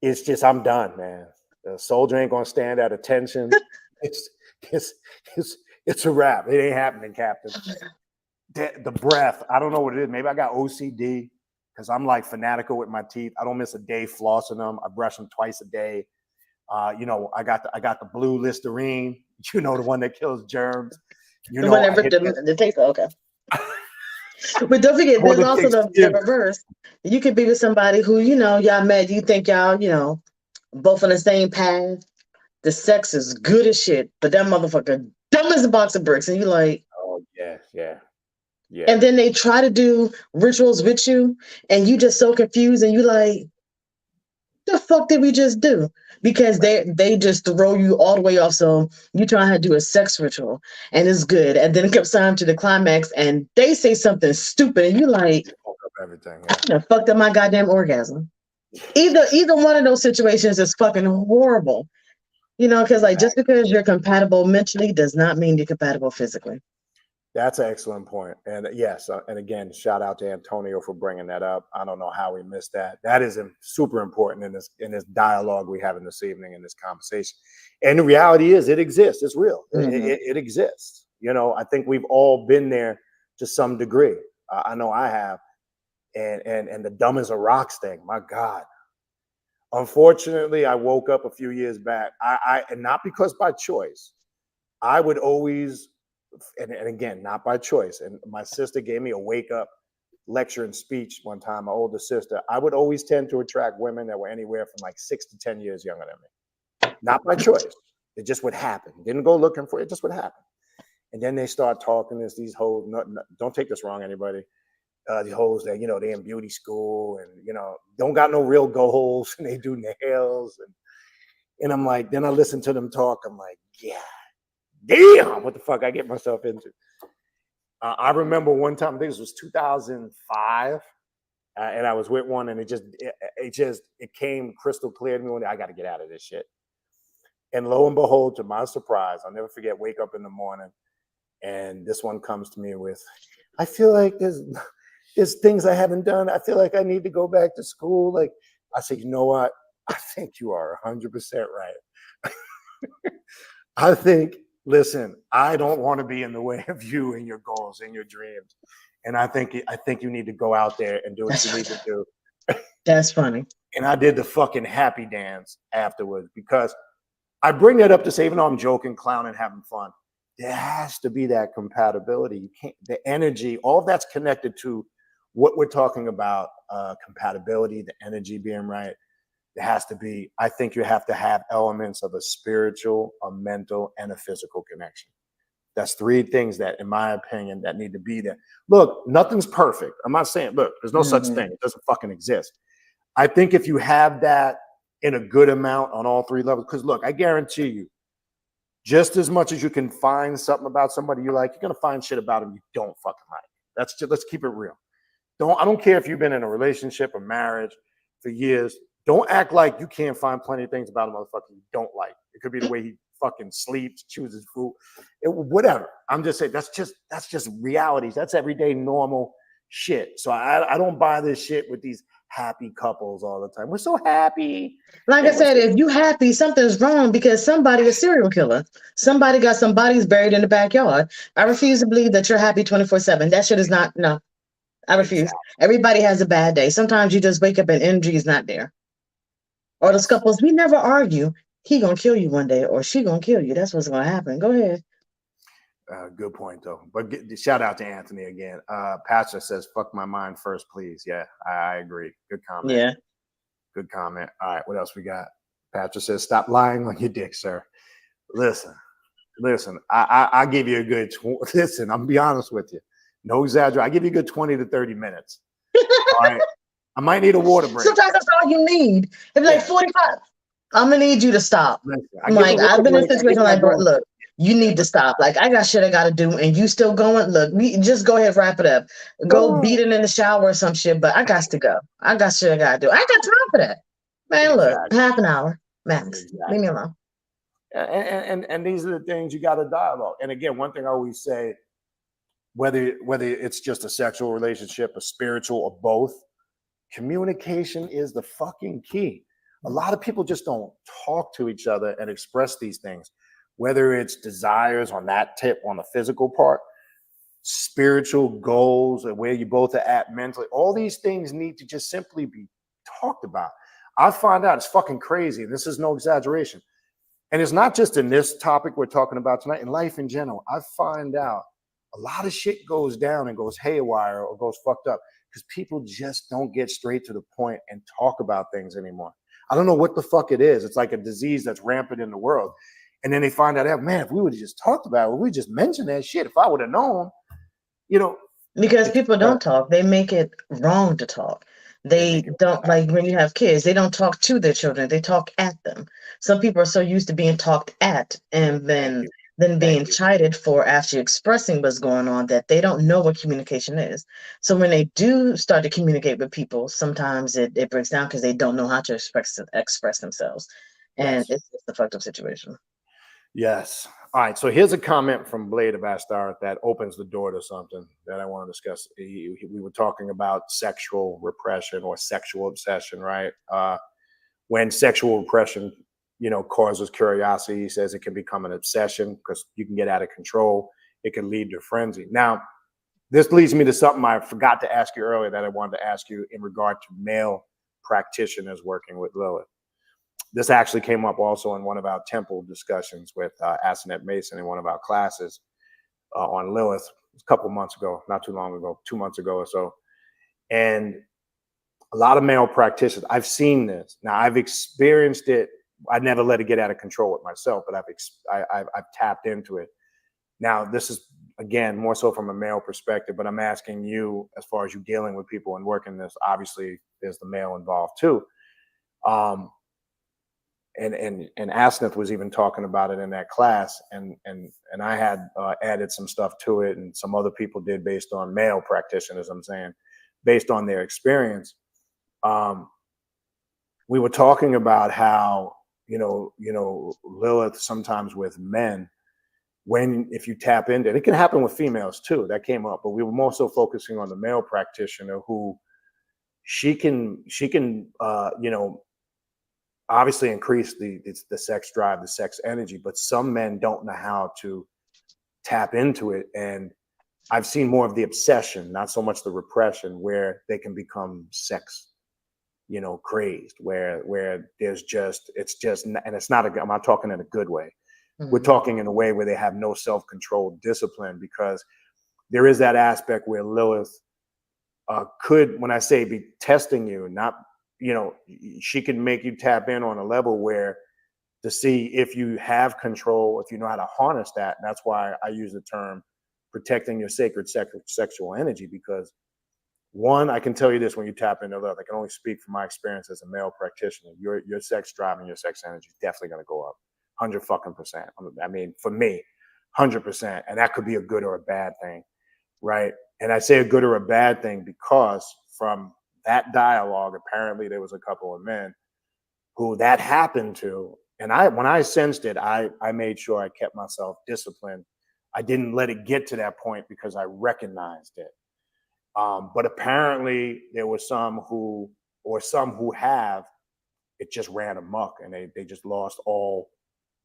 It's just I'm done, man. The soldier ain't gonna stand at attention. It's a wrap. It ain't happening, Captain. The breath, I don't know what it is. Maybe I got OCD because I'm like fanatical with my teeth. I don't miss a day flossing them. I brush them twice a day. You know, I got the blue Listerine. You know, the one that kills germs. You know, the taste. Okay. But don't forget, there's also the reverse. You could be with somebody who, you know, y'all met, you think y'all, you know, both on the same path. The sex is good as shit, but that motherfucker dumb as a box of bricks. And you're like, oh, yeah. And then they try to do rituals with you, and you just so confused, and you like, the fuck did we just do? Because they just throw you all the way off. So you try to do a sex ritual, and it's good, and then it comes time to the climax, and they say something stupid, and you like, everything. I fucked up my goddamn orgasm. Either one of those situations is fucking horrible. You know, because like just because you're compatible mentally does not mean you're compatible physically. That's an excellent point. And yes, and again, shout out to Antonio for bringing that up. I don't know how we missed that. That is super important in this dialogue we have in this evening, in this conversation. And the reality is it exists. It's real. It exists. You know, I think we've all been there to some degree. I know I have. And the dumb as a rocks thing, my God. Unfortunately, I woke up a few years back. And not because by choice. I would always, and again, not by choice. And my sister gave me a wake up lecture and speech one time, my older sister. I would always tend to attract women that were anywhere from like 6 to 10 years younger than me. Not by choice. It just would happen. Didn't go looking for it. It just would happen. And then they start talking. There's these hoes. Don't take this wrong, anybody. The hoes that, you know, they in beauty school and, you know, don't got no real goals and they do nails. And I'm like, then I listen to them talk. I'm like, yeah, damn, what the fuck I get myself into. I remember one time, I think this was 2005, and I was with one, and it came crystal clear to me one day, I got to get out of this shit. And lo and behold, to my surprise, I'll never forget, wake up in the morning, and this one comes to me with, I feel like there's things I haven't done. I feel like I need to go back to school. Like, I said, you know what? I think you are 100% right. I think, listen, I don't want to be in the way of you and your goals and your dreams. And I think you need to go out there and do what you need to do. That's funny. And I did the fucking happy dance afterwards, because I bring that up to say, even though I'm joking, clowning, having fun, there has to be that compatibility. You can't, the energy, all of that's connected to what we're talking about, compatibility, the energy being right. There has to be, I think you have to have elements of a spiritual, a mental, and a physical connection. That's three things that, in my opinion, that need to be there. Look, nothing's perfect. I'm not saying, look, there's no such thing. It doesn't fucking exist. I think if you have that in a good amount on all three levels, because look, I guarantee you, just as much as you can find something about somebody you like, you're going to find shit about them you don't fucking like. That's just, let's keep it real. I don't care if you've been in a relationship or marriage for years. Don't act like you can't find plenty of things about a motherfucker you don't like. It could be the way he fucking sleeps, chooses food, whatever. I'm just saying that's just realities. That's everyday normal shit. So I don't buy this shit with these happy couples all the time. We're so happy. Like I said, if you happy, something's wrong because somebody is serial killer. Somebody got some bodies buried in the backyard. I refuse to believe that you're happy 24/7. That shit is not, no. I refuse. Exactly. Everybody has a bad day. Sometimes you just wake up and energy is not there. Or those couples, we never argue. He gonna kill you one day, or she gonna kill you. That's what's gonna happen. Go ahead. Good point, though. But shout out to Anthony again. Pastor says, "Fuck my mind first, please." Yeah, I agree. Good comment. Yeah. Good comment. All right, what else we got? Pastor says, "Stop lying on your dick, sir." Listen. I give you a good. Listen, I'm gonna be honest with you. No exaggerate. I give you a good 20 to 30 minutes. All right. I might need a water break. Sometimes that's all you need. It'd be like 45. I'm gonna need you to stop. Listen, I've been in a situation like, bro, look, you need to stop. Like, I got shit I gotta do, and you still going. Look, we just go ahead, wrap it up. Go beat it in the shower or some shit. But I got to go. I got shit I gotta do. I ain't got time for that. Man, look, half an hour max. Leave me alone. And these are the things you got to dialogue. And again, one thing I always say, whether it's just a sexual relationship, a spiritual, or both, communication is the fucking key. A lot of people just don't talk to each other and express these things, whether it's desires on that tip, on the physical part, spiritual goals, and where you both are at mentally. All these things need to just simply be talked about. I find out it's fucking crazy, and this is no exaggeration. And it's not just in this topic we're talking about tonight, in life in general. I find out a lot of shit goes down and goes haywire or goes fucked up because people just don't get straight to the point and talk about things anymore. I don't know what the fuck it is. It's like a disease that's rampant in the world. And then they find out, man, if we would have just talked about it, we just mentioned that shit. If I would have known, Because people don't talk. They make it wrong to talk. They don't, like when you have kids, they don't talk to their children. They talk at them. Some people are so used to being talked at and then being chided for actually expressing what's going on that they don't know what communication is. So when they do start to communicate with people, sometimes it breaks down because they don't know how to express themselves. And it's a fucked up situation. Yes. All right. So here's a comment from Blade of Astar that opens the door to something that I want to discuss. We were talking about sexual repression or sexual obsession, right? When sexual repression, causes curiosity, he says it can become an obsession because you can get out of control. It can lead to frenzy. Now, this leads me to something I forgot to ask you earlier that I wanted to ask you in regard to male practitioners working with Lilith. This actually came up also in one of our temple discussions with Asenet Mason in one of our classes on Lilith a couple months ago, not too long ago, 2 months ago or so. And a lot of male practitioners, I've seen this. Now, I've experienced it. I never let it get out of control with myself, but I've tapped into it. Now, this is, again, more so from a male perspective, but I'm asking you, as far as you dealing with people and working this, obviously there's the male involved too. And Asnith was even talking about it in that class, and I had added some stuff to it, and some other people did based on male practitioners. I'm saying, based on their experience. We were talking about how Lilith sometimes with men, if you tap into it, it can happen with females too. That came up, but we were more so focusing on the male practitioner who she can obviously increase the sex drive, the sex energy, but some men don't know how to tap into it. And I've seen more of the obsession, not so much the repression, where they can become sex, crazed, where it's just, and it's not I'm not talking in a good way. Mm-hmm. We're talking in a way where they have no self-control, discipline, because there is that aspect where Lilith could, when I say be testing you, not, she can make you tap in on a level where to see if you have control, if you know how to harness that. And that's why I use the term protecting your sacred sexual energy, because one, I can tell you this, when you tap into love, I can only speak from my experience as a male practitioner. Your sex drive and your sex energy is definitely going to go up 100%. I mean, for me, 100%. And that could be a good or a bad thing, right? And I say a good or a bad thing because from that dialogue, apparently there was a couple of men who that happened to, And when I sensed it, I made sure I kept myself disciplined. I didn't let it get to that point because I recognized it. But apparently there were some who have, it just ran amok, and they just lost all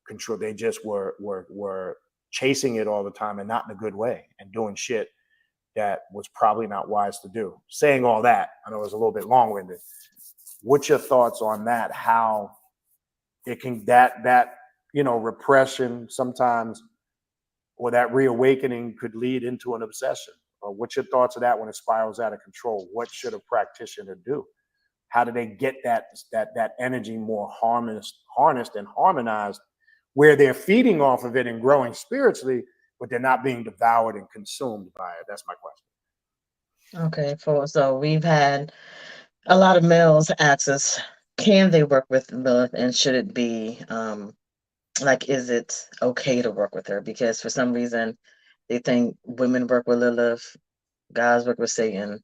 control. They just were chasing it all the time, and not in a good way, and doing shit that was probably not wise to do. Saying all that, I know it was a little bit long-winded. What's your thoughts on that? How it can that repression sometimes, or that reawakening could lead into an obsession? Or what's your thoughts of that when it spirals out of control? What should a practitioner do? How do they get that energy more harnessed and harmonized, where they're feeding off of it and growing spiritually, but they're not being devoured and consumed by it? That's my question. Okay, so we've had a lot of males ask us, can they work with Lilith, and should it be like, is it okay to work with her? Because for some reason they think women work with Lilith, guys work with Satan,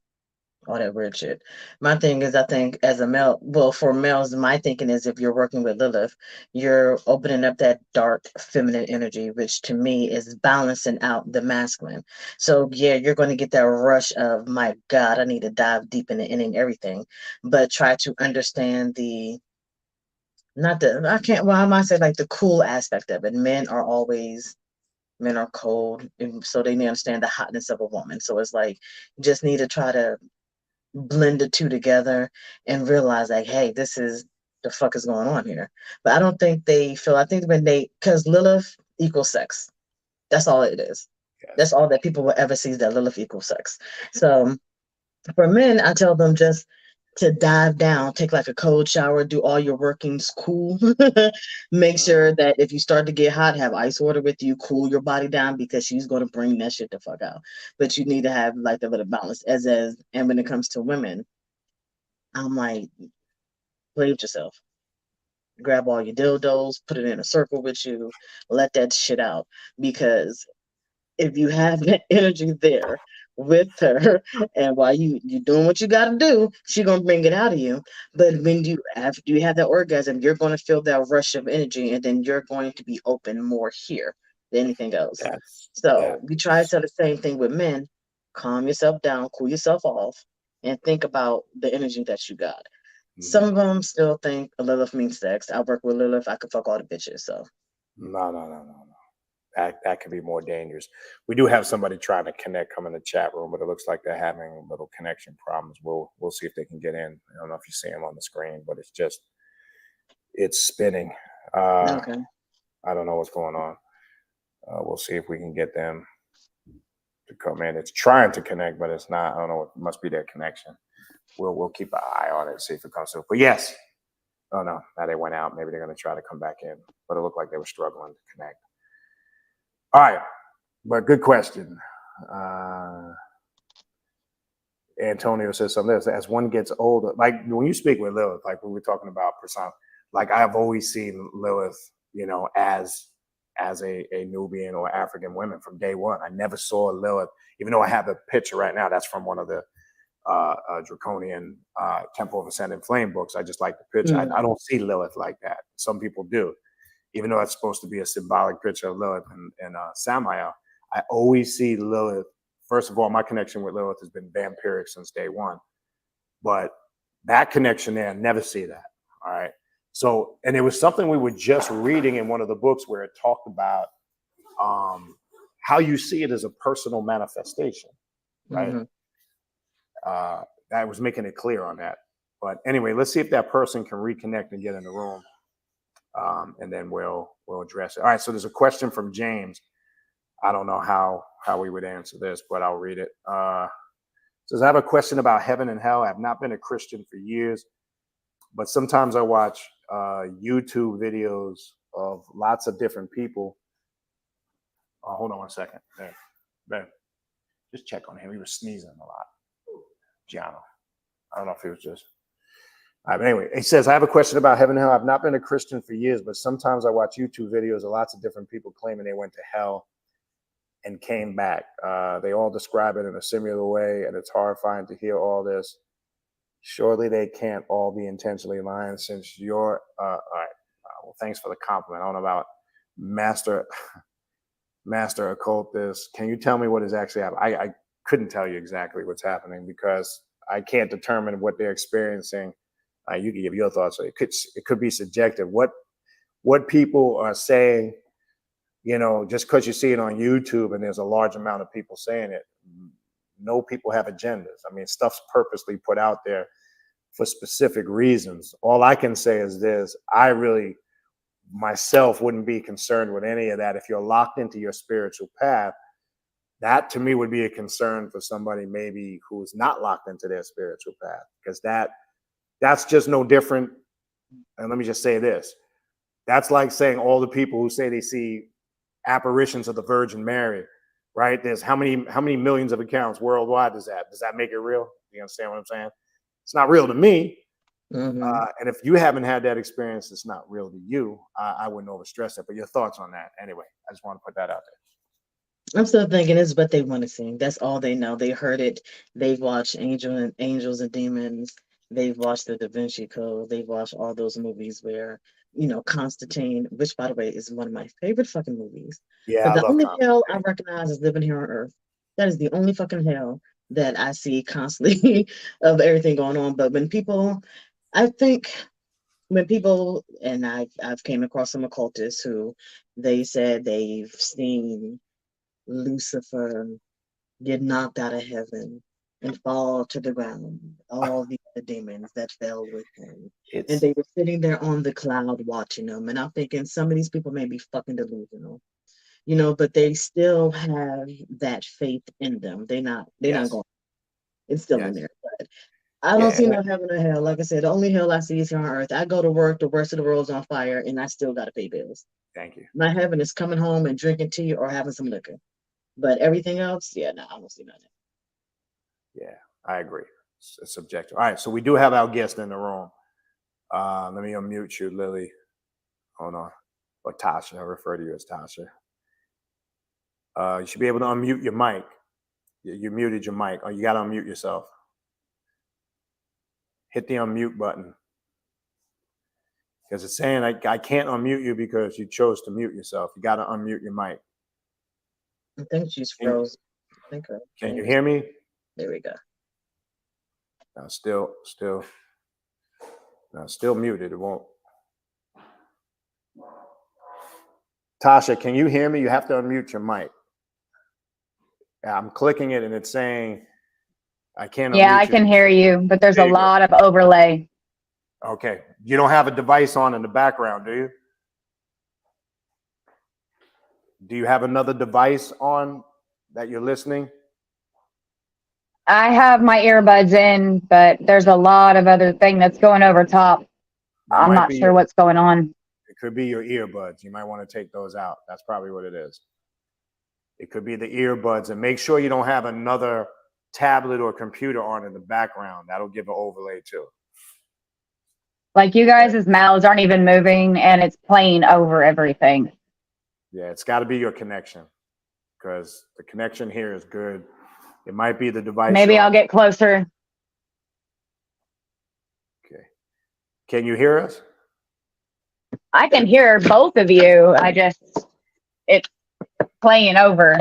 all that weird shit. My thing is, I think as a male, well, for males, my thinking is if you're working with Lilith, you're opening up that dark feminine energy, which to me is balancing out the masculine. So yeah, you're going to get that rush of, my God, I need to dive deep into and everything, but try to understand the, not the, I can't, well, I might say like the cool aspect of it. Men are cold, and so they need to understand the hotness of a woman. So it's like, you just need to try to blend the two together and realize like, hey, this is the fuck is going on here. But I don't think they feel, I think when they, because Lilith equals sex. That's all it is. Yes. That's all that people will ever see, is that Lilith equals sex. So for men, I tell them just to dive down, take like a cold shower, do all your workings cool. Make sure that if you start to get hot, have ice water with you, cool your body down, because she's going to bring that shit the fuck out. But you need to have like a little balance. And when it comes to women, I'm like, play with yourself. Grab all your dildos, put it in a circle with you, let that shit out. Because if you have that energy there with her, and while you doing what you got to do, she gonna bring it out of you. But when you have that orgasm, you're gonna feel that rush of energy, and then you're going to be open more here than anything else. So we try to tell the same thing with men. Calm yourself down, cool yourself off, and think about the energy that you got. Some of them still think Lilith means sex. I work with Lilith, I could fuck all the bitches. So No. That could be more dangerous. We do have somebody trying to connect, come in the chat room, but it looks like they're having little connection problems. We'll see if they can get in. I don't know if you see them on the screen, but it's spinning. okay. I don't know what's going on. We'll see if we can get them to come in. It's trying to connect, but it's not. I don't know. It must be their connection. We'll keep an eye on it, see if it comes through. But yes. Oh no, now they went out. Maybe they're going to try to come back in, but it looked like they were struggling to connect. All right, but good question. Antonio says something else. As one gets older, like when you speak with Lilith, like we were talking about persona, like I've always seen Lilith, as a Nubian or African women from day one. I never saw Lilith, even though I have a picture right now. That's from one of the Draconian Temple of Ascended Flame books. I just like the picture. I don't see Lilith like that. Some people do, even though it's supposed to be a symbolic picture of Lilith and Samael. I always see Lilith. First of all, my connection with Lilith has been vampiric since day one, but that connection there, I never see that. All right. So, and it was something we were just reading in one of the books where it talked about how you see it as a personal manifestation, right? I was making it clear on that. But anyway, let's see if that person can reconnect and get in the room, and then we'll address it. All right. So there's a question from James. I don't know how we would answer this, but I'll read it. It says, I have a question about heaven and hell. I've not been a Christian for years, but sometimes I watch YouTube videos of lots of different people. Hold on one second. There. Just check on him. He was sneezing a lot. Gianno. I don't know if he was just. All right, but anyway, he says, I have a question about heaven and hell. I've not been a Christian for years, but sometimes I watch YouTube videos of lots of different people claiming they went to hell and came back. They all describe it in a similar way, and it's horrifying to hear all this. Surely they can't all be intentionally lying, since you're all right. Well, thanks for the compliment. I don't know about master occultist. Can you tell me what is actually happening? I couldn't tell you exactly what's happening because I can't determine what they're experiencing. You can give your thoughts. So it could be subjective. What people are saying, just because you see it on YouTube and there's a large amount of people saying it, no people have agendas. I mean, stuff's purposely put out there for specific reasons. All I can say is this: I really myself wouldn't be concerned with any of that. If you're locked into your spiritual path, that to me would be a concern for somebody maybe who's not locked into their spiritual path, because that's just no different. And let me just say this: that's like saying all the people who say they see apparitions of the Virgin Mary, right? There's how many millions of accounts worldwide does that make it real? You understand what I'm saying? It's not real to me. And if you haven't had that experience, it's not real to you. I wouldn't overstress it. But your thoughts on that? Anyway, I just want to put that out there. I'm still thinking it's what they want to sing. That's all they know. They heard it. They've watched Angels and Demons. They've watched the Da Vinci Code. They've watched all those movies where, Constantine, which by the way is one of my favorite fucking movies. Yeah, But I the love only hell I Constantine. recognize is living here on Earth. That is the only fucking hell that I see constantly of everything going on. But I think when people, and I've came across some occultists who they said they've seen Lucifer get knocked out of heaven and fall to the ground, all the other demons that fell with him. And It's they were sitting there on the cloud watching them. And I'm thinking some of these people may be fucking delusional, but they still have that faith in them. They're not yes, going, it's still in yes, there. But I don't yeah. see no heaven or hell. Like I said, the only hell I see is here on earth. I go to work, the rest of the world's on fire, and I still got to pay bills. Thank you. My heaven is coming home and drinking tea or having some liquor. But everything else, yeah, no, I don't see nothing. Yeah, I agree. It's subjective. All right, so we do have our guest in the room. Let me unmute you, Lily. Hold on. Or Tasha. I refer to you as Tasha. You should be able to unmute your mic. You muted your mic. Oh, you got to unmute yourself. Hit the unmute button. Because it's saying I can't unmute you because you chose to mute yourself. You got to unmute your mic. I think she's frozen. Can you hear me? There we go. No, still muted. It won't. Tasha, can you hear me? You have to unmute your mic. I'm clicking it and it's saying I can't unmute you. Yeah, I can hear you, but there's a lot of overlay. Okay. You don't have a device on in the background, do you? Do you have another device on that you're listening? I have my earbuds in, but there's a lot of other thing that's going over top. I'm not sure what's going on. It could be your earbuds. You might want to take those out. That's probably what it is. It could be the earbuds, and make sure you don't have another tablet or computer on in the background. That'll give an overlay too. Like you guys' mouths aren't even moving and it's playing over everything. Yeah, it's got to be your connection because the connection here is good. It might be the device. Maybe I'll get closer. Okay. Can you hear us? I can hear both of you. It's playing over.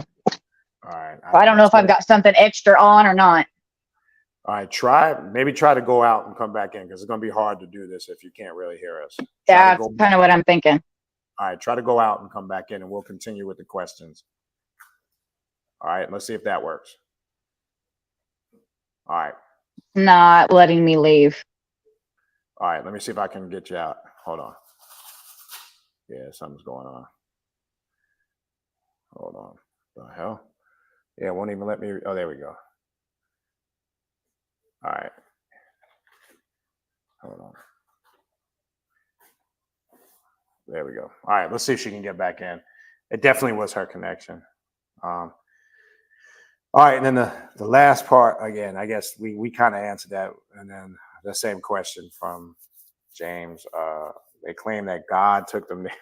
All right. I don't know if I've got something extra on or not. All right, maybe try to go out and come back in because it's going to be hard to do this if you can't really hear us. That's kind of what I'm thinking. All right, try to go out and come back in and we'll continue with the questions. All right, let's see if that works. All right. Not letting me leave. All right, let me see if I can get you out. Hold on. Yeah, something's going on. Hold on. The hell? Yeah, it won't even let me. Oh, there we go. All right. Hold on. There we go. All right, let's see if she can get back in. It definitely was her connection. All right, and then the last part, again, I guess we kind of answered that. And then the same question from James. They claim that God took them there.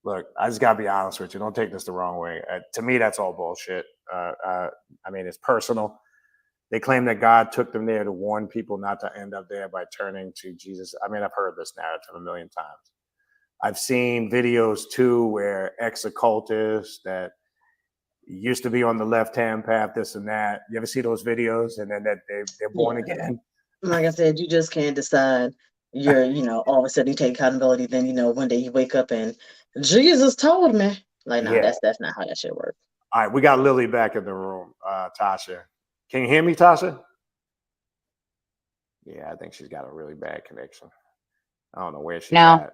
Look, I just got to be honest with you. Don't take this the wrong way. To me, that's all bullshit. I mean, it's personal. They claim that God took them there to warn people not to end up there by turning to Jesus. I mean, I've heard this narrative a million times. I've seen videos too where ex-occultists that used to be on the left-hand path, this and that. You ever see those videos and then that they're born again? Like I said, you just can't decide. You're, all of a sudden you take accountability. Then, one day you wake up and Jesus told me. Like, nah, that's not how that shit works. All right, we got Lily back in the room. Tasha, can you hear me, Tasha? Yeah, I think she's got a really bad connection. I don't know where she's at.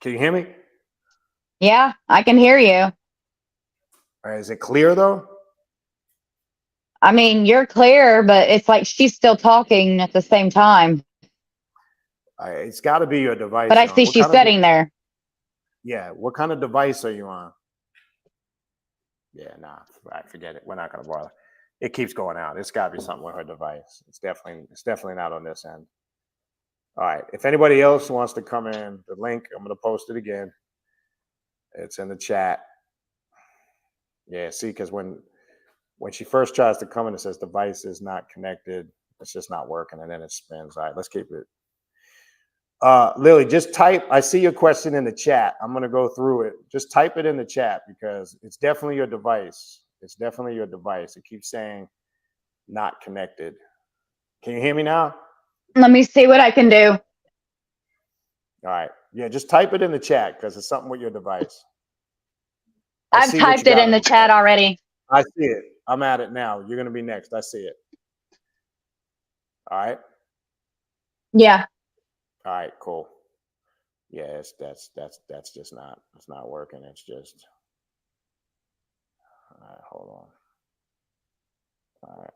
Can you hear me? Yeah, I can hear you. All right, is it clear though? I mean, you're clear, but it's like she's still talking at the same time. It's got to be your device. But I see she's sitting there. Yeah, what kind of device are you on? Yeah, nah, forget it. We're not gonna bother. It keeps going out. It's got to be something with her device. It's definitely not on this end. All right. If anybody else wants to come in, the link, I'm gonna post it again. It's in the chat. Yeah, see, because when she first tries to come in, it says device is not connected. It's just not working, and then it spins. All right, let's keep it. Lily, just type. I see your question in the chat. I'm gonna go through it. Just type it in the chat because it's definitely your device. It's definitely your device. It keeps saying not connected. Can you hear me now? Let me see what I can do. All right. Yeah, just type it in the chat because it's something with your device. I've typed it in the chat already. I see it. I'm at it now. You're gonna be next. I see it. All right. Yeah. All right, cool. Yeah, that's just not, it's not working. It's just, all right, hold on. All right.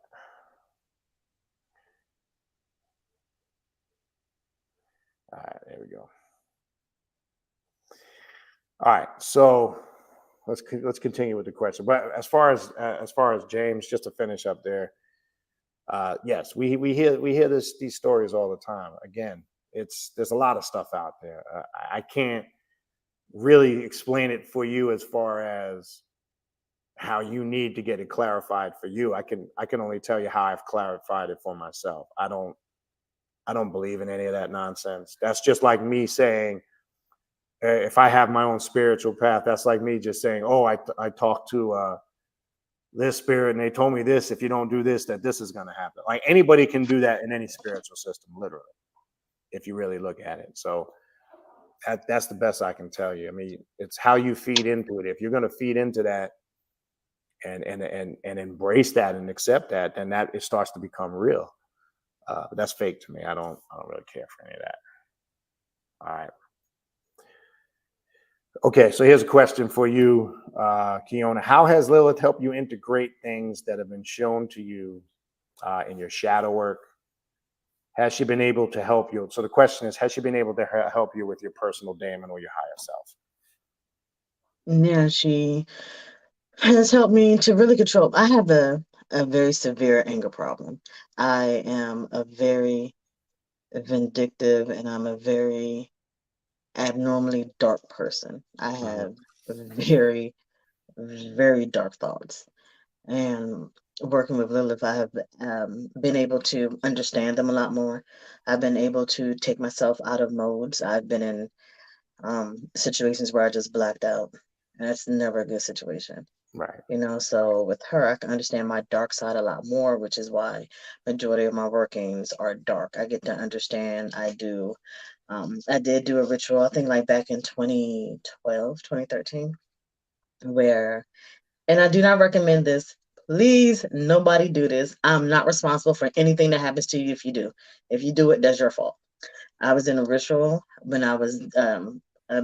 All right, there we go. All right, so let's continue with the question. But as far as James, just to finish up there, yes, we hear these stories all the time. Again, there's a lot of stuff out there. I can't really explain it for you as far as how you need to get it clarified for you. I can only tell you how I've clarified it for myself. I don't believe in any of that nonsense. That's just like me saying, if I have my own spiritual path, that's like me just saying, oh, I talked to this spirit and they told me this, if you don't do this, that this is going to happen. Like anybody can do that in any spiritual system, literally, if you really look at it. So that's the best I can tell you. I mean, it's how you feed into it. If you're going to feed into that and embrace that and accept that, then it starts to become real. But that's fake to me. I don't really care for any of that. All right. Okay, so here's a question for you, Keona. How has Lilith helped you integrate things that have been shown to you in your shadow work? Has she been able to help you? So the question is, has she been able to help you with your personal daemon or your higher self? Yeah, she has helped me to really control. I have a very severe anger problem. I am a very vindictive and I'm a very abnormally dark person. I have very, very dark thoughts. And working with Lilith, I have been able to understand them a lot more. I've been able to take myself out of modes. I've been in situations where I just blacked out. And that's never a good situation. Right. So with her, I can understand my dark side a lot more, which is why majority of my workings are dark. I get to understand. I did do a ritual, I think like back in 2012, 2013, where, and I do not recommend this. Please, nobody do this. I'm not responsible for anything that happens to you if you do. If you do it, that's your fault. I was in a ritual when I was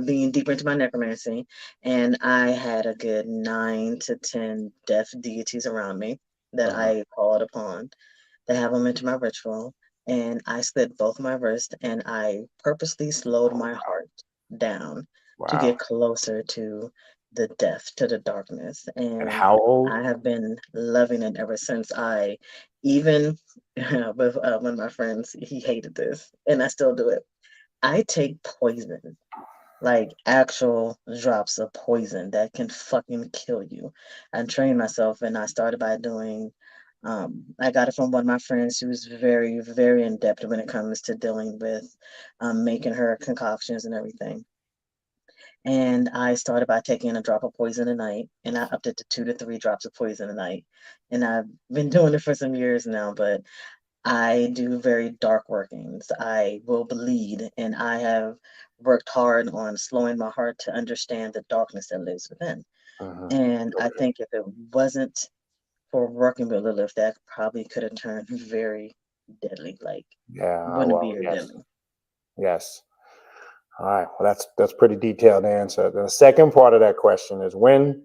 being deeper into my necromancy, and I had a good 9 to 10 death deities around me that I called upon to have them into my ritual. And I slit both my wrists and I purposely slowed my heart down to get closer to the death, to the darkness. And how old? I have been loving it ever since. I even with one of my friends, he hated this, and I still do it. I take poison, like actual drops of poison that can fucking kill you. I trained myself, and I started by doing. I got it from one of my friends who was very, very in depth when it comes to dealing with making her concoctions and everything. And I started by taking a drop of poison a night, and I upped it to 2 to 3 drops of poison a night. And I've been doing it for some years now, but I do very dark workings. I will bleed, and I have worked hard on slowing my heart to understand the darkness that lives within. And I think if it wasn't for working with Lilith, that probably could have turned very deadly. Like, wouldn't be here deadly. Yes. All right. Well, that's pretty detailed answer. The second part of that question is when.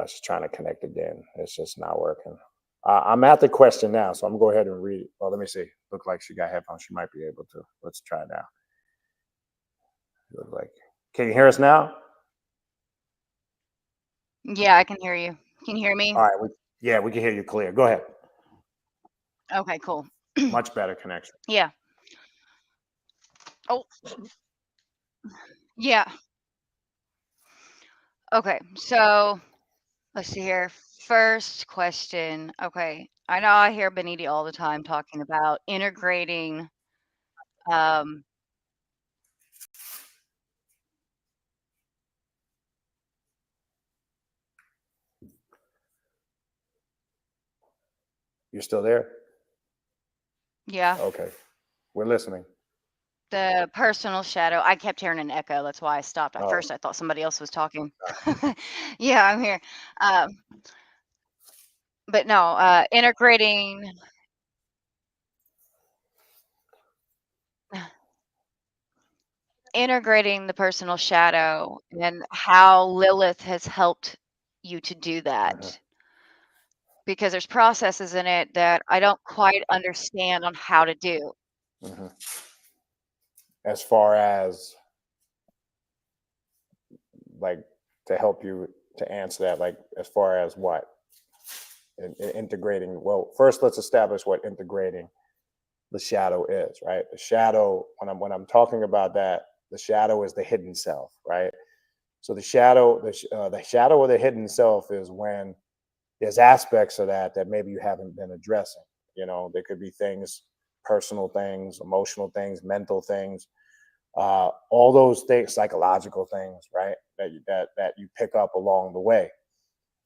She's trying to connect again. It's just not working. I'm at the question now, so I'm gonna go ahead and read it. Well, let me see. Look like she got headphones. She might be able to. Let's try now. Look like. Can you hear us now? Yeah, I can hear you. Can you hear me? All right. We can hear you clear. Go ahead. Okay, cool. Much better connection. Yeah. Oh, yeah. Okay, so let's see here. First question. Okay, I know I hear Baniti all the time talking about integrating. You're still there? Yeah. Okay. We're listening. The personal shadow. I kept hearing an echo. That's why I stopped. At first, I thought somebody else was talking. Yeah, I'm here. But no, integrating the personal shadow and how Lilith has helped you to do that. Because there's processes in it that I don't quite understand on how to do. As far as like to help you to answer that, like as far as what? In integrating, well, first let's establish what integrating the shadow is, right? The shadow, when I'm talking about that, the shadow is the hidden self, right? So the shadow or the hidden self is when there's aspects of that maybe you haven't been addressing. You know, there could be things, personal things, emotional things, mental things, all those things, psychological things, right? That you pick up along the way,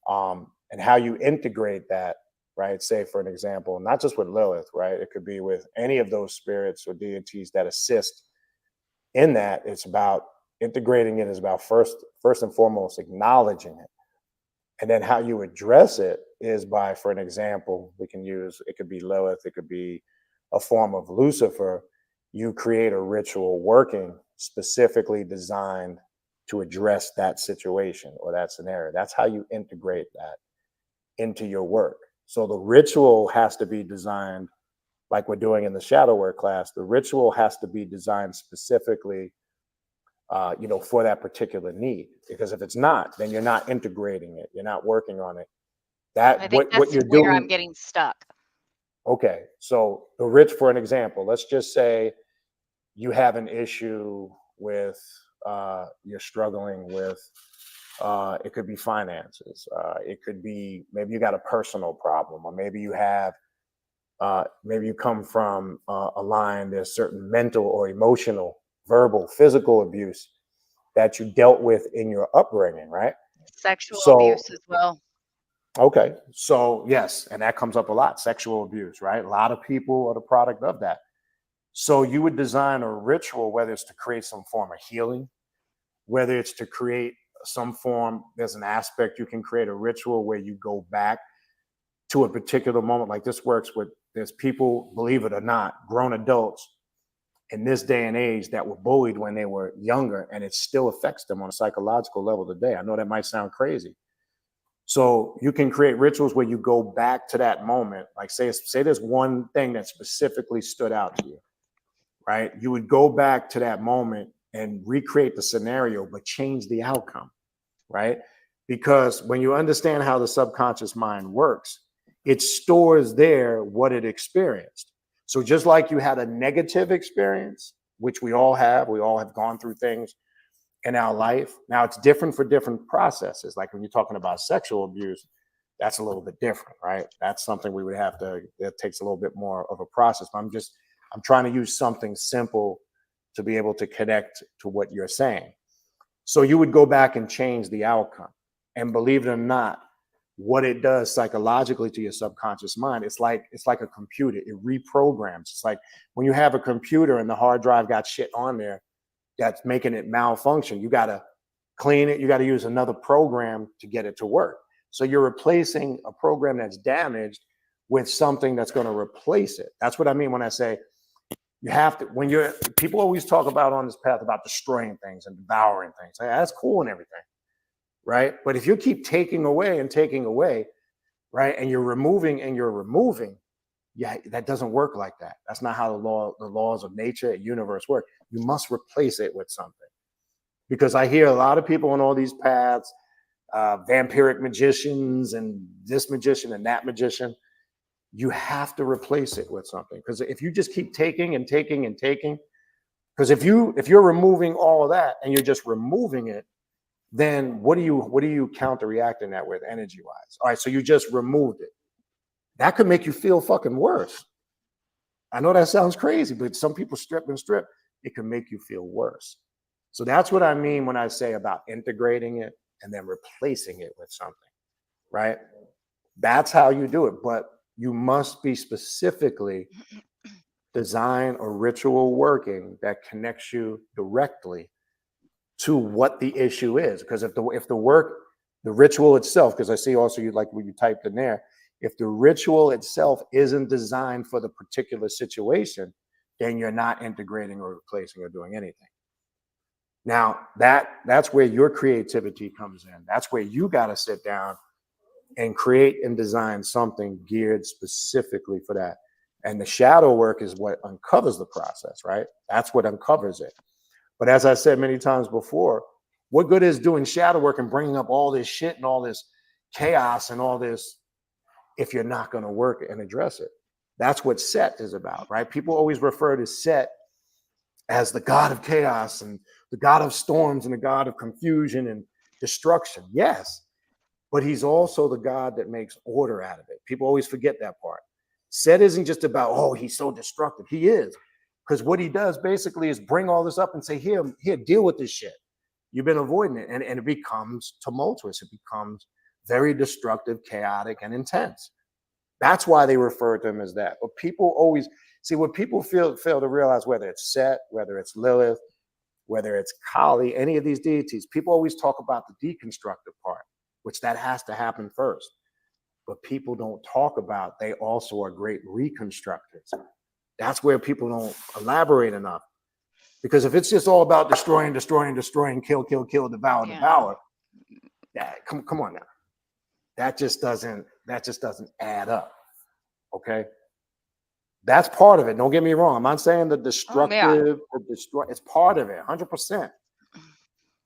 and how you integrate that, right? Say for an example, not just with Lilith, right? It could be with any of those spirits or deities that assist in that. It's about integrating it. Is about first and foremost acknowledging it, and then how you address it is by, for an example, we can use, it could be Lilith, it could be a form of Lucifer. You create a ritual working specifically designed to address that situation or that scenario. That's how you integrate that into your work. So the ritual has to be designed like we're doing in the shadow work class. The ritual has to be designed specifically for that particular need. Because if it's not, then you're not integrating it. You're not working on it. I think What you're where doing. I'm getting stuck. Okay, so for an example, let's just say you have an issue with, you're struggling with, it could be finances. It could be maybe you got a personal problem, or maybe you have, maybe you come from a line, there's certain mental or emotional, verbal, physical abuse that you dealt with in your upbringing, right? Sexual So, abuse as well. okay, so yes, and that comes up a lot, sexual abuse, right? A lot of people are the product of that. So you would design a ritual, whether it's to create some form of healing, whether it's to create some form, there's an aspect you can create a ritual where you go back to a particular moment. Like this works with, there's people, believe it or not, grown adults in this day and age that were bullied when they were younger, and it still affects them on a psychological level today. I know that might sound crazy. So you can create rituals where you go back to that moment. Like say there's one thing that specifically stood out to you, right? You would go back to that moment and recreate the scenario, but change the outcome, right? Because when you understand how the subconscious mind works, it stores there what it experienced. So just like you had a negative experience, which we all have gone through things in our life. Now it's different for different processes. Like when you're talking about sexual abuse, that's a little bit different, right? That's something we would have to, it takes a little bit more of a process. But I'm trying to use something simple to be able to connect to what you're saying. So you would go back and change the outcome. And believe it or not, what it does psychologically to your subconscious mind, it's like a computer. It reprograms. It's like when you have a computer and the hard drive got shit on there that's making it malfunction, you got to clean it. You got to use another program to get it to work. So you're replacing a program that's damaged with something that's going to replace it. That's what I mean when I say you have to, when you're, people always talk about on this path about destroying things and devouring things. That's cool and everything, right? But if you keep taking away and taking away, right, and you're removing, yeah, that doesn't work like that. That's not how the laws of nature and universe work. You must replace it with something. Because I hear a lot of people on all these paths, vampiric magicians and this magician and that magician, you have to replace it with something. Because if you just keep taking and taking and taking, because if you're removing all of that and you're just removing it, then what are you counter-reacting that with energy-wise? All right, so you just removed it. That could make you feel fucking worse. I know that sounds crazy, but some people strip and strip, it can make you feel worse. So that's what I mean when I say about integrating it and then replacing it with something, right? That's how you do it. But you must be specifically design a ritual working that connects you directly to what the issue is. Because if the ritual itself, because I see also you like what you typed in there, if the ritual itself isn't designed for the particular situation, then you're not integrating or replacing or doing anything. Now that's where your creativity comes in. That's where you got to sit down and create and design something geared specifically for that. And the shadow work is what uncovers the process, right? That's what uncovers it. But as I said many times before, what good is doing shadow work and bringing up all this shit and all this chaos and all this if you're not going to work and address it? That's what Set is about, right? People always refer to Set as the god of chaos and the god of storms and the god of confusion and destruction. Yes, but he's also the god that makes order out of it. People always forget that part. Set isn't just about, oh, he's so destructive. He is. Because what he does basically is bring all this up and say, here, deal with this shit. You've been avoiding it. And it becomes tumultuous. It becomes very destructive, chaotic, and intense. That's why they refer to him as that. But people always, see, what people fail to realize, whether it's Set, whether it's Lilith, whether it's Kali, any of these deities, people always talk about the deconstructive part, which that has to happen first. But people don't talk about they also are great reconstructors. That's where people don't elaborate enough. Because if it's just all about destroying, kill, devour, yeah, come on now. That just doesn't add up. Okay? That's part of it. Don't get me wrong. I'm not saying the destructive or destroy. It's part of it, 100%.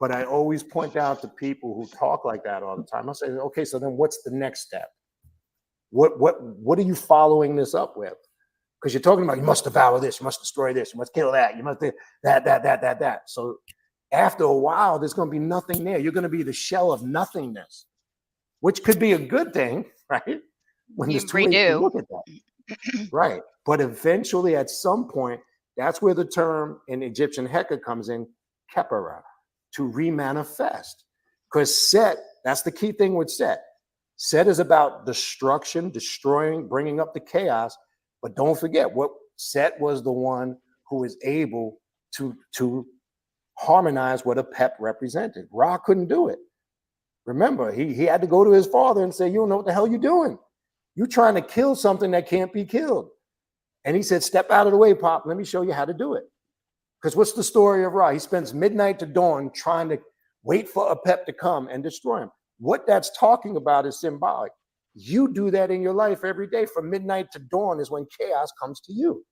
But I always point out to people who talk like that all the time. I say, okay, so then what's the next step? What are you following this up with? Because you're talking about you must devour this, you must destroy this, you must kill that, you must do that. So after a while, there's going to be nothing there. You're going to be the shell of nothingness, which could be a good thing, right? When You there's two ways to look at that. Right. But eventually, at some point, that's where the term in Egyptian Heka comes in, kepara, to remanifest. Because Set, that's the key thing with Set. Set is about destruction, destroying, bringing up the chaos. But don't forget, what Set was the one who was able to harmonize what a Pep represented. Ra couldn't do it. Remember, he had to go to his father and say, you don't know what the hell you're doing. You're trying to kill something that can't be killed. And he said, step out of the way, Pop. Let me show you how to do it. Because what's the story of Ra? He spends midnight to dawn trying to wait for a Pep to come and destroy him. What that's talking about is symbolic. You do that in your life every day. From midnight to dawn is when chaos comes to you.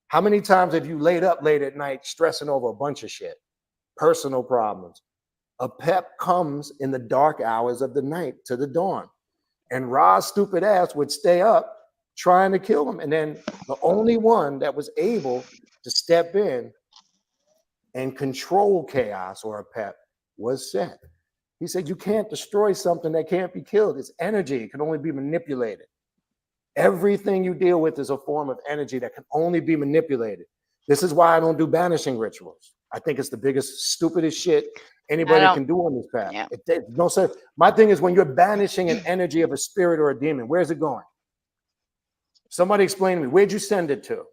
How many times have you laid up late at night stressing over a bunch of shit? Personal problems. A Pep comes in the dark hours of the night to the dawn. And Ra's stupid ass would stay up trying to kill him. And then the only one that was able to step in and control chaos or a Pep was Set. He said, you can't destroy something that can't be killed. It's energy. It can only be manipulated. Everything you deal with is a form of energy that can only be manipulated. This is why I don't do banishing rituals. I think it's the biggest, stupidest shit anybody can do on this path. Yeah. No sense. My thing is when you're banishing an energy of a spirit or a demon, where's it going? Somebody explain to me, where'd you send it to?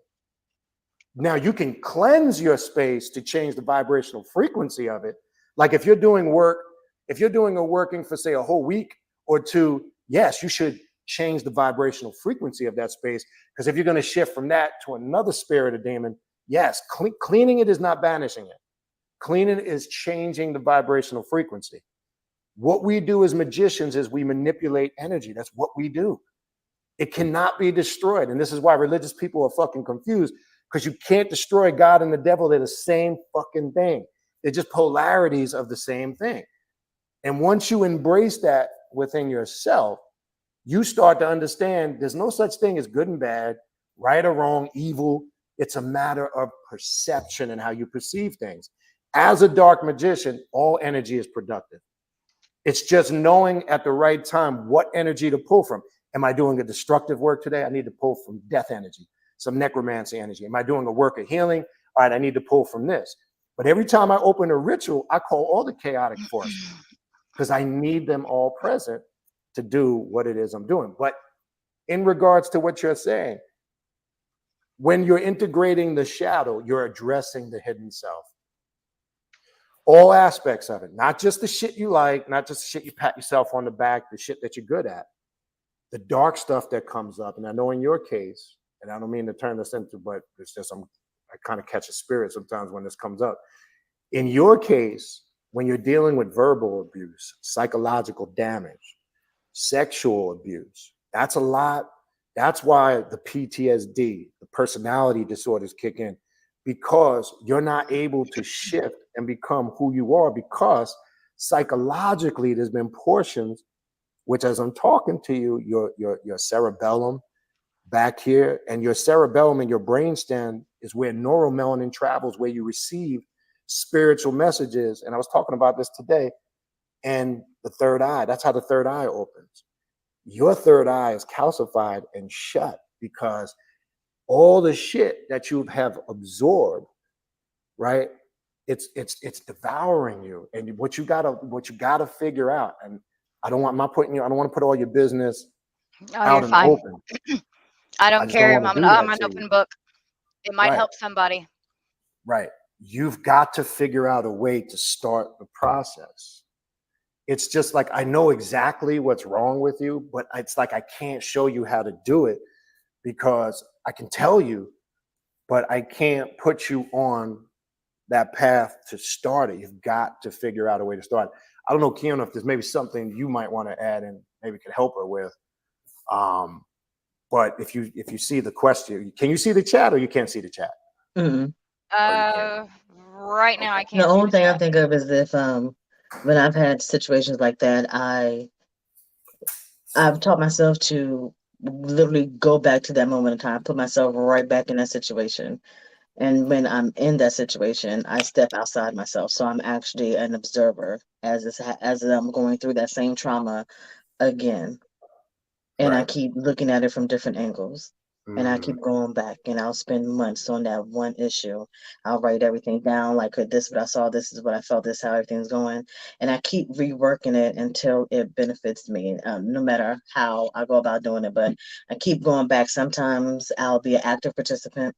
Now you can cleanse your space to change the vibrational frequency of it. Like if you're doing work, if you're doing a working for say a whole week or two, yes, you should change the vibrational frequency of that space. Because if you're going to shift from that to another spirit or demon, yes, cleaning it is not banishing it. Cleaning is changing the vibrational frequency. What we do as magicians is we manipulate energy. That's what we do. It cannot be destroyed. And this is why religious people are fucking confused, because you can't destroy God and the devil. They're the same fucking thing. They're just polarities of the same thing. And once you embrace that within yourself, you start to understand there's no such thing as good and bad, right or wrong, evil. It's a matter of perception and how you perceive things. As a dark magician, all energy is productive. It's just knowing at the right time what energy to pull from. Am I doing a destructive work today? I need to pull from death energy, some necromancy energy. Am I doing a work of healing? All right, I need to pull from this. But every time I open a ritual, I call all the chaotic forces because I need them all present to do what it is I'm doing. But in regards to what you're saying, when you're integrating the shadow, you're addressing the hidden self. All aspects of it, not just the shit you like, not just the shit you pat yourself on the back, the shit that you're good at. The dark stuff that comes up, and I know in your case, and I don't mean to turn this into, but it's just I kind of catch a spirit sometimes when this comes up. In your case, when you're dealing with verbal abuse, psychological damage, sexual abuse, that's a lot. That's why the PTSD, the personality disorders kick in, because you're not able to shift and become who you are, because psychologically there's been portions which, as I'm talking to you, your cerebellum back here, and your cerebellum and your brainstem is where neuromelanin travels, where you receive spiritual messages. And I was talking about this today. And the third eye, that's how the third eye opens. Your third eye is calcified and shut because all the shit that you have absorbed, right? It's devouring you. And what you gotta figure out, and I don't want to put all your business out in the open. I don't care. I'm I'm an open book. It might help somebody. Right. You've got to figure out a way to start the process. It's just like, I know exactly what's wrong with you, but it's like I can't show you how to do it because I can tell you, but I can't put you on that path to start it. You've got to figure out a way to start it. I don't know, Keona, if there's maybe something you might want to add and maybe could help her with. But if you see the question, can you see the chat or you can't see the chat? Mm-hmm. Right now I can't. The only thing I think of is if when I've had situations like that, I've taught myself to literally go back to that moment in time, put myself right back in that situation. And when I'm in that situation, I step outside myself. So I'm actually an observer as I'm going through that same trauma again. And I keep looking at it from different angles. And I keep going back, and I'll spend months on that one issue. I'll write everything down, like this is what I saw, this is what I felt, this is how everything's going. And I keep reworking it until it benefits me, no matter how I go about doing it. But I keep going back. Sometimes I'll be an active participant.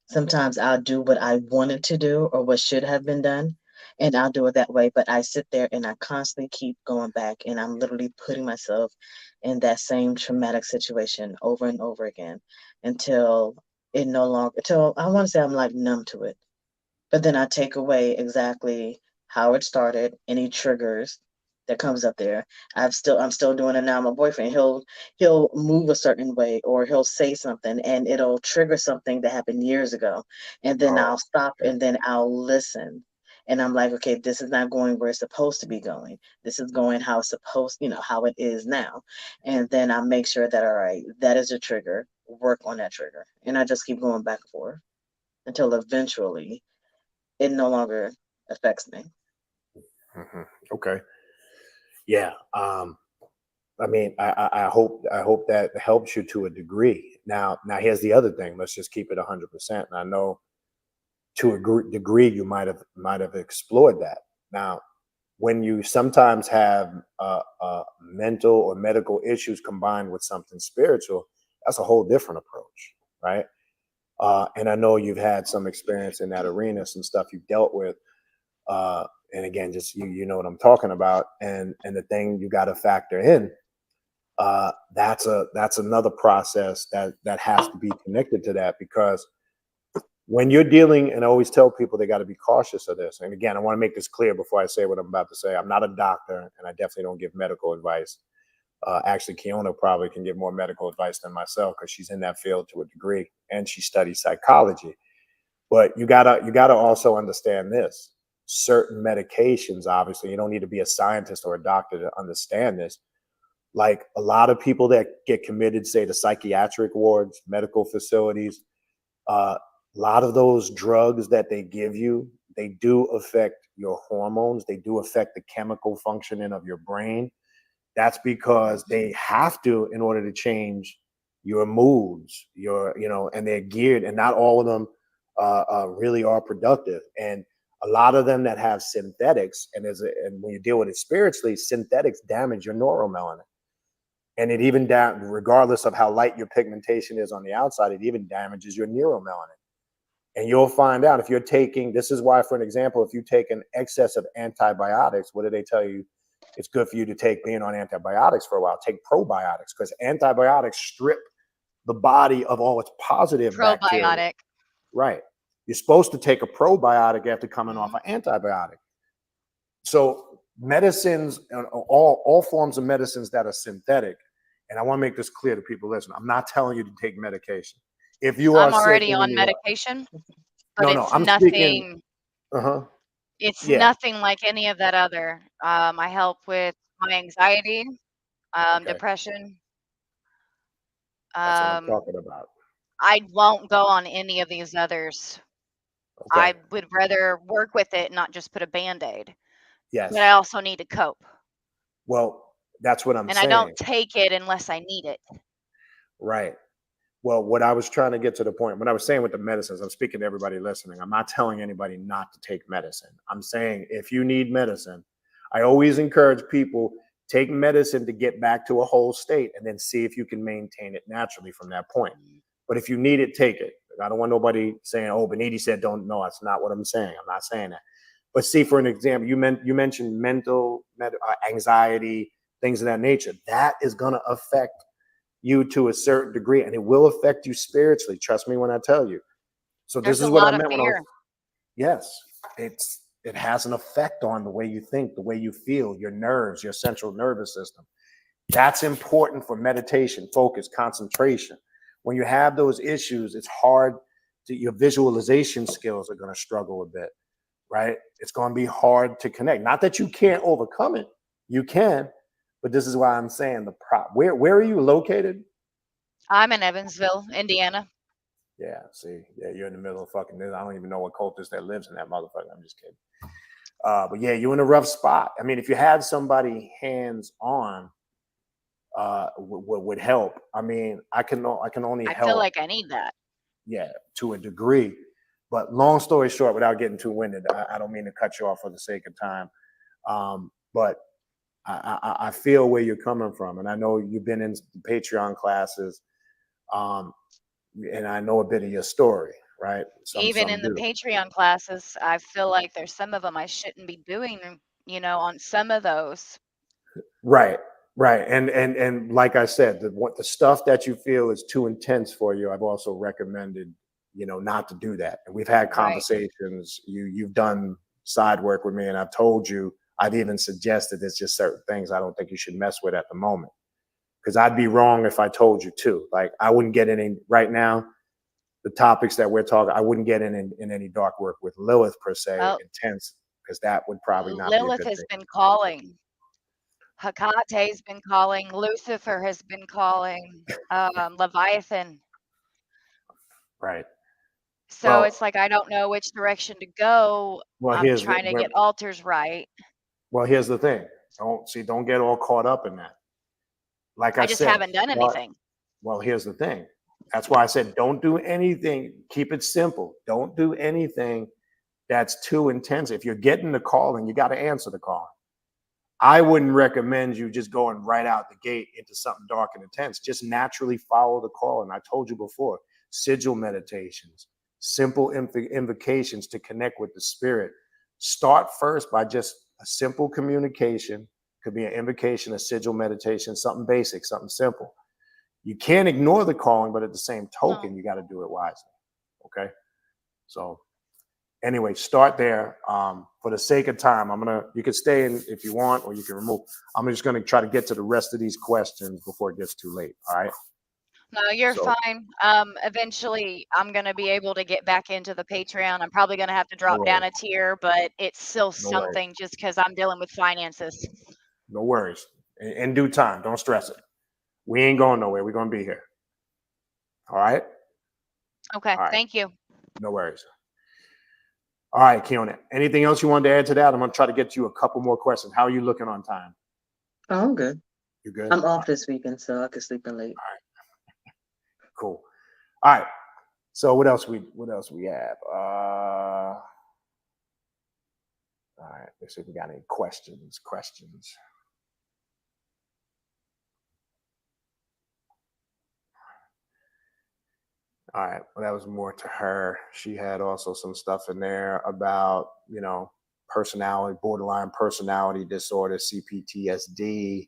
Sometimes I'll do what I wanted to do or what should have been done, and I'll do it that way. But I sit there and I constantly keep going back, and I'm literally putting myself in that same traumatic situation over and over again until I want to say I'm like numb to it. But then I take away exactly how it started, any triggers that comes up there. I'm still doing it now. My boyfriend, he'll move a certain way or he'll say something and it'll trigger something that happened years ago. And then I'll stop and then I'll listen. And I'm like, okay, this is not going where it's supposed to be going. This is going how it's supposed, how it is now. And then I make sure that, all right, that is a trigger, work on that trigger. And I just keep going back and forth until eventually it no longer affects me. Mm-hmm. Okay. Yeah. I mean, I hope that helps you to a degree. Now here's the other thing. Let's just keep it 100%. And I know to a degree you might have explored that. Now, when you sometimes have mental or medical issues combined with something spiritual, that's a whole different approach, right? And I know you've had some experience in that arena, some stuff you've dealt with. And again, just you know what I'm talking about. And the thing you got to factor in, that's another process that has to be connected to that, because when you're dealing, and I always tell people they got to be cautious of this. And again, I want to make this clear before I say what I'm about to say. I'm not a doctor, and I definitely don't give medical advice. Actually, Keona probably can give more medical advice than myself, because she's in that field to a degree, and she studies psychology. But you gotta also understand this: certain medications, obviously, you don't need to be a scientist or a doctor to understand this. Like a lot of people that get committed, say, to psychiatric wards, medical facilities, a lot of those drugs that they give you, they do affect your hormones. They do affect the chemical functioning of your brain. That's because they have to in order to change your moods, and they're geared, and not all of them really are productive. And a lot of them that have synthetics, and when you deal with it spiritually, synthetics damage your neuromelanin. And it even regardless of how light your pigmentation is on the outside, it even damages your neuromelanin. And you'll find out if you're taking, this is why, for an example, if you take an excess of antibiotics, what do they tell you? It's good for you to take being on antibiotics for a while. Take probiotics, because antibiotics strip the body of all its positive bacteria. Probiotic. Right. You're supposed to take a probiotic after coming off an antibiotic. So medicines, all forms of medicines that are synthetic, and I want to make this clear to people listening, I'm not telling you to take medication. If you are I'm already sick, on medication, but no, it's I'm nothing. Speaking, It's yeah. nothing like any of that other. I help with my anxiety, Okay. depression. That's what I'm talking about. I won't go on any of these others. Okay. I would rather work with it, not just put a Band-Aid. Yes. But I also need to cope. Well, that's what I'm And saying. I don't take it unless I need it. Right. Well, what I was trying to get to the point, what I was saying with the medicines, I'm speaking to everybody listening. I'm not telling anybody not to take medicine. I'm saying if you need medicine, I always encourage people, take medicine to get back to a whole state and then see if you can maintain it naturally from that point. But if you need it, take it. I don't want nobody saying, oh, Baniti said don't. No, that's not what I'm saying. I'm not saying that. But see, for an example, you mentioned mental anxiety, things of that nature. That is going to affect you to a certain degree, and it will affect you spiritually. Trust me when I tell you. So this is what I meant when I was, yes, it has an effect on the way you think, the way you feel, your nerves, your central nervous system. That's important for meditation, focus, concentration. When you have those issues, it's hard to, your visualization skills are going to struggle a bit, right? It's going to be hard to connect. Not that you can't overcome it, you can, but this is why I'm saying where are you located? I'm in Evansville, Indiana. Yeah, see, yeah, you're in the middle of fucking this. I don't even know what cultist that lives in that motherfucker. I'm just kidding. But yeah, you're in a rough spot. I mean, if you had somebody hands-on, would help. I mean, I can only help. I feel like I need that. Yeah, to a degree. But long story short, without getting too winded, I don't mean to cut you off for the sake of time. But I feel where you're coming from, and I know you've been in Patreon classes, and I know a bit of your story, right? Even in the Patreon classes, I feel like there's some of them I shouldn't be doing, on some of those. Right. And like I said, the stuff that you feel is too intense for you, I've also recommended, not to do that. And we've had conversations. You've done side work with me, and I've told you, I've even suggested there's just certain things I don't think you should mess with at the moment. Because I'd be wrong if I told you to. Like, I wouldn't get any right now. The topics that we're talking, I wouldn't get in any dark work with Lilith per se, intense, because that would probably not Lilith be a good has thing. been calling. Hecate's been calling. Lucifer has been calling. Leviathan. Right. So it's like I don't know which direction to go. Well, I'm trying to get altars right. Well, here's the thing. Don't get all caught up in that. Like I just said, haven't done anything. Well, here's the thing. That's why I said don't do anything. Keep it simple. Don't do anything that's too intense. If you're getting the call, and you got to answer the call. I wouldn't recommend you just going right out the gate into something dark and intense. Just naturally follow the call. And I told you before, sigil meditations, simple invocations to connect with the spirit. Start first by just a simple communication. Could be an invocation, a sigil meditation, something basic, something simple. You can't ignore the calling, but at the same token, you got to do it wisely. Okay. So anyway, start there. For the sake of time, you can stay in if you want, or you can remove. I'm just gonna try to get to the rest of these questions before it gets too late. All right. No, you're fine. Eventually I'm gonna be able to get back into the Patreon. I'm probably gonna have to drop down a tier, but it's still something just because I'm dealing with finances. No worries. In due time. Don't stress it. We ain't going nowhere. We're gonna be here. All right. Okay. All right. Thank you. No worries. All right, Keona. Anything else you wanted to add to that? I'm gonna try to get you a couple more questions. How are you looking on time? Oh, I'm good. You good? I'm off this weekend, so I can sleep in late. All right. Cool. All right. So what else we have? All right. Let's see if we got any questions. All right. Well, that was more to her. She had also some stuff in there about, personality, borderline personality disorder, CPTSD.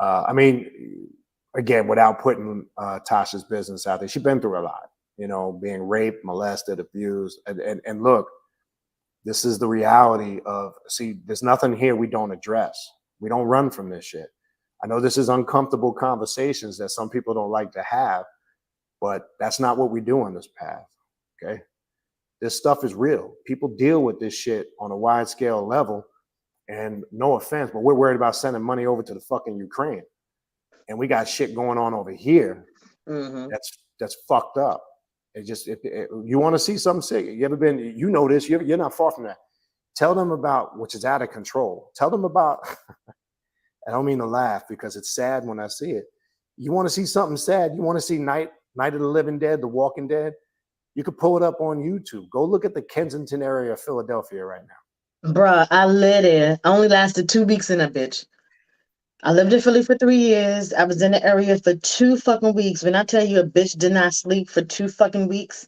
I mean, again, without putting Tasha's business out there, she's been through a lot, being raped, molested, abused. And look, this is the reality of, there's nothing here we don't address. We don't run from this shit. I know this is uncomfortable conversations that some people don't like to have, but that's not what we do on this path, okay? This stuff is real. People deal with this shit on a wide scale level, and no offense, but we're worried about sending money over to the fucking Ukraine. And we got shit going on over here that's fucked up. It just, if you want to see something sick, you ever been, this, you're not far from that. Tell them about, which is out of control. Tell them about, I don't mean to laugh because it's sad when I see it. You want to see something sad? You want to see Night of the Living Dead, The Walking Dead? You could pull it up on YouTube. Go look at the Kensington area of Philadelphia right now. Bruh, I lived there. I only lasted 2 weeks in that bitch. I lived in Philly for 3 years. I was in the area for 2 fucking weeks. When I tell you a bitch did not sleep for 2 fucking weeks,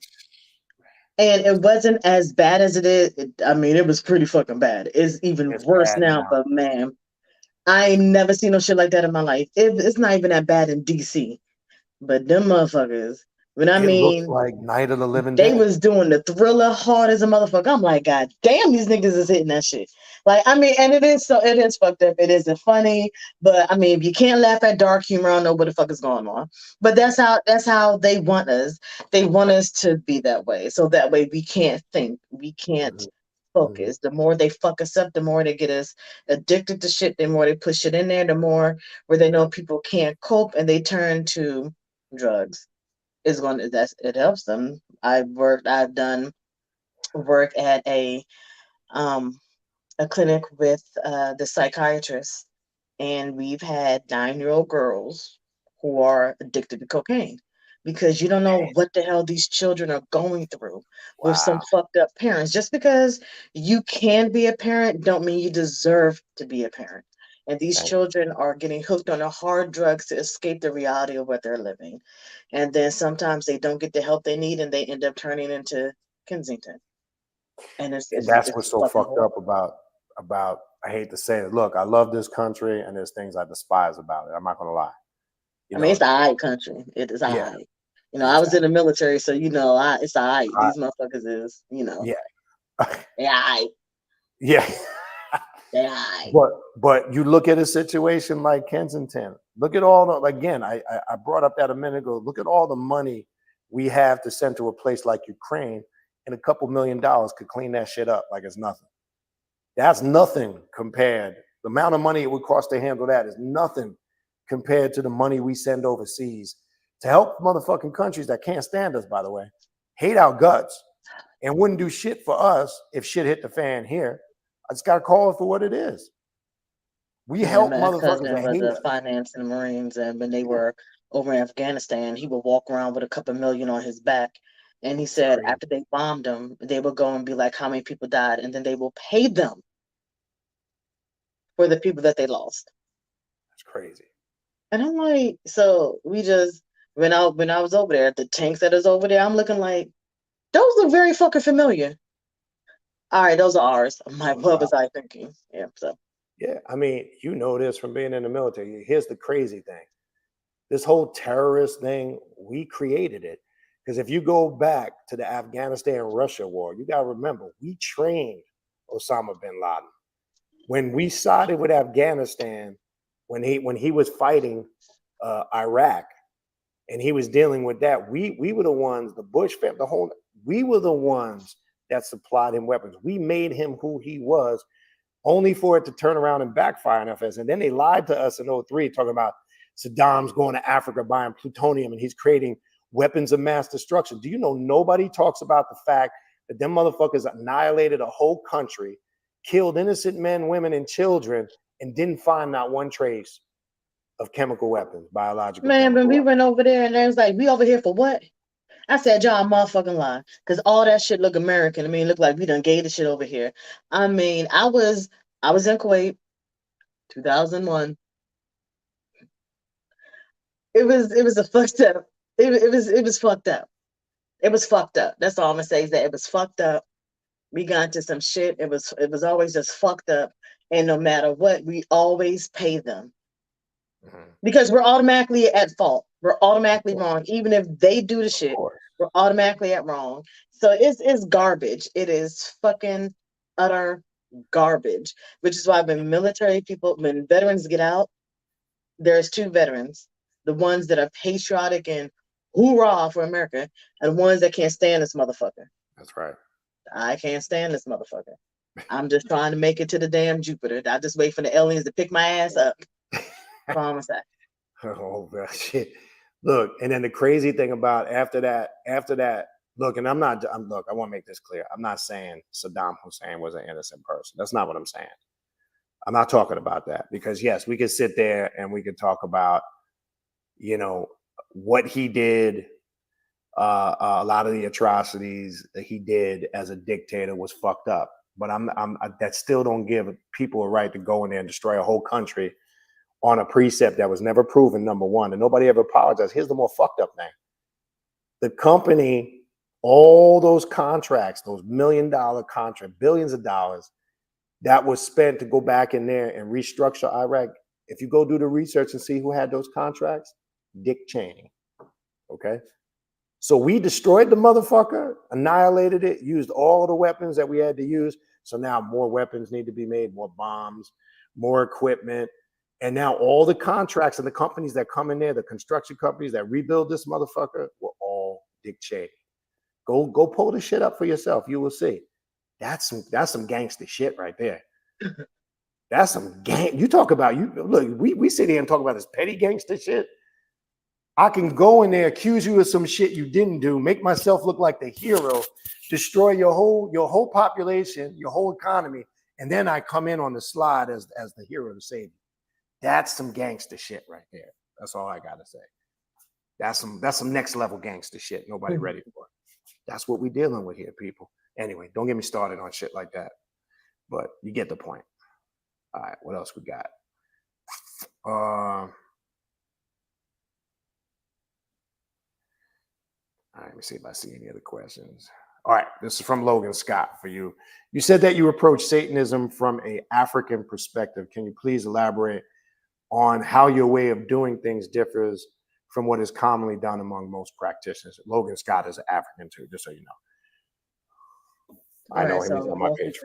and it wasn't as bad as it is. It was pretty fucking bad. It's worse now, but man, I ain't never seen no shit like that in my life. It's not even that bad in DC, but them motherfuckers. Looked like Night of the Living Dead. They was doing the Thriller hard as a motherfucker. I'm like, God damn, these niggas is hitting that shit. And it is fucked up. It isn't funny, but if you can't laugh at dark humor, I don't know what the fuck is going on. But that's how they want us. They want us to be that way, so that way we can't think, we can't focus. The more they fuck us up, the more they get us addicted to shit. The more they push it in there, the more where they know people can't cope and they turn to drugs. It helps them. I've done work at a clinic with the psychiatrist, and we've had 9-year-old girls who are addicted to cocaine because you don't know what the hell these children are going through with some fucked up parents. Just because you can be a parent don't mean you deserve to be a parent. And these children are getting hooked on the hard drugs to escape the reality of what they're living. And then sometimes they don't get the help they need and they end up turning into Kensington. And that's what's so fucked up about, I hate to say it. Look, I love this country and there's things I despise about it. I'm not going to lie. It's a high country. It is high. Exactly. I was in the military, so it's all right. These motherfuckers is, Yeah. Yeah. But you look at a situation like Kensington. Look at all the, again, I brought up that a minute ago. Look at all the money we have to send to a place like Ukraine, and a couple $1 million could clean that shit up like it's nothing. That's nothing compared. The amount of money it would cost to handle that is nothing compared to the money we send overseas to help motherfucking countries that can't stand us, by the way, hate our guts, and wouldn't do shit for us if shit hit the fan here. I just got to call it for what it is. We help motherfuckers that hate us. Finance and Marines, and when they were over in Afghanistan, he would walk around with a couple million on his back. And he said after they bombed him, they would go and be like, how many people died? And then they will pay them for the people that they lost. That's crazy. And I'm like, so we just when I was over there, the tanks that is over there, I'm looking like, those look very fucking familiar. All right, those are ours. What was I thinking? Yeah, so. Yeah, I mean, you know this from being in the military. Here's the crazy thing. This whole terrorist thing, we created it. Because if you go back to the Afghanistan-Russia war, you got to remember, we trained Osama bin Laden. When we sided with Afghanistan, when he was fighting Iraq, and he was dealing with that, we were the ones, the Bush family, we were the ones that supplied him weapons. We made him who he was, only for it to turn around and backfire on us. And then they lied to us in 2003, talking about Saddam's going to Africa buying plutonium and he's creating weapons of mass destruction. Do you know nobody talks about the fact that them motherfuckers annihilated a whole country, killed innocent men, women, and children, and didn't find not one trace of chemical weapons, biological. Man, when we went over there and they was like, we over here for what? I said, y'all motherfucking lie. Because all that shit look American. I mean, look like we done gave the shit over here. I mean, I was in Kuwait, 2001. It was a fucked up. It was fucked up. It was fucked up. That's all I'm gonna say is that it was fucked up. We got into some shit. It was always just fucked up. And no matter what, we always pay them. Because we're automatically at fault. We're automatically wrong. Even if they do the shit, we're automatically at wrong. So it's garbage. It is fucking utter garbage. Which is why when veterans get out, there's two veterans. The ones that are patriotic and hoorah for America, and ones that can't stand this motherfucker. That's right. I can't stand this motherfucker. I'm just trying to make it to the damn Jupiter. I just wait for the aliens to pick my ass up. Promise that. Oh shit! Look, and then the crazy thing about after that, look, and I want to make this clear. I'm not saying Saddam Hussein was an innocent person. That's not what I'm saying. I'm not talking about that, because yes, we could sit there and we could talk about, what he did. A lot of the atrocities that he did as a dictator was fucked up. But that still don't give people a right to go in there and destroy a whole country on a precept that was never proven, number one, and nobody ever apologized. Here's the more fucked up thing. The company, all those contracts, those $1 million contracts, billions of dollars that was spent to go back in there and restructure Iraq. If you go do the research and see who had those contracts, Dick Cheney. Okay. So we destroyed the motherfucker, annihilated it, used all the weapons that we had to use. So now more weapons need to be made, more bombs, more equipment. And now all the contracts and the companies that come in there, the construction companies that rebuild this motherfucker, were all Dick Cheney. Go pull the shit up for yourself. You will see. That's some gangster shit right there. That's some gang. You talk about, look, we sit here and talk about this petty gangster shit. I can go in there, accuse you of some shit you didn't do, make myself look like the hero, destroy your whole population, your whole economy, and then I come in on the slide as the hero to save you. That's some gangster shit right there. That's all I gotta say. That's some next level gangster shit. Nobody ready for it. That's what we're dealing with here, people. Anyway, don't get me started on shit like that. But you get the point. All right, what else we got? All right, let me see if I see any other questions. All right, this is from Logan Scott for you. You said that you approach Satanism from an African perspective. Can you please elaborate on how your way of doing things differs from what is commonly done among most practitioners? Logan Scott is African too, just so you know. I know him. He's on my page.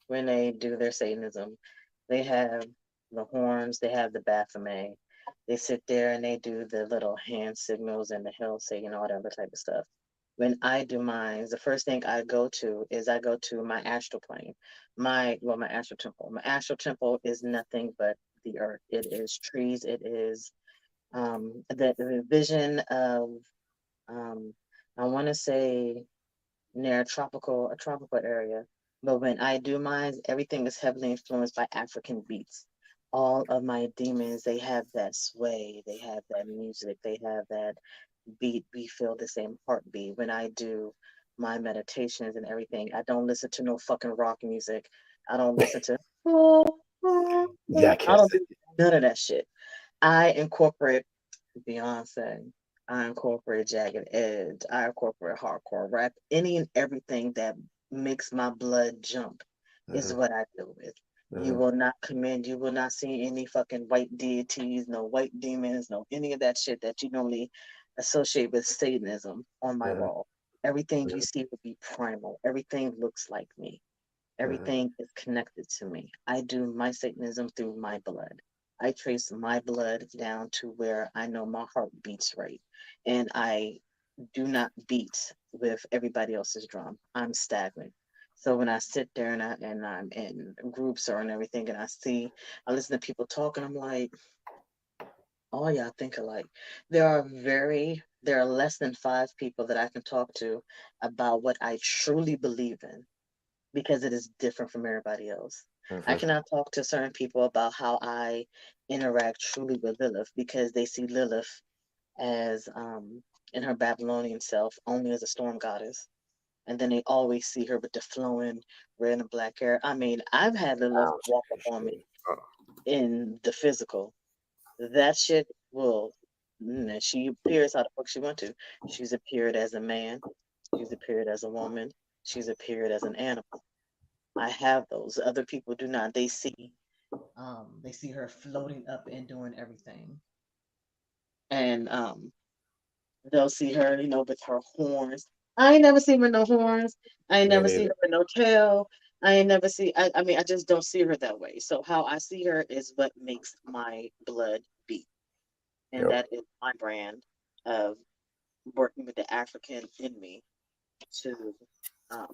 When they do their Satanism, they have the horns, they have the Baphomet. They sit there and they do the little hand signals and the hell saying all that other type of stuff. When I do mine, the first thing I go to my astral plane, my astral temple. My astral temple is nothing but the earth. It is trees. It is the vision of I want to say near a tropical area. But when I do mine, everything is heavily influenced by African beats. All of my demons, they have that sway, they have that music, they have that beat. We feel the same heartbeat. When I do my meditations and everything, I don't listen to no fucking rock music. I don't listen to Yeah, I I can't don't say. do none of that shit. I incorporate Beyonce. I incorporate Jagged Edge. I incorporate hardcore rap. Any and everything that makes my blood jump is what I deal with. You will not come in, you will not see any fucking white deities, no white demons, no any of that shit that you normally associate with Satanism on my wall. Everything you see would be primal. Everything looks like me. Everything is connected to me. I do my Satanism through my blood. I trace my blood down to where I know my heart beats right. And I do not beat with everybody else's drum. I'm stagnant. So when I sit there and I'm in groups or and everything and I listen to people talk and I'm like, oh yeah, I think alike. There are less than 5 people that I can talk to about what I truly believe in because it is different from everybody else. I cannot talk to certain people about how I interact truly with Lilith because they see Lilith as in her Babylonian self only as a storm goddess. And then they always see her with the flowing red and black hair. I mean, I've had Lilith walk up on me in the physical. That shit will she appears how the fuck she want to. She's appeared as a man, she's appeared as a woman, she's appeared as an animal. I have those. Other people do not. They see her floating up and doing everything. And they'll see her, with her horns. I ain't never seen her with no horns. I ain't Me never seen neither. her with no tail. I ain't never see I mean I just don't see her that way. So how I see her is what makes my blood beat. And Yep. that is my brand of working with the African in me to um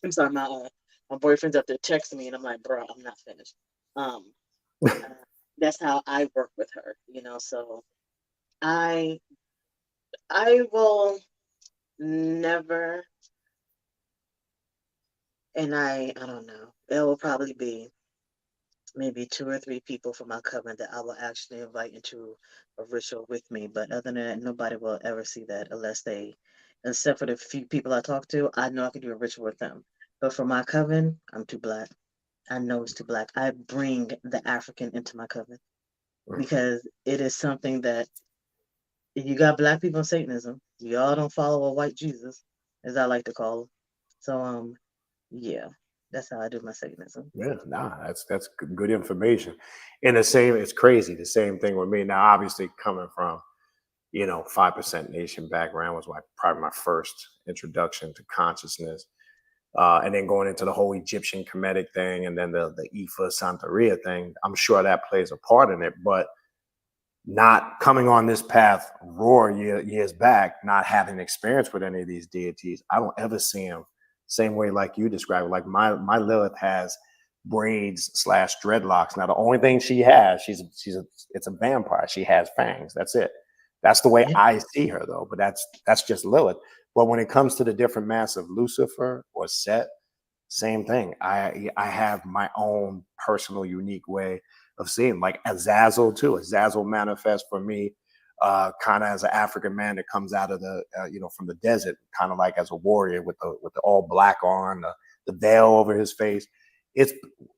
I'm sorry, my boyfriend's up there texting me, and I'm like, bro, I'm not finished. Um, uh, that's how I work with her. So I I will never, and I don't know. There will probably be maybe 2 or 3 people from my coven that I will actually invite into a ritual with me. But other than that, nobody will ever see that except for the few people I talk to, I know I can do a ritual with them. But for my coven, I'm too black. I know it's too black. I bring the African into my coven because it is something that you got black people in Satanism. Y'all don't follow a white Jesus, as I like to call him. So yeah, that's how I do my Satanism. Yeah, nah, that's good information. And it's crazy. The same thing with me. Now, obviously, coming from 5% Nation background was probably my first introduction to consciousness, and then going into the whole Egyptian Kemetic thing, and then the Ifa Santeria thing. I'm sure that plays a part in it, but not coming on this path years back, not having experience with any of these deities, I don't ever see them same way like you described. Like my Lilith has braids / dreadlocks. Now the only thing she has, it's a vampire. She has fangs. That's it. That's the way Yeah. I see her though. But that's just Lilith. But when it comes to the different masks of Lucifer or Set, same thing. I have my own personal unique way of seeing, like Azazel too. Azazel manifests for me kind of as an African man that comes out of the from the desert, kind of like as a warrior with the all black on, the veil over his face. It's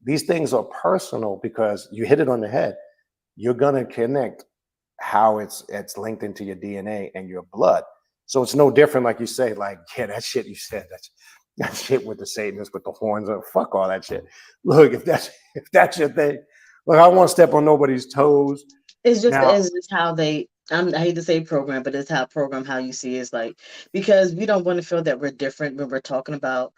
These things are personal because you hit it on the head. You're gonna connect how it's linked into your DNA and your blood. So it's no different, like you say, like, yeah, that shit you said, that shit with the Satanists with the horns on, fuck all that shit. Look, if that's your thing, look, I won't step on nobody's toes. It's just Now, it's just how I hate to say program, but it's how you see it is like because we don't want to feel that we're different when we're talking about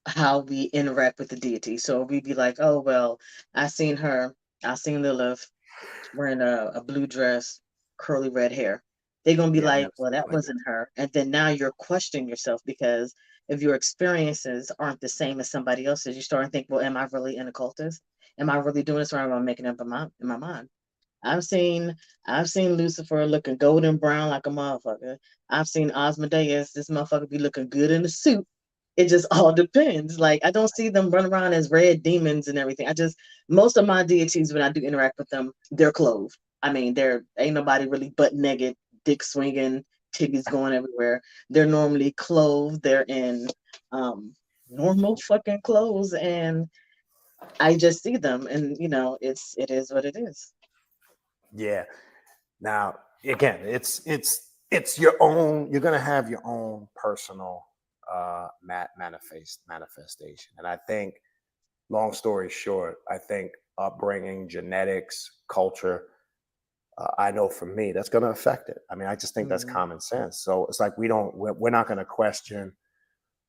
how we interact with the deity. So we'd be like, oh well, I seen her, I seen Lilith wearing a blue dress, curly red hair. They're gonna be yeah, I like, never well, seen it that like that. wasn't her. And then now you're questioning yourself because if your experiences aren't the same as somebody else's, you start to think, well, am I really an occultist? Am I really doing this or am I making up in my mind? I've seen I've seen Lucifer looking golden brown like a motherfucker. I've seen Osmodeus, this motherfucker be looking good in a suit. It just all depends. Like I don't see them run around as red demons and everything. Most of my deities when I do interact with them, they're clothed. I mean, there ain't nobody really butt naked, dick swinging, titties going everywhere. They're normally clothed. They're in normal fucking clothes and I just see them, and it is what it is. Yeah. Now, again, it's your own. You're gonna have your own personal manifestation, and I think, long story short, I think upbringing, genetics, culture. I know for me, that's going to affect it. I mean, I just think that's common sense. So it's like we're not going to question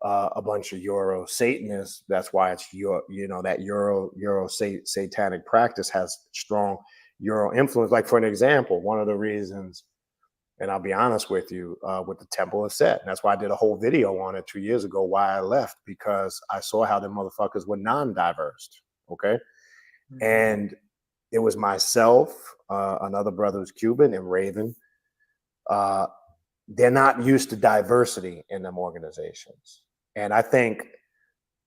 a bunch of Euro Satanists. That's why it's that Euro satanic practice has strong Euro influence. Like, for an example, one of the reasons, and I'll be honest with you, with the Temple of Set, and that's why I did a whole video on it 2 years ago, why I left, because I saw how the motherfuckers were non-diverse. Okay. And it was myself, another brother who's Cuban, and Raven. They're not used to diversity in them organizations. And I think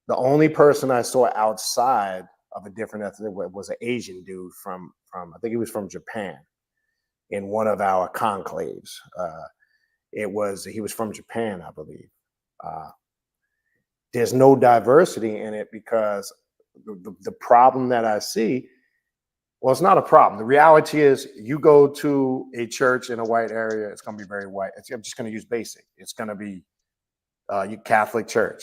the only person I saw outside of a different ethnicity was an Asian dude from I think he was from Japan, in one of our conclaves. He was from Japan, I believe. There's no diversity in it because the problem that I see, well, it's not a problem. The reality is, you go to a church in a white area, it's going to be very white. I'm just going to use basic. It's going to be your Catholic Church,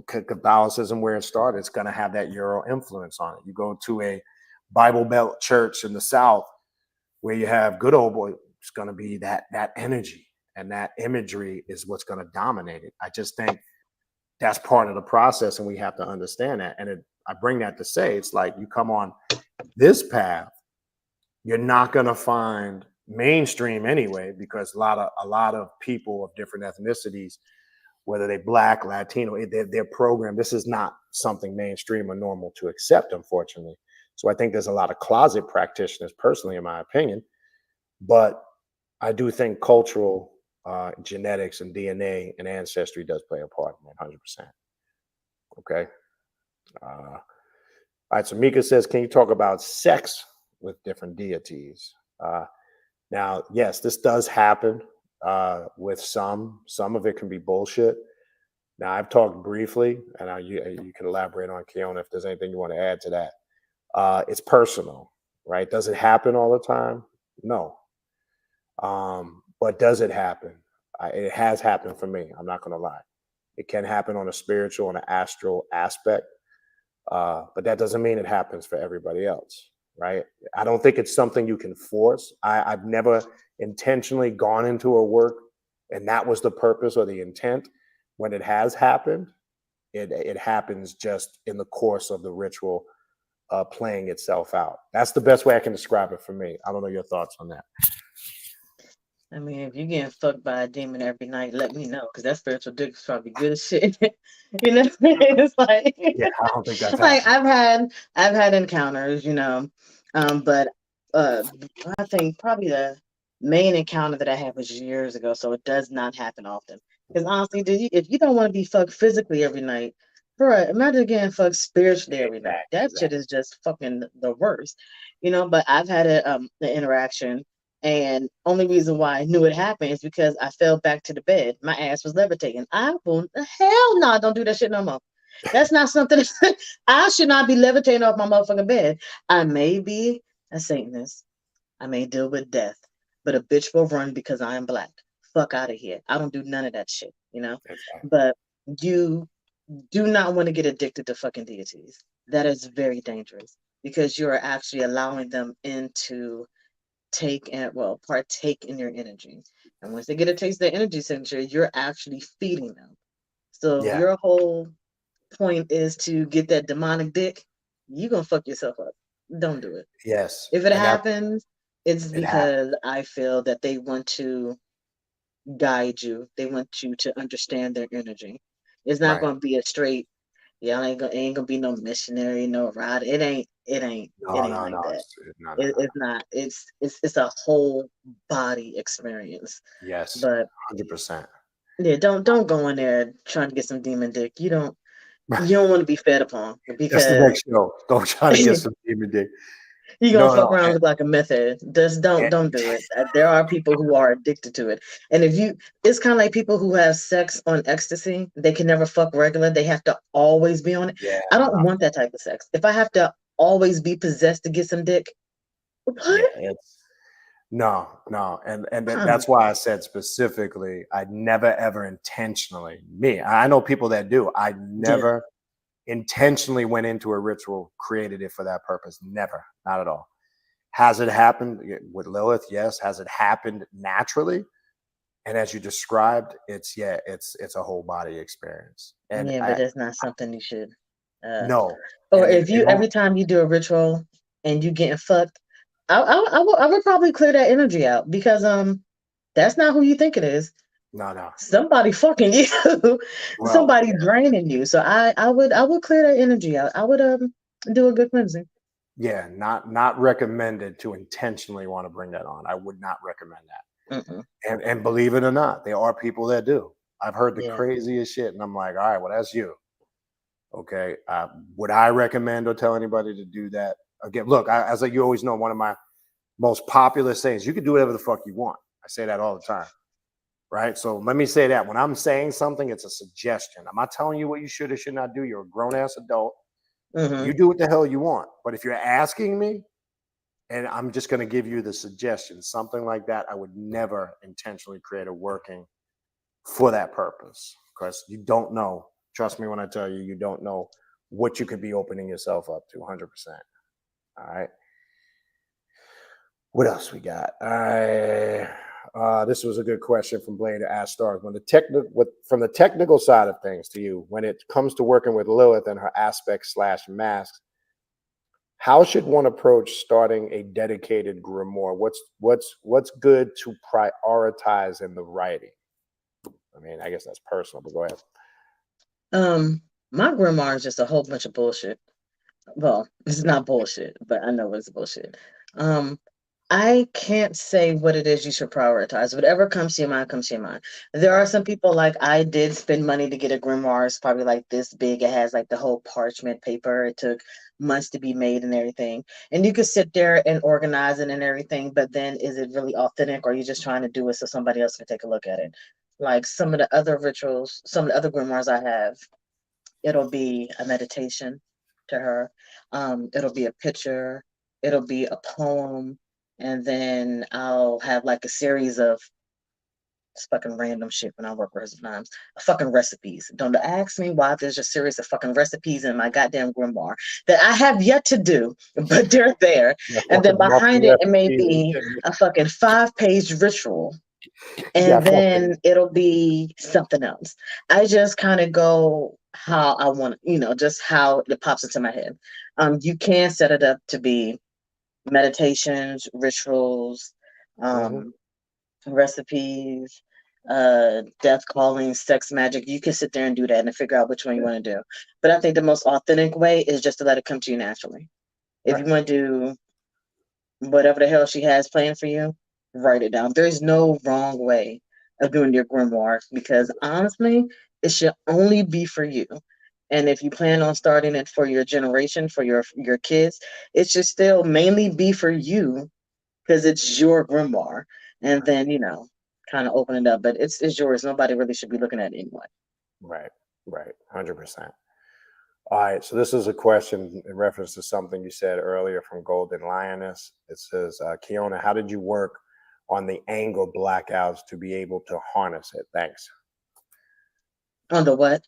Catholicism, where it started. It's going to have that Euro influence on it. You go to a Bible Belt church in the South, where you have good old boy, it's going to be that energy, and that imagery is what's going to dominate it. I just think that's part of the process, and we have to understand that. And I bring that to say, it's like, you come on this path, you're not going to find mainstream anyway, because a lot of people of different ethnicities, whether they Black, Latino, they're programmed. This is not something mainstream or normal to accept, unfortunately. So I think there's a lot of closet practitioners, personally, in my opinion. But I do think cultural genetics and DNA and ancestry does play a part in it, 100%. Okay. All right. So Mika says, can you talk about sex with different deities? Now, yes, this does happen with some. Some of it can be bullshit. Now, I've talked briefly, and you can elaborate on, Keona, if there's anything you want to add to that. It's personal, right? Does it happen all the time? No. But does it happen? It has happened for me. I'm not going to lie. It can happen on a spiritual and an astral aspect, but that doesn't mean it happens for everybody else, right? I don't think it's something you can force. I've never intentionally gone into a work and that was the purpose or the intent. When it has happened, it happens just in the course of the ritual playing itself out. That's the best way I can describe it for me. I don't know your thoughts on that. I mean, if you're getting fucked by a demon every night, let me know, because that spiritual dick is probably good as shit. It's like, Yeah, I don't think that's like happening. I've had encounters, but I think probably the main encounter that I had was years ago, so it does not happen often. Because honestly, if you don't want to be fucked physically every night, bro, imagine getting fucked spiritually every night. That shit is just fucking the worst, But I've had an interaction. And only reason why I knew it happened is because I fell back to the bed. My ass was levitating. Hell no, don't do that shit no more. That's not something I should not be levitating off my motherfucking bed. I may be a Satanist. I may deal with death, but a bitch will run because I am Black. Fuck out of here. I don't do none of that shit, But you do not want to get addicted to fucking deities. That is very dangerous, because you are actually allowing them into partake in your energy. And once they get a taste of the energy signature, you're actually feeding them. So if your whole point is to get that demonic dick, you're gonna fuck yourself up. Don't do it. Yes. If it happens, it's because I feel that they want to guide you. They want you to understand their energy. It's not gonna be a straight, ain't gonna be no missionary, no rod. It ain't like that. It's not. It's a whole body experience. Yes, but 100%. Yeah, don't go in there trying to get some demon dick. You don't want to be fed upon, because that's the next show. Don't try to get some demon dick. You gonna fuck around look like a meth head. Just don't and- do it. There are people who are addicted to it. And it's kind of like people who have sex on ecstasy. They can never fuck regular. They have to always be on it. yeah, I don't want that type of sex. If I have to always be possessed to get some dick, what? yeah, it's no, and that's why I said specifically, I never ever intentionally. I know people that do. I never intentionally went into a ritual, created it for that purpose. Never, not at all. Has it happened with Lilith? Yes. Has it happened naturally? And as you described, it's a whole body experience. And but it's not something you should. No. Or if you every time you do a ritual and you getting fucked, I would probably clear that energy out, because that's not who you think it is. No. Somebody fucking you. Well, somebody draining you. So I would clear that energy out. I would do a good cleansing. Yeah, not recommended to intentionally want to bring that on. I would not recommend that. And believe it or not, there are people that do. I've heard the craziest shit, and I'm like, all right, well, that's you. Okay. Would I recommend or tell anybody to do that? Again, look, as you always know, one of my most popular sayings, you can do whatever the fuck you want. I say that all the time. Right. So let me say that when I'm saying something, it's a suggestion. I'm not telling you what you should or should not do. You're a grown ass adult. You do what the hell you want. But if you're asking me, and I'm just going to give you the suggestion, something like that, I would never intentionally create a working for that purpose, because you don't know. Trust me when I tell you, you don't know what you could be opening yourself up to 100%. All right. What else we got? This was a good question from Blaine to Ask Stars. From the technical side of things to you, when it comes to working with Lilith and her aspects / masks, how should one approach starting a dedicated grimoire? What's good to prioritize in the writing? I mean, I guess that's personal, but go ahead. My grimoire is just a whole bunch of bullshit. Well, it's not bullshit, but I know it's bullshit. I can't say what it is you should prioritize. Whatever comes to your mind, comes to your mind. There are some people, like, I did spend money to get a grimoire. It's probably like this big. It has like the whole parchment paper. It took months to be made and everything. And you could sit there and organize it and everything, but then is it really authentic, or are you just trying to do it so somebody else can take a look at it? Like some of the other rituals, some of the other grimoires I have, it'll be a meditation to her. It'll be a picture. It'll be a poem. And then I'll have like a series of fucking random shit when I work with her sometimes. Fucking recipes. Don't ask me why there's a series of fucking recipes in my goddamn grimoire that I have yet to do, but they're there. And then behind it may be a fucking 5-page ritual. And then it'll be something else. I just kind of go how I want, just how it pops into my head. You can set it up to be meditations, rituals, recipes, death calling, sex magic. You can sit there and do that and figure out which one you want to do. But I think the most authentic way is just to let it come to you naturally. If you want to do whatever the hell she has planned for you, write it down. There's no wrong way of doing your grimoire, because honestly, it should only be for you. And if you plan on starting it for your generation, for your kids, it should still mainly be for you, because it's your grimoire. And then, kind of open it up. But it's yours. Nobody really should be looking at it anyway. Right. 100%. All right. So this is a question in reference to something you said earlier from Golden Lioness. It says, Keona, how did you work on the angle blackouts to be able to harness it? Thanks. On the what?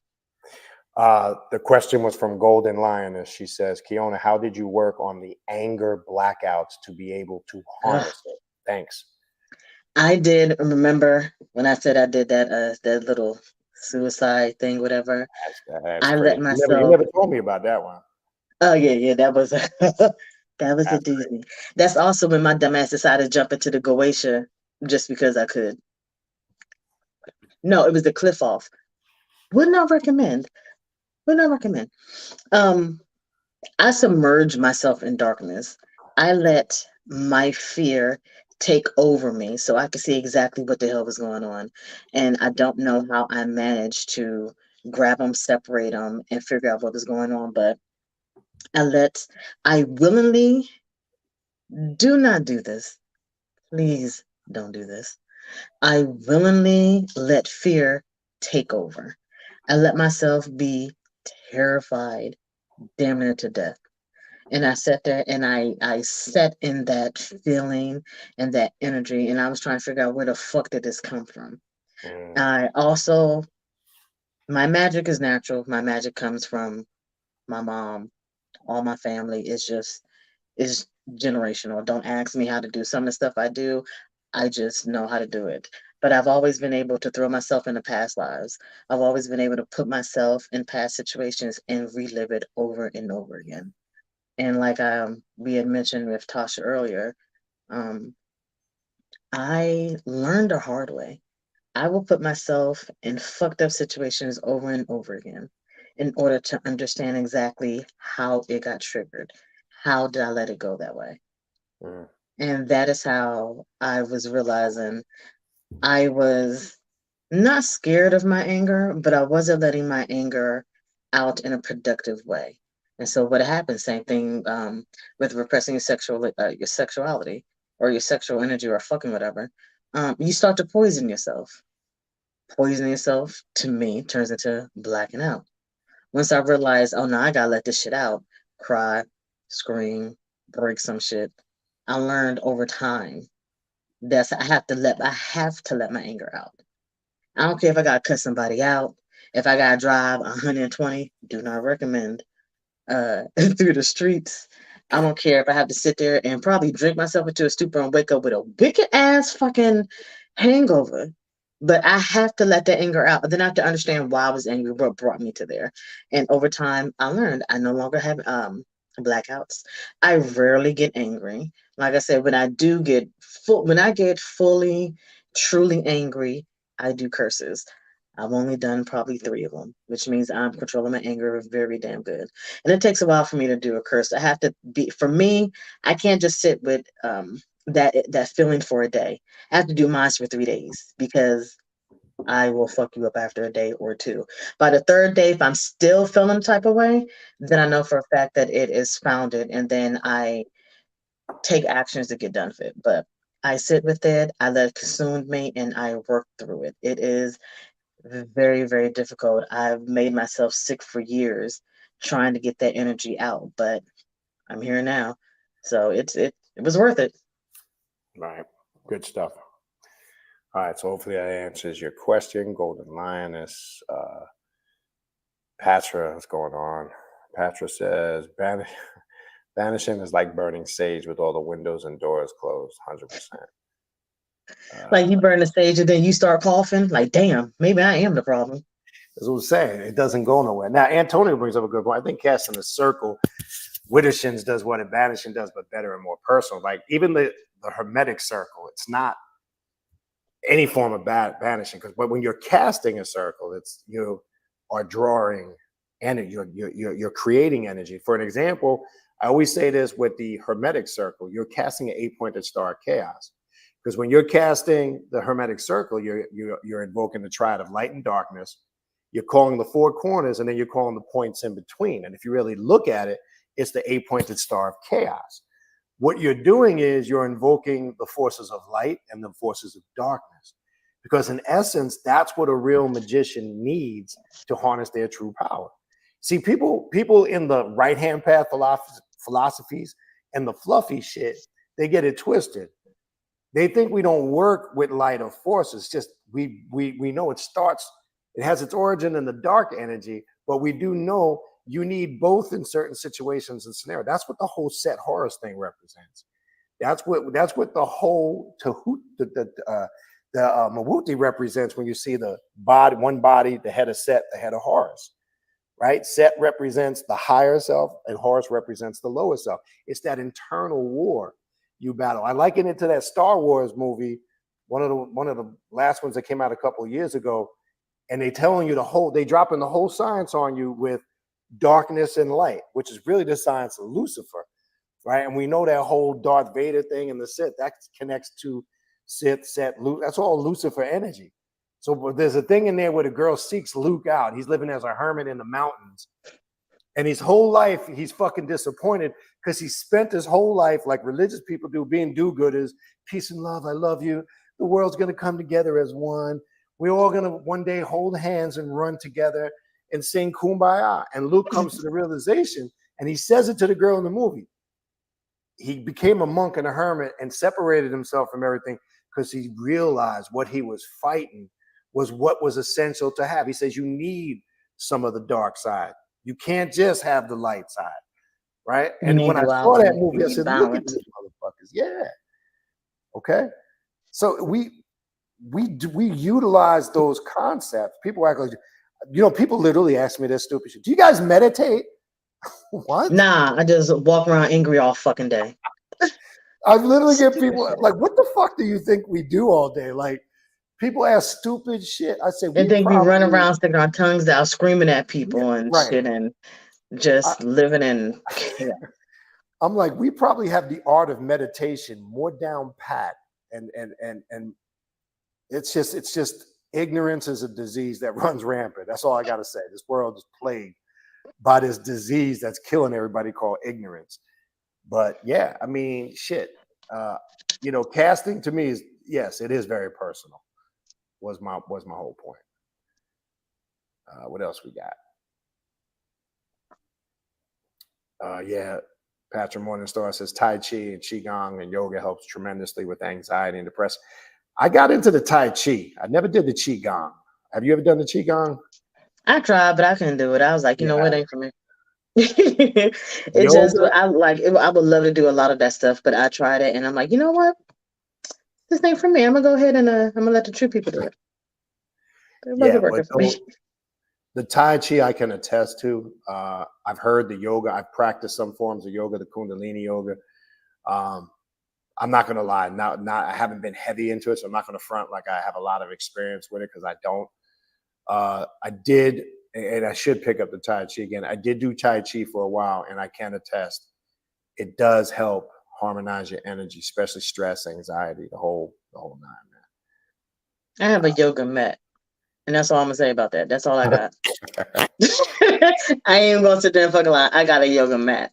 The question was from Golden Lioness. She says, Keona, how did you work on the anger blackouts to be able to harness it? Thanks. I did remember when I said I did that little suicide thing, whatever. That's I crazy. let myself. You never told me about that one. Oh yeah, that was a doozy. That's also when my dumbass decided to jump into the Goetia just because I could. No, it was the cliff off. Would not recommend. I submerged myself in darkness. I let my fear take over me so I could see exactly what the hell was going on. And I don't know how I managed to grab them, separate them, and figure out what was going on. But I willingly Do not do this. Please don't do this. I willingly let fear take over. I let myself be terrified, damn near to death. And I sat there and I sat in that feeling and that energy, and I was trying to figure out where the fuck did this come from. I also, my magic is natural. My magic comes from my mom. All my family is generational. Don't ask me how to do some of the stuff I do. I just know how to do it. But I've always been able to throw myself into past lives. I've always been able to put myself in past situations and relive it over and over again. And like we had mentioned with Tasha earlier, I learned the hard way. I will put myself in fucked up situations over and over again in order to understand exactly how it got triggered. How did I let it go that way? And that is how I was realizing I was not scared of my anger, but I wasn't letting my anger out in a productive way. And so what happened, same thing with repressing your sexuality or your sexual energy or fucking whatever. You start to poison yourself. Poisoning yourself, to me, turns into blacking out. Once I realized, oh no, I gotta let this shit out, cry, scream, break some shit. I learned over time that I have to let my anger out. I don't care if I gotta cut somebody out, if I gotta drive 120, do not recommend through the streets. I don't care if I have to sit there and probably drink myself into a stupor and wake up with a wicked ass fucking hangover. But I have to let that anger out. Then I have to understand why I was angry, what brought me to there. And over time, I learned I no longer have blackouts. I rarely get angry. Like I said, when I get fully, truly angry, I do curses. I've only done probably 3 of them, which means I'm controlling my anger very damn good. And it takes a while for me to do a curse. I have to be, for me, I can't just sit with that feeling for a day. I have to do mine for 3 days because I will fuck you up after a day or 2. By the 3rd day, if I'm still feeling the type of way, then I know for a fact that it is founded, and then I take actions to get done with it. But I sit with it, I let it consume me, and I work through it. It is very, very difficult. I've made myself sick for years trying to get that energy out, but I'm here now. So it was worth it. Right. Good stuff. All right. So hopefully that answers your question. Golden Lioness. Patra, what's going on? Patra says, banishing is like burning sage with all the windows and doors closed, 100%. Like you burn the sage and then you start coughing. Like, damn, maybe I am the problem. That's what I'm saying. It doesn't go nowhere. Now, Antonio brings up a good point. I think casting a circle, Widdershins does what a banishing does, but better and more personal. Like even the hermetic circle, it's not any form of banishing. But when you're casting a circle, it's you are drawing and you're creating energy. For an example, I always say this with the hermetic circle: you're casting an 8-pointed star of chaos. Because when you're casting the hermetic circle, you're invoking the triad of light and darkness. You're calling the 4 corners, and then you're calling the points in between. And if you really look at it, it's the 8-pointed star of chaos. What you're doing is you're invoking the forces of light and the forces of darkness. Because in essence, that's what a real magician needs to harness their true power. See, people in the right-hand path philosophies and the fluffy shit, they get it twisted. They think we don't work with light or force. It's just we know it has its origin in the dark energy, but we do know you need both in certain situations and scenarios. That's what the whole Set Horus thing represents. That's what the whole the Mawuti represents when you see the body, one body, the head of Set, the head of Horus. Right? Set represents the higher self, and Horus represents the lower self. It's that internal war you battle. I liken it to that Star Wars movie, one of the last ones that came out a couple of years ago, and they telling you they dropping the whole science on you with darkness and light, which is really the science of Lucifer, right? And we know that whole Darth Vader thing and the Sith that connects to Sith, Set, Luke. That's all Lucifer energy. So there's a thing in there where the girl seeks Luke out. He's living as a hermit in the mountains. And his whole life, he's fucking disappointed because he spent his whole life like religious people do, being do-gooders, peace and love, I love you. The world's going to come together as one. We're all going to one day hold hands and run together and sing Kumbaya. And Luke comes to the realization, and he says it to the girl in the movie. He became a monk and a hermit and separated himself from everything because he realized what he was fighting was what was essential to have. He says, you need some of the dark side. You can't just have the light side, right? And when I saw that movie, I said, look at these motherfuckers. Yeah. Okay. So we utilize those concepts. People act like, people literally ask me this stupid shit. Do you guys meditate? What? Nah, I just walk around angry all fucking day. I literally get people like, what the fuck do you think we do all day? Like, people ask stupid shit. I say, and think we run around sticking our tongues out, screaming at people and shit, and just living in chaos. I'm like, we probably have the art of meditation more down pat, and it's just ignorance is a disease that runs rampant. That's all I gotta say. This world is plagued by this disease that's killing everybody called ignorance. But yeah, I mean, shit. Casting to me is, yes, it is very personal. Was my whole point. What else we got? Yeah, Patrick Morningstar says Tai Chi and Qigong and yoga helps tremendously with anxiety and depression. I got into the Tai Chi. I never did the Qigong. Have you ever done the Qigong? I tried, but I couldn't do it. I was like, you know what, ain't for me. I would love to do a lot of that stuff, but I tried it and I'm like, you know what? This ain't for me. I'm gonna go ahead and I'm gonna let the true people do it. It wasn't working for me. The Tai Chi I can attest to. I've heard the yoga. I've practiced some forms of yoga, the Kundalini yoga. I'm not gonna lie. I haven't been heavy into it, so I'm not gonna front like I have a lot of experience with it because I don't. I did. And I should pick up the Tai Chi again. I did do Tai Chi for a while, and I can attest it does help harmonize your energy, especially stress, anxiety, the whole nine, man. I have a yoga mat, and that's all I'm gonna say about that. That's all I got. I ain't gonna sit there and fucking lie. I got a yoga mat.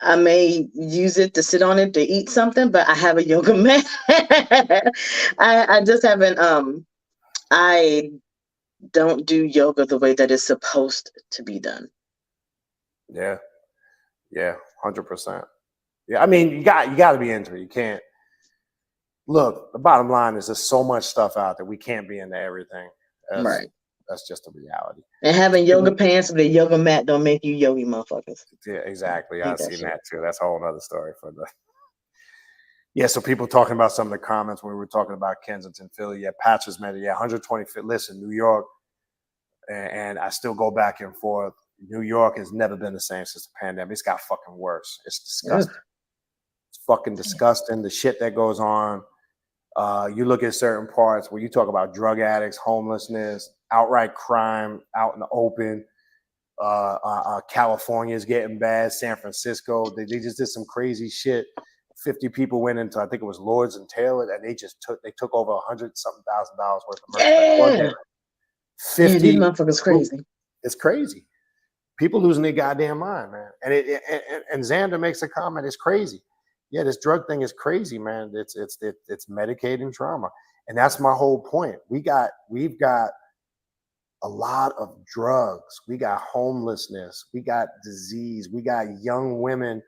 I may use it to sit on it to eat something, but I have a yoga mat. I just haven't. I don't do yoga the way that it's supposed to be done. Yeah, 100%. Yeah, I mean, you got to be into it. You can't. Look, the bottom line is there's so much stuff out there. We can't be into everything. Right. That's just a reality. And having yoga pants with a yoga mat don't make you yogi motherfuckers. Yeah, exactly. I've seen that too. That's a whole other story for the. Yeah, so people talking about some of the comments when we were talking about Kensington, Philly. Yeah, Patches meant it. Yeah, 120 feet. Listen, New York, and I still go back and forth. New York has never been the same since the pandemic. It's got fucking worse. It's disgusting. Ugh. It's fucking disgusting. The shit that goes on. You look at certain parts where you talk about drug addicts, homelessness, outright crime out in the open. California is getting bad. San Francisco, they just did some crazy shit. 50 people went into, I think it was Lords and Taylor, and they took over $100-something thousand worth of merchandise. Yeah. 50. These motherfuckers crazy. It's crazy. People losing their goddamn mind, man. And Xander makes a comment. It's crazy. Yeah, this drug thing is crazy, man. It's medicating trauma, and that's my whole point. We've got a lot of drugs. We got homelessness. We got disease. We got young women,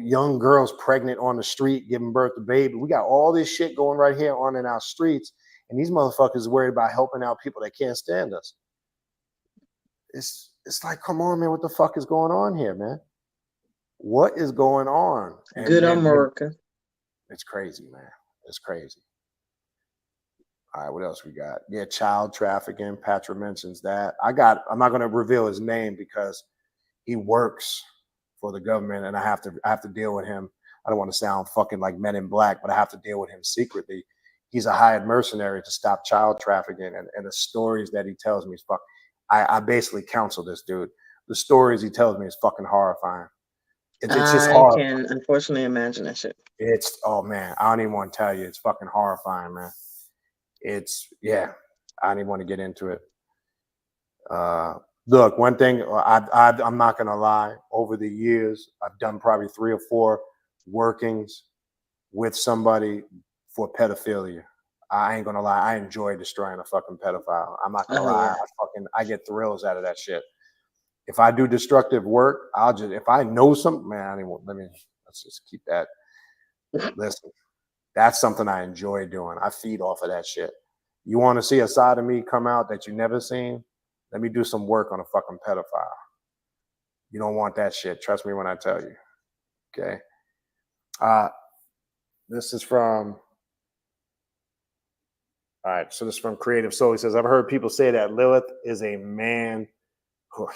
young girls pregnant on the street, giving birth to baby. We got all this shit going right here on in our streets, and these motherfuckers worried about helping out people that can't stand us. It's like, come on, man, what the fuck is going on here, man? What is going on? Good America. It's crazy, man. It's crazy. All right, what else we got? Yeah, child trafficking. Patrick mentions that. I'm not going to reveal his name because he works for the government, and I have to deal with him. I don't want to sound fucking like Men in Black, but I have to deal with him secretly. He's a hired mercenary to stop child trafficking, and the stories that he tells me is fuck. I basically counsel this dude. The stories he tells me is fucking horrifying. It's just hard. I can unfortunately imagine that shit. Oh man, I don't even want to tell you. It's fucking horrifying, man. I don't even want to get into it. Look, one thing I'm not gonna lie. Over the years, I've done probably 3 or 4 workings with somebody for pedophilia. I ain't gonna lie. I enjoy destroying a fucking pedophile. I'm not gonna lie. Yeah. I get thrills out of that shit. If I do destructive work, I'll just, if I know something, man, I don't, let's just keep that. Listen, that's something I enjoy doing. I feed off of that shit. You want to see a side of me come out that you never seen? Let me do some work on a fucking pedophile. You don't want that shit. Trust me when I tell you. Okay. This is from, all right. So this is from Creative Soul. He says, I've heard people say that Lilith is a man who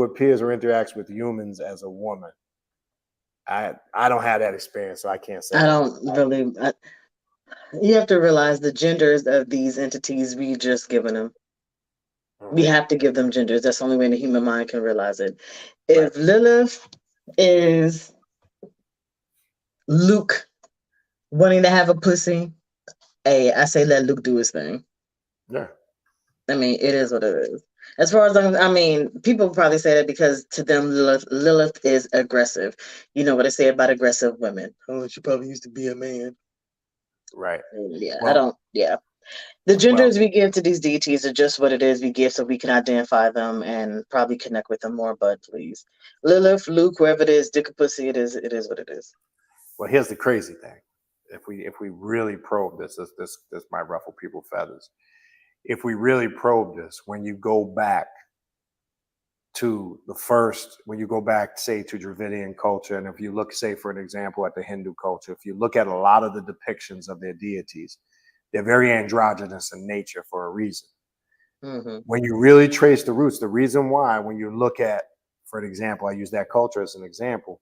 appears or interacts with humans as a woman. I don't have that experience, so I can't say. I don't really. You have to realize the genders of these entities we just given them. We have to give them genders. That's the only way the human mind can realize it. If Lilith is Luke wanting to have a pussy, hey, I say let Luke do his thing. Yeah. I mean, it is what it is. As far as I mean, people probably say that because to them, Lilith is aggressive. You know what I say about aggressive women? Oh, she probably used to be a man. Right. Yeah, well, I don't. Yeah. The genders we give to these deities are just what it is we give so we can identify them and probably connect with them more, but please. Lilith, Luke, whoever it is, dick or pussy, it is what it is. Well, here's the crazy thing. If we really probe this might ruffle people's feathers. If we really probe this, when you go back to when you go back, say, to Dravidian culture, and if you look, say, for an example, at the Hindu culture, if you look at a lot of the depictions of their deities, they're very androgynous in nature for a reason. Mm-hmm. When you really trace the roots, the reason why, when you look at, for an example, I use that culture as an example,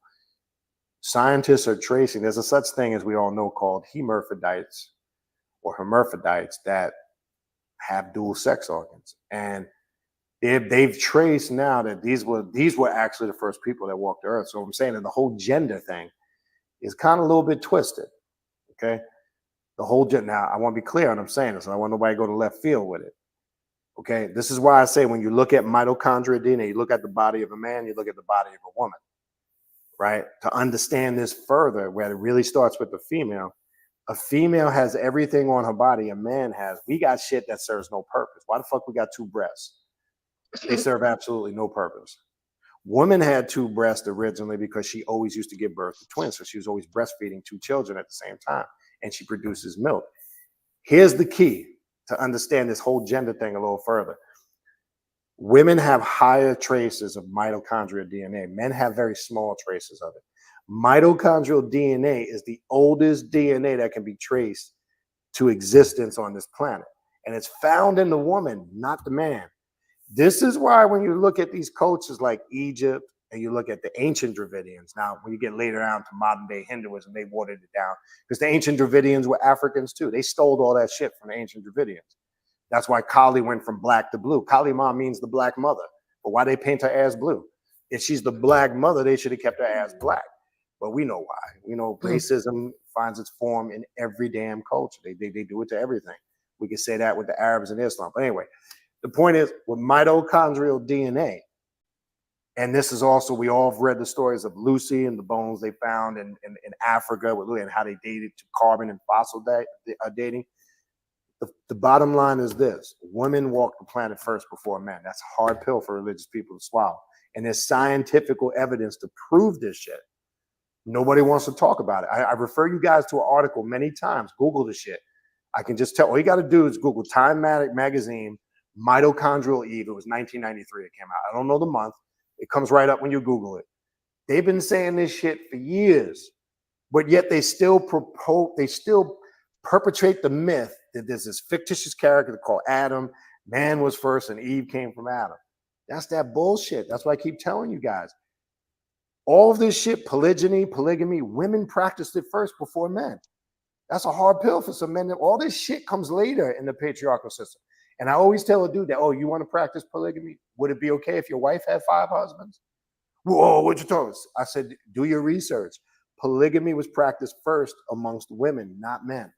scientists are tracing, there's a such thing as we all know called hermaphrodites or hermaphrodites that have dual sex organs. And they've traced now that these were actually the first people that walked the earth. So I'm saying that the whole gender thing is kind of a little bit twisted. Okay. The whole gender. Now, I want to be clear on what I'm saying this. I want nobody to go to left field with it. Okay. This is why I say when you look at mitochondrial DNA, you look at the body of a man, you look at the body of a woman. Right? To understand this further, where it really starts with the female, a female has everything on her body a man has. We got shit that serves no purpose. Why the fuck we got 2 breasts? They serve absolutely no purpose. Woman had 2 breasts originally because she always used to give birth to twins. So she was always breastfeeding 2 children at the same time. And she produces milk. Here's the key to understand this whole gender thing a little further. Women have higher traces of mitochondrial DNA. Men have very small traces of it. Mitochondrial DNA is the oldest DNA that can be traced to existence on this planet. And it's found in the woman, not the man. This is why when you look at these cultures like Egypt and you look at the ancient Dravidians, now when you get later on to modern day Hinduism, they watered it down because the ancient Dravidians were Africans too. They stole all that shit from the ancient Dravidians. That's why Kali went from black to blue. Kali Ma means the black mother. But why they paint her ass blue? If she's the black mother, they should have kept her ass black. But we know why. We know racism finds its form in every damn culture. They do it to everything. We can say that with the Arabs and Islam. But anyway, the point is with mitochondrial DNA, and this is also, we all have read the stories of Lucy and the bones they found in Africa with Lucy and how they dated to carbon and fossil dating. The bottom line is this: women walk the planet first before men. That's a hard pill for religious people to swallow. And there's scientific evidence to prove this shit. Nobody wants to talk about it. I refer you guys to an article many times. Google the shit. I can just tell, all you got to do is Google Time magazine, Mitochondrial Eve. It was 1993 it came out. I don't know the month. It comes right up when you Google it. They've been saying this shit for years, but yet they still perpetrate the myth that there's this fictitious character called Adam. Man was first and Eve came from Adam. That's that bullshit. That's why I keep telling you guys. All of this shit, polygyny, polygamy, women practiced it first before men. That's a hard pill for some men. All this shit comes later in the patriarchal system. And I always tell a dude that, oh, you want to practice polygamy? Would it be okay if your wife had 5 husbands? Whoa, what you talking about? I said, do your research. Polygamy was practiced first amongst women, not men.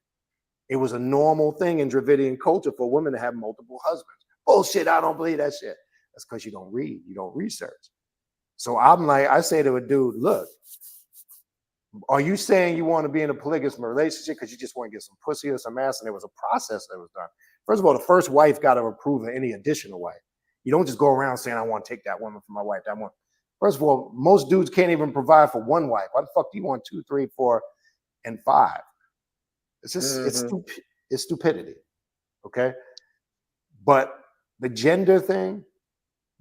It was a normal thing in Dravidian culture for women to have multiple husbands. bullshit. I don't believe that shit. That's because you don't read. You don't research. So I'm like, I say to a dude, look, are you saying you want to be in a polygamous relationship because you just want to get some pussy or some ass? And there was a process that was done. First of all, the first wife got to approve of any additional wife. You don't just go around saying, I want to take that woman from my wife. That one. First of all, most dudes can't even provide for one wife. Why the fuck do you want 2, 3, 4, and 5? It's just, it's stupidity. Okay. But the gender thing,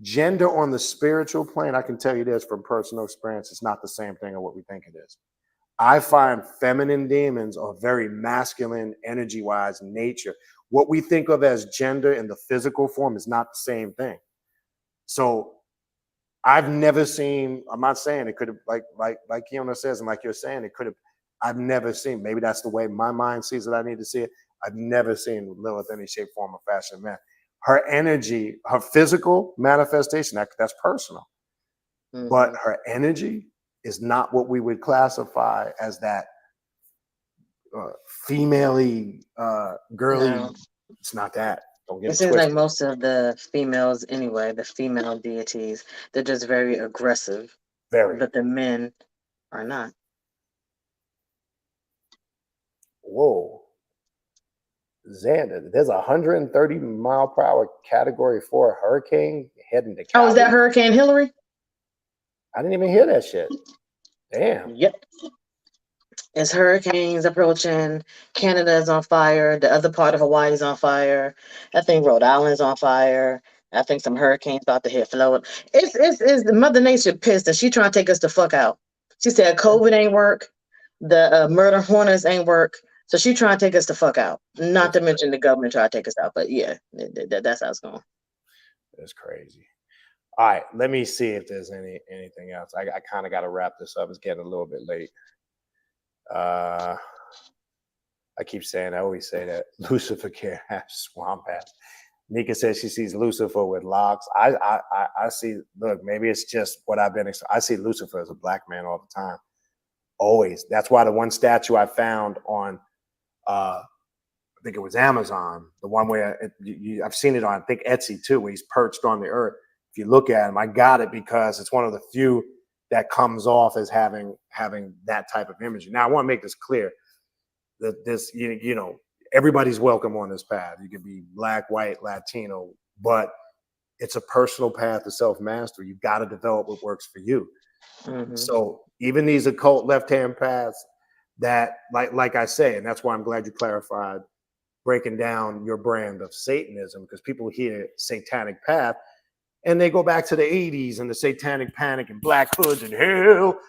gender on the spiritual plane, I can tell you this from personal experience, it's not the same thing as what we think it is. I find feminine demons are very masculine, energy-wise, nature. What we think of as gender in the physical form is not the same thing. So I've never seen, I'm not saying it could have, like Keona says, and like you're saying, it could have, I've never seen, maybe that's the way my mind sees it, I need to see it. I've never seen Lilith in any shape, form, or fashion, man. Her energy, her physical manifestation, that's personal. But her energy is not what we would classify as that female-y, girly. No. It's not that. Don't get it seems twisted. like most of the females anyway, the female deities, they're just very aggressive. Very. But the men are not. Whoa. Xander, there's a 130-mile-per-hour Category 4 hurricane heading to Cali. Oh, is that Hurricane Hillary? I didn't even hear that shit. Damn. Yep. It's hurricanes approaching. Canada is on fire. The other part of Hawaii is on fire. I think Rhode Island's on fire. I think some hurricanes about to hit Florida. It's the Mother Nature pissed, and she trying to take us the fuck out. She said COVID ain't work. The murder hornets ain't work. So she trying to take us the fuck out. Not to mention the government trying to take us out. But yeah, that's how it's going. That's crazy. All right, let me see if there's anything else. I kind of got to wrap this up. It's getting a little bit late. I keep saying, I always say that Lucifer can't have swamp ass. Nika says she sees Lucifer with locks. I see, look, maybe it's just what I've been, I see Lucifer as a black man all the time. Always. That's why the one statue I found on, I think it was Amazon, the one where I've seen it on, I think Etsy too, where he's perched on the earth. If you look at him, I got it because it's one of the few that comes off as having that type of imagery. Now, I want to make this clear that this, you know, everybody's welcome on this path. You can be black, white, Latino, but it's a personal path to self-mastery. You've got to develop what works for you. So even these occult left-hand paths that, like I say, and that's why I'm glad you clarified breaking down your brand of Satanism, because people hear satanic path and they go back to the 80s and the satanic panic and black hoods and hell,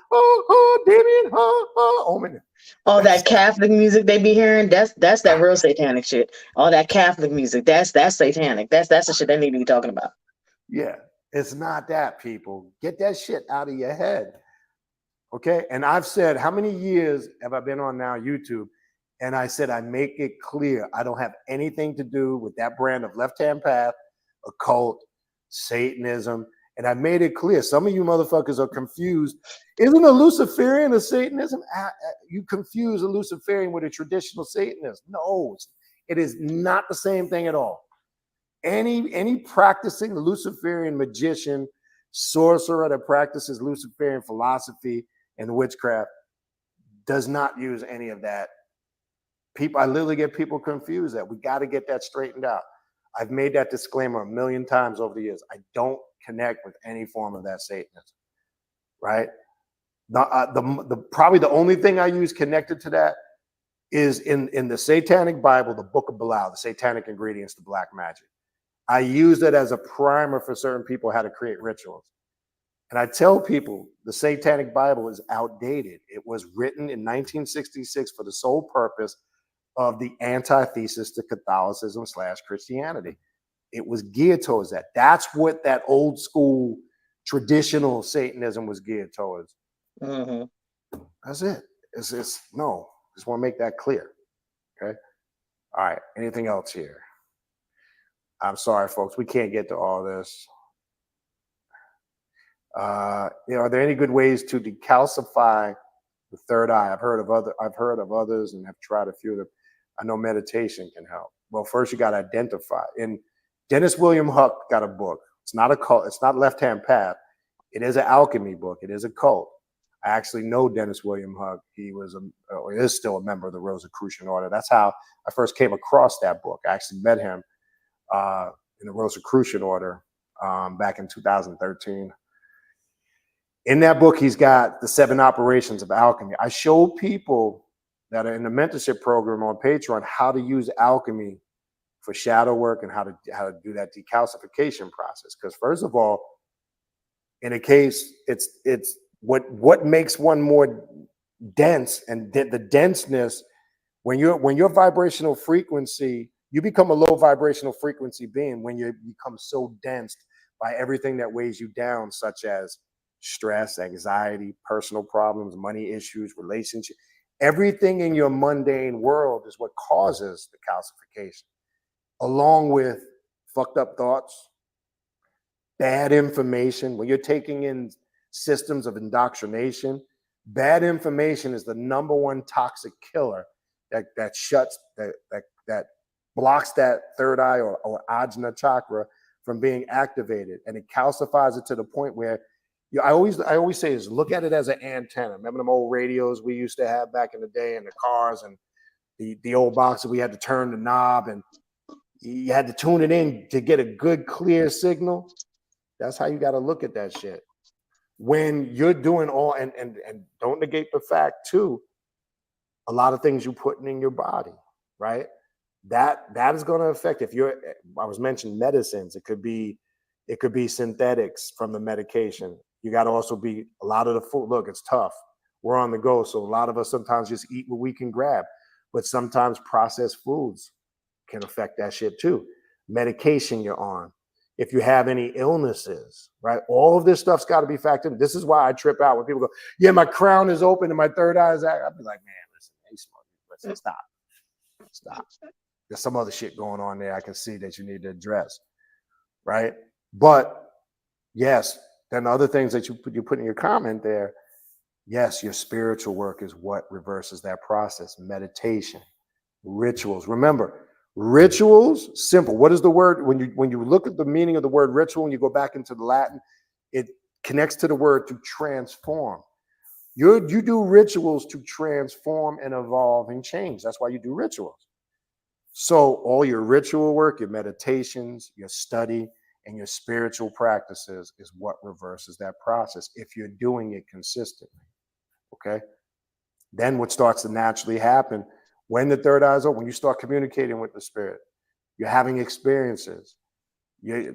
Damien, Omen. All that Catholic music they be hearing, that's that real satanic shit. All that Catholic music, that's satanic. That's the shit they need to be talking about. Yeah, it's not that, people. Get that shit out of your head. Okay? And I've said, how many years have I been on now YouTube? And I said, I make it clear, I don't have anything to do with that brand of left-hand path, occult, Satanism. And I made it clear. Some of you motherfuckers are confused. Isn't a Luciferian a Satanism? You confuse a Luciferian with a traditional Satanist. No, it is not the same thing at all. Any practicing Luciferian magician, sorcerer that practices Luciferian philosophy and witchcraft does not use any of that. People, I literally get people confused that we got to get that straightened out. I've made that disclaimer a million times over the years. I don't connect with any form of that Satanism, right? Probably the only thing I use connected to that is in the Satanic Bible, the Book of Belial, the Satanic Ingredients to Black Magic. I use it as a primer for certain people how to create rituals. And I tell people the Satanic Bible is outdated. It was written in 1966 for the sole purpose of the antithesis to Catholicism / Christianity. It was geared towards that. That's what that old school traditional Satanism was geared towards. That's it. It's no, just want to make that clear. Okay. All right. Anything else here? I'm sorry, folks. We can't get to all this. Are there any good ways to decalcify the third eye? I've heard of others and have tried a few of them. I know meditation can help. Well, first you got to identify. In Dennis William Huck got a book. It's not a cult. It's not Left Hand Path. It is an alchemy book. It is a cult. I actually know Dennis William Huck. He is still a member of the Rosicrucian Order. That's how I first came across that book. I actually met him in the Rosicrucian Order back in 2013. In that book, he's got the 7 operations of alchemy. I show people that are in the mentorship program on Patreon how to use alchemy for shadow work and how to do that decalcification process. Because first of all, in a case, it's what makes one more dense, and the denseness when your vibrational frequency, you become a low vibrational frequency being when you become so dense by everything that weighs you down, such as stress, anxiety, personal problems, money issues, relationship. Everything in your mundane world is what causes the calcification, along with fucked up thoughts, bad information. When you're taking in systems of indoctrination, bad information is the #1 toxic killer that blocks that third eye or ajna chakra from being activated, and it calcifies it to the point where I always say is look at it as an antenna. Remember them old radios we used to have back in the day in the cars, and the old boxes we had to turn the knob and you had to tune it in to get a good clear signal. That's how you got to look at that shit. When you're doing all, and don't negate the fact too, a lot of things you're putting in your body, right? That is going to affect. I was mentioning medicines. It could be synthetics from the medication. You got to also be a lot of the food. Look, it's tough. We're on the go, so a lot of us sometimes just eat what we can grab. But sometimes processed foods can affect that shit too. Medication you're on. If you have any illnesses, right? All of this stuff's got to be factored in. This is why I trip out when people go, yeah, my crown is open and my third eye is out. I'll be like, man, listen, hey, listen, stop. There's some other shit going on there I can see that you need to address, right? But yes, then the other things that you put in your comment there, yes, your spiritual work is what reverses that process. Meditation, rituals. Remember, rituals, simple. What is the word? When you look at the meaning of the word ritual and you go back into the Latin, it connects to the word to transform. You do rituals to transform and evolve and change. That's why you do rituals. So all your ritual work, your meditations, your study, and your spiritual practices is what reverses that process if you're doing it consistently. Okay? Then what starts to naturally happen when the third eye is open, when you start communicating with the spirit, you're having experiences,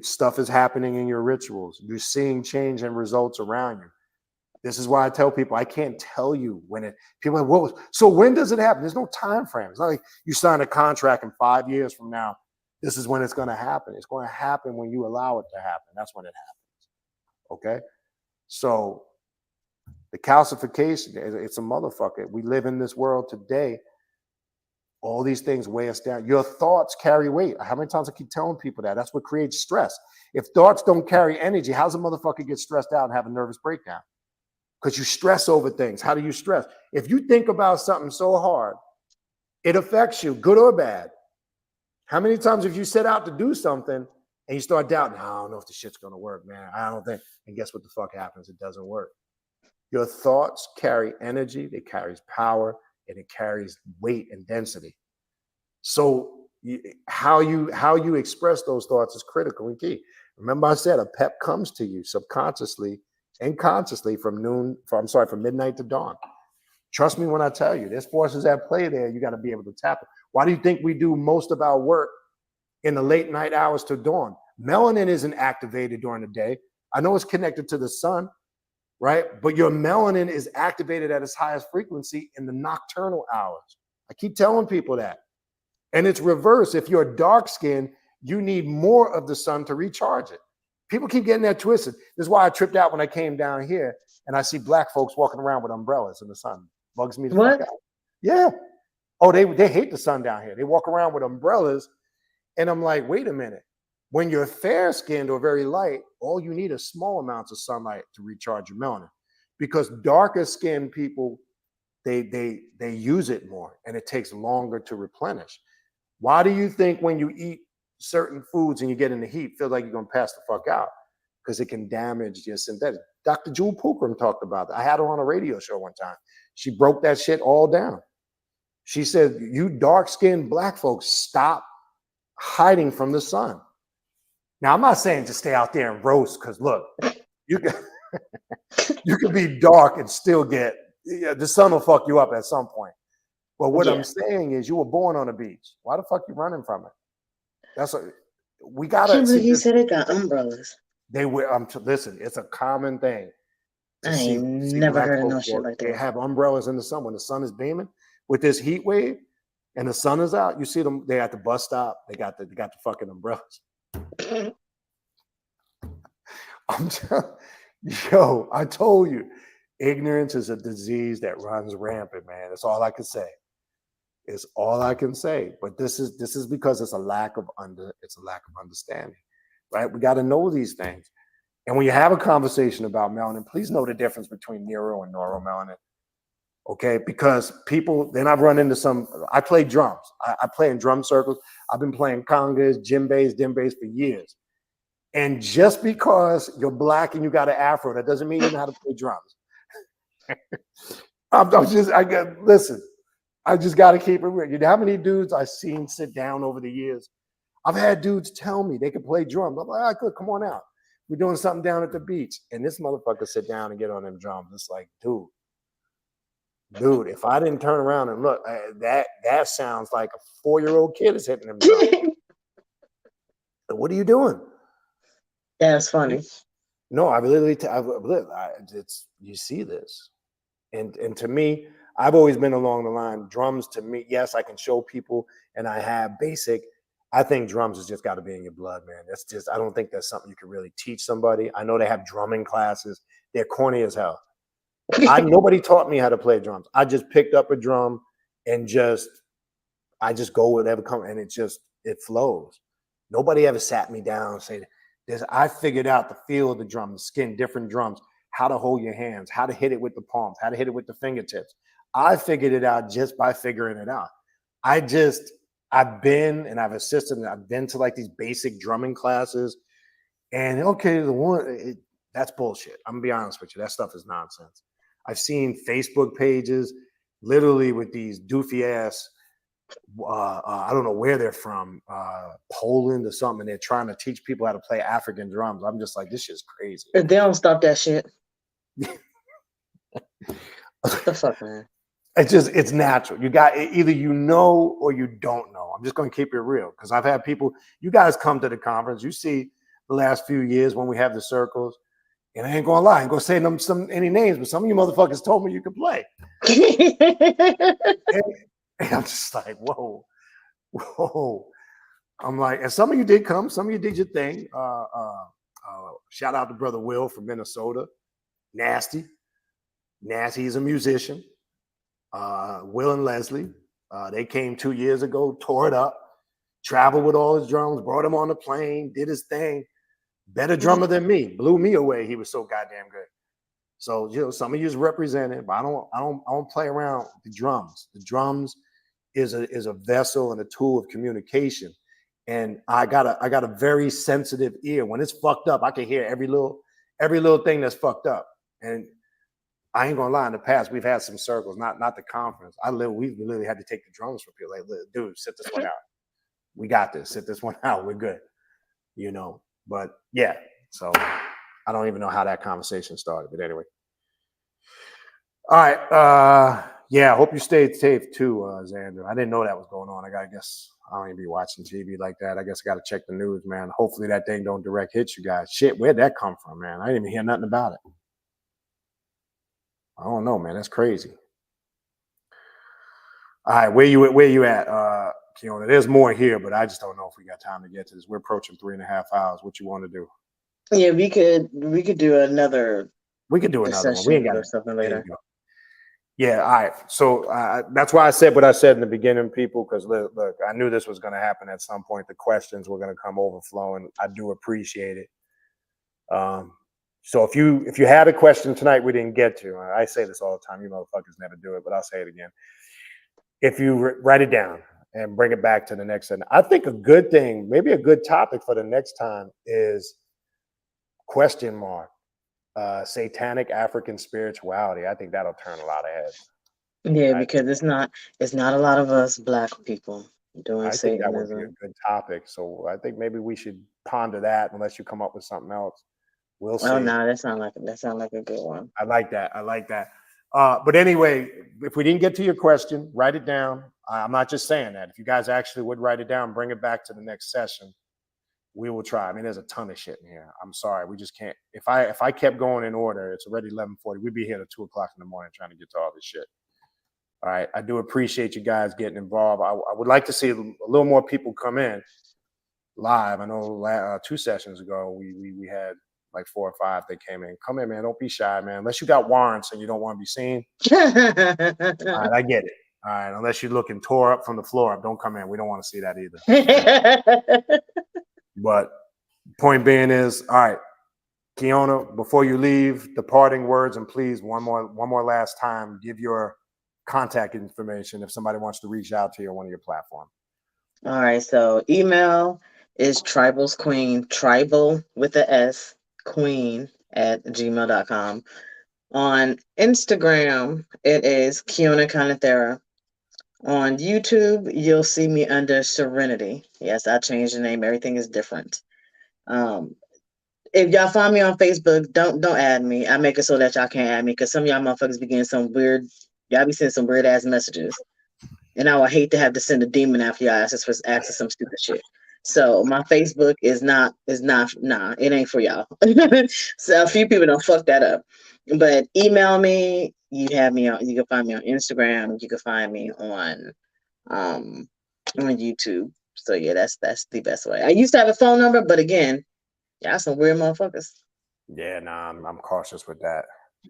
stuff is happening in your rituals, you're seeing change and results around you. This is why I tell people I can't tell you when it. People are like, well, so when does it happen? There's no time frame. It's not like you sign a contract and 5 years from now, this is when it's going to happen. It's going to happen when you allow it to happen. That's when it happens. Okay? So the calcification, it's a motherfucker. We live in this world today. All these things weigh us down. Your thoughts carry weight. How many times I keep telling people that? That's what creates stress. If thoughts don't carry energy, how's a motherfucker get stressed out and have a nervous breakdown? Because you stress over things. How do you stress? If you think about something so hard, it affects you, good or bad. How many times have you set out to do something and you start doubting, I don't know if the shit's going to work, man. I don't think. And guess what the fuck happens? It doesn't work. Your thoughts carry energy, they carry power, and it carries weight and density. So how you express those thoughts is critical and key. Remember I said a pep comes to you subconsciously and consciously from midnight to dawn. Trust me when I tell you, there's forces at play there. You got to be able to tap it. Why do you think we do most of our work in the late night hours to dawn? Melanin isn't activated during the day. I know it's connected to the sun, right? But your melanin is activated at its highest frequency in the nocturnal hours. I keep telling people that. And it's reverse. If you're dark skinned, you need more of the sun to recharge it. People keep getting that twisted. This is why I tripped out when I came down here and I see black folks walking around with umbrellas in the sun. Bugs me the fuck out. Yeah. Oh, they hate the sun down here. They walk around with umbrellas. And I'm like, wait a minute. When you're fair skinned or very light, all you need is small amounts of sunlight to recharge your melanin. Because darker skinned people, they use it more and it takes longer to replenish. Why do you think when you eat certain foods and you get in the heat, feel like you're gonna pass the fuck out because it can damage your synthetic. Dr. Jewel Pookrum talked about that. I had her on a radio show one time. She broke that shit all down. She said, you dark-skinned black folks, stop hiding from the sun. Now, I'm not saying to stay out there and roast, because look, you can you can be dark and still get, the sun will fuck you up at some point. But what I'm saying is, you were born on a beach. Why the fuck you running from it? That's what we gotta. He said it got umbrellas. They were. Listen, it's a common thing. I ain't never heard of no shit like that. They have umbrellas in the sun when the sun is beaming. With this heat wave and the sun is out, you see them. They at the bus stop. They got the fucking umbrellas. Yo, I told you, ignorance is a disease that runs rampant, man. That's all I can say. It's all I can say. But this is because it's a lack of understanding, right? We got to know these things. And when you have a conversation about melanin, please know the difference between neuro and neuromelanin. Okay, because people, then I've run into I play drums. I play in drum circles. I've been playing congas, djembes, djembes for years. And just because you're black and you got an afro, that doesn't mean you know how to play drums. Listen, I just got to keep it real. You know how many dudes I've seen sit down over the years? I've had dudes tell me they could play drums. I'm like, all right, good, come on out. We're doing something down at the beach. And this motherfucker sit down and get on them drums. It's like, dude, if I didn't turn around and look, that sounds like a 4-year-old kid is hitting them drums. What are you doing? That's funny. No, I literally, you see this. And to me, I've always been along the line, drums to me, yes, I can show people and I have basic. I think drums has just got to be in your blood, man. That's just, I don't think that's something you can really teach somebody. I know they have drumming classes. They're corny as hell. Nobody taught me how to play drums. I just picked up a drum and I just go whatever comes, and it flows. Nobody ever sat me down and said, I figured out the feel of the drum, the skin, different drums, how to hold your hands, how to hit it with the palms, how to hit it with the fingertips. I figured it out just by figuring it out. I've been and I've assisted and I've been to like these basic drumming classes, and okay, that's bullshit. I'm gonna be honest with you. That stuff is nonsense. I've seen Facebook pages literally with these doofy ass, I don't know where they're from, Poland or something, and they're trying to teach people how to play African drums. I'm just like, this shit's crazy. If they don't stop that shit. What the fuck, man? It's natural. You got either you know or you don't know. I'm just going to keep it real, because I've had people, you guys come to the conference, you see the last few years when we have the circles, and I ain't going to lie, I ain't going to say any names, but some of you motherfuckers told me you could play. And I'm just like, whoa. I'm like, and some of you did come, some of you did your thing. Shout out to Brother Will from Minnesota. Nasty, he's a musician. Will and Leslie, they came 2 years ago, tore it up, traveled with all his drums, brought him on the plane, did his thing. Better drummer than me, blew me away. He was so goddamn good. So, you know, some of you is represented, but I don't play around with the drums. The drums is a vessel and a tool of communication. And I got a very sensitive ear. When it's fucked up, I can hear every little thing that's fucked up. And I ain't gonna lie, in the past, we've had some circles, not the conference. We literally had to take the drums for people. Like, dude, sit this one out. We got this. Sit this one out. We're good. You know, but yeah. So I don't even know how that conversation started, but anyway. All right. Yeah, I hope you stayed safe too, Xander. I didn't know that was going on. I guess I don't even be watching TV like that. I guess I got to check the news, man. Hopefully that thing don't direct hit you guys. Shit, where'd that come from, man? I didn't even hear nothing about it. I don't know, man. That's crazy. All right, where you at, Keona? There's more here, but I just don't know if we got time to get to this. We're approaching 3.5 hours. What you want to do? Yeah, we could do another. We could do another one. We ain't got or something later. Yeah, all right. So that's why I said what I said in the beginning, people, because look, I knew this was going to happen at some point. The questions were going to come overflowing. I do appreciate it. So if you had a question tonight we didn't get to, I say this all the time, you motherfuckers never do it, but I'll say it again. If you write it down, and bring it back to the next one. I think a good thing, maybe a good topic for the next time is question mark. Satanic African spirituality. I think that'll turn a lot of heads. Yeah, because it's not a lot of us Black people doing I think that would be a Satanism. good topic. So I think maybe we should ponder that unless you come up with something else. We'll see. Oh no, that sound like a good one. I like that. But anyway, if we didn't get to your question, write it down. I'm not just saying that. If you guys actually would write it down, bring it back to the next session, we will try. I mean, there's a ton of shit in here. I'm sorry, we just can't. If I kept going in order, it's already 11:40. We'd be here till 2 o'clock in the morning trying to get to all this shit. All right, I do appreciate you guys getting involved. I would like to see a little more people come in live. I know 2 sessions ago we had like 4 or 5 that came in. Come in, man. Don't be shy, man. Unless you got warrants and you don't want to be seen. All right, I get it. All right, unless you're looking tore up from the floor up, don't come in. We don't want to see that either. But point being is, all right, Keona, before you leave, the parting words, and please one more last time, give your contact information if somebody wants to reach out to you on one of your platforms. All right, so email is tribalsqueen, tribal with the S, queen @gmail.com. On Instagram, it is Keona Canithera. On YouTube, you'll see me under Serenity. Yes, I changed the name. Everything is different. If y'all find me on Facebook, don't add me. I make it so that y'all can't add me because some of y'all motherfuckers be getting some weird. Y'all be sending some weird ass messages. And I would hate to have to send a demon after y'all asking some stupid shit. So my Facebook is not, nah, it ain't for y'all. So a few people don't fuck that up. But email me. You can find me on Instagram. You can find me on YouTube. So yeah, that's the best way. I used to have a phone number, but again, y'all some weird motherfuckers. Yeah, nah, I'm cautious with that.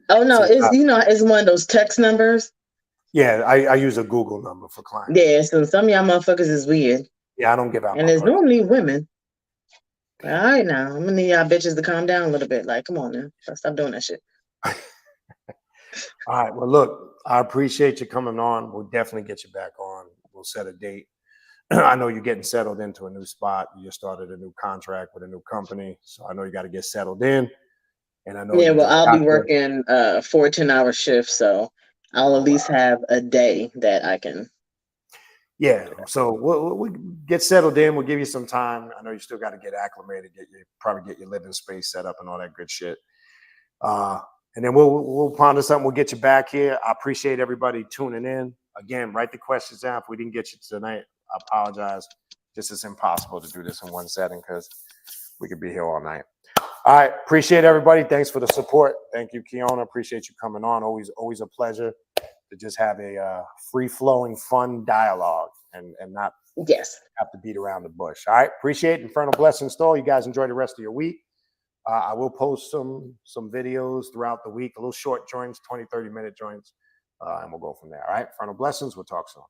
Oh no, it's one of those text numbers. Yeah, I use a Google number for clients. Yeah, so some of y'all motherfuckers is weird. Yeah, I don't give out. And it's normally women. All right, now I'm gonna need y'all bitches to calm down a little bit. Like, come on now, stop doing that shit. All right. Well, look, I appreciate you coming on. We'll definitely get you back on. We'll set a date. I know you're getting settled into a new spot. You just started a new contract with a new company, so I know you got to get settled in. And I know. Yeah, well, I'll be working 14-hour shifts, so I'll at least have a day that I can. Yeah, so we'll get settled in. We'll give you some time. I know you still got to get acclimated, probably get your living space set up and all that good shit. And then we'll ponder something. We'll get you back here. I appreciate everybody tuning in. Again, write the questions down. If we didn't get you tonight, I apologize. Just it's impossible to do this in one setting because we could be here all night. All right, appreciate everybody. Thanks for the support. Thank you, Keona. Appreciate you coming on. Always a pleasure to just have a free-flowing, fun dialogue and not have to beat around the bush. All right, appreciate it. Infernal Blessings to all. You guys enjoy the rest of your week. I will post some videos throughout the week, a little short joints, 20, 30-minute joints, and we'll go from there. All right, Infernal Blessings. We'll talk soon.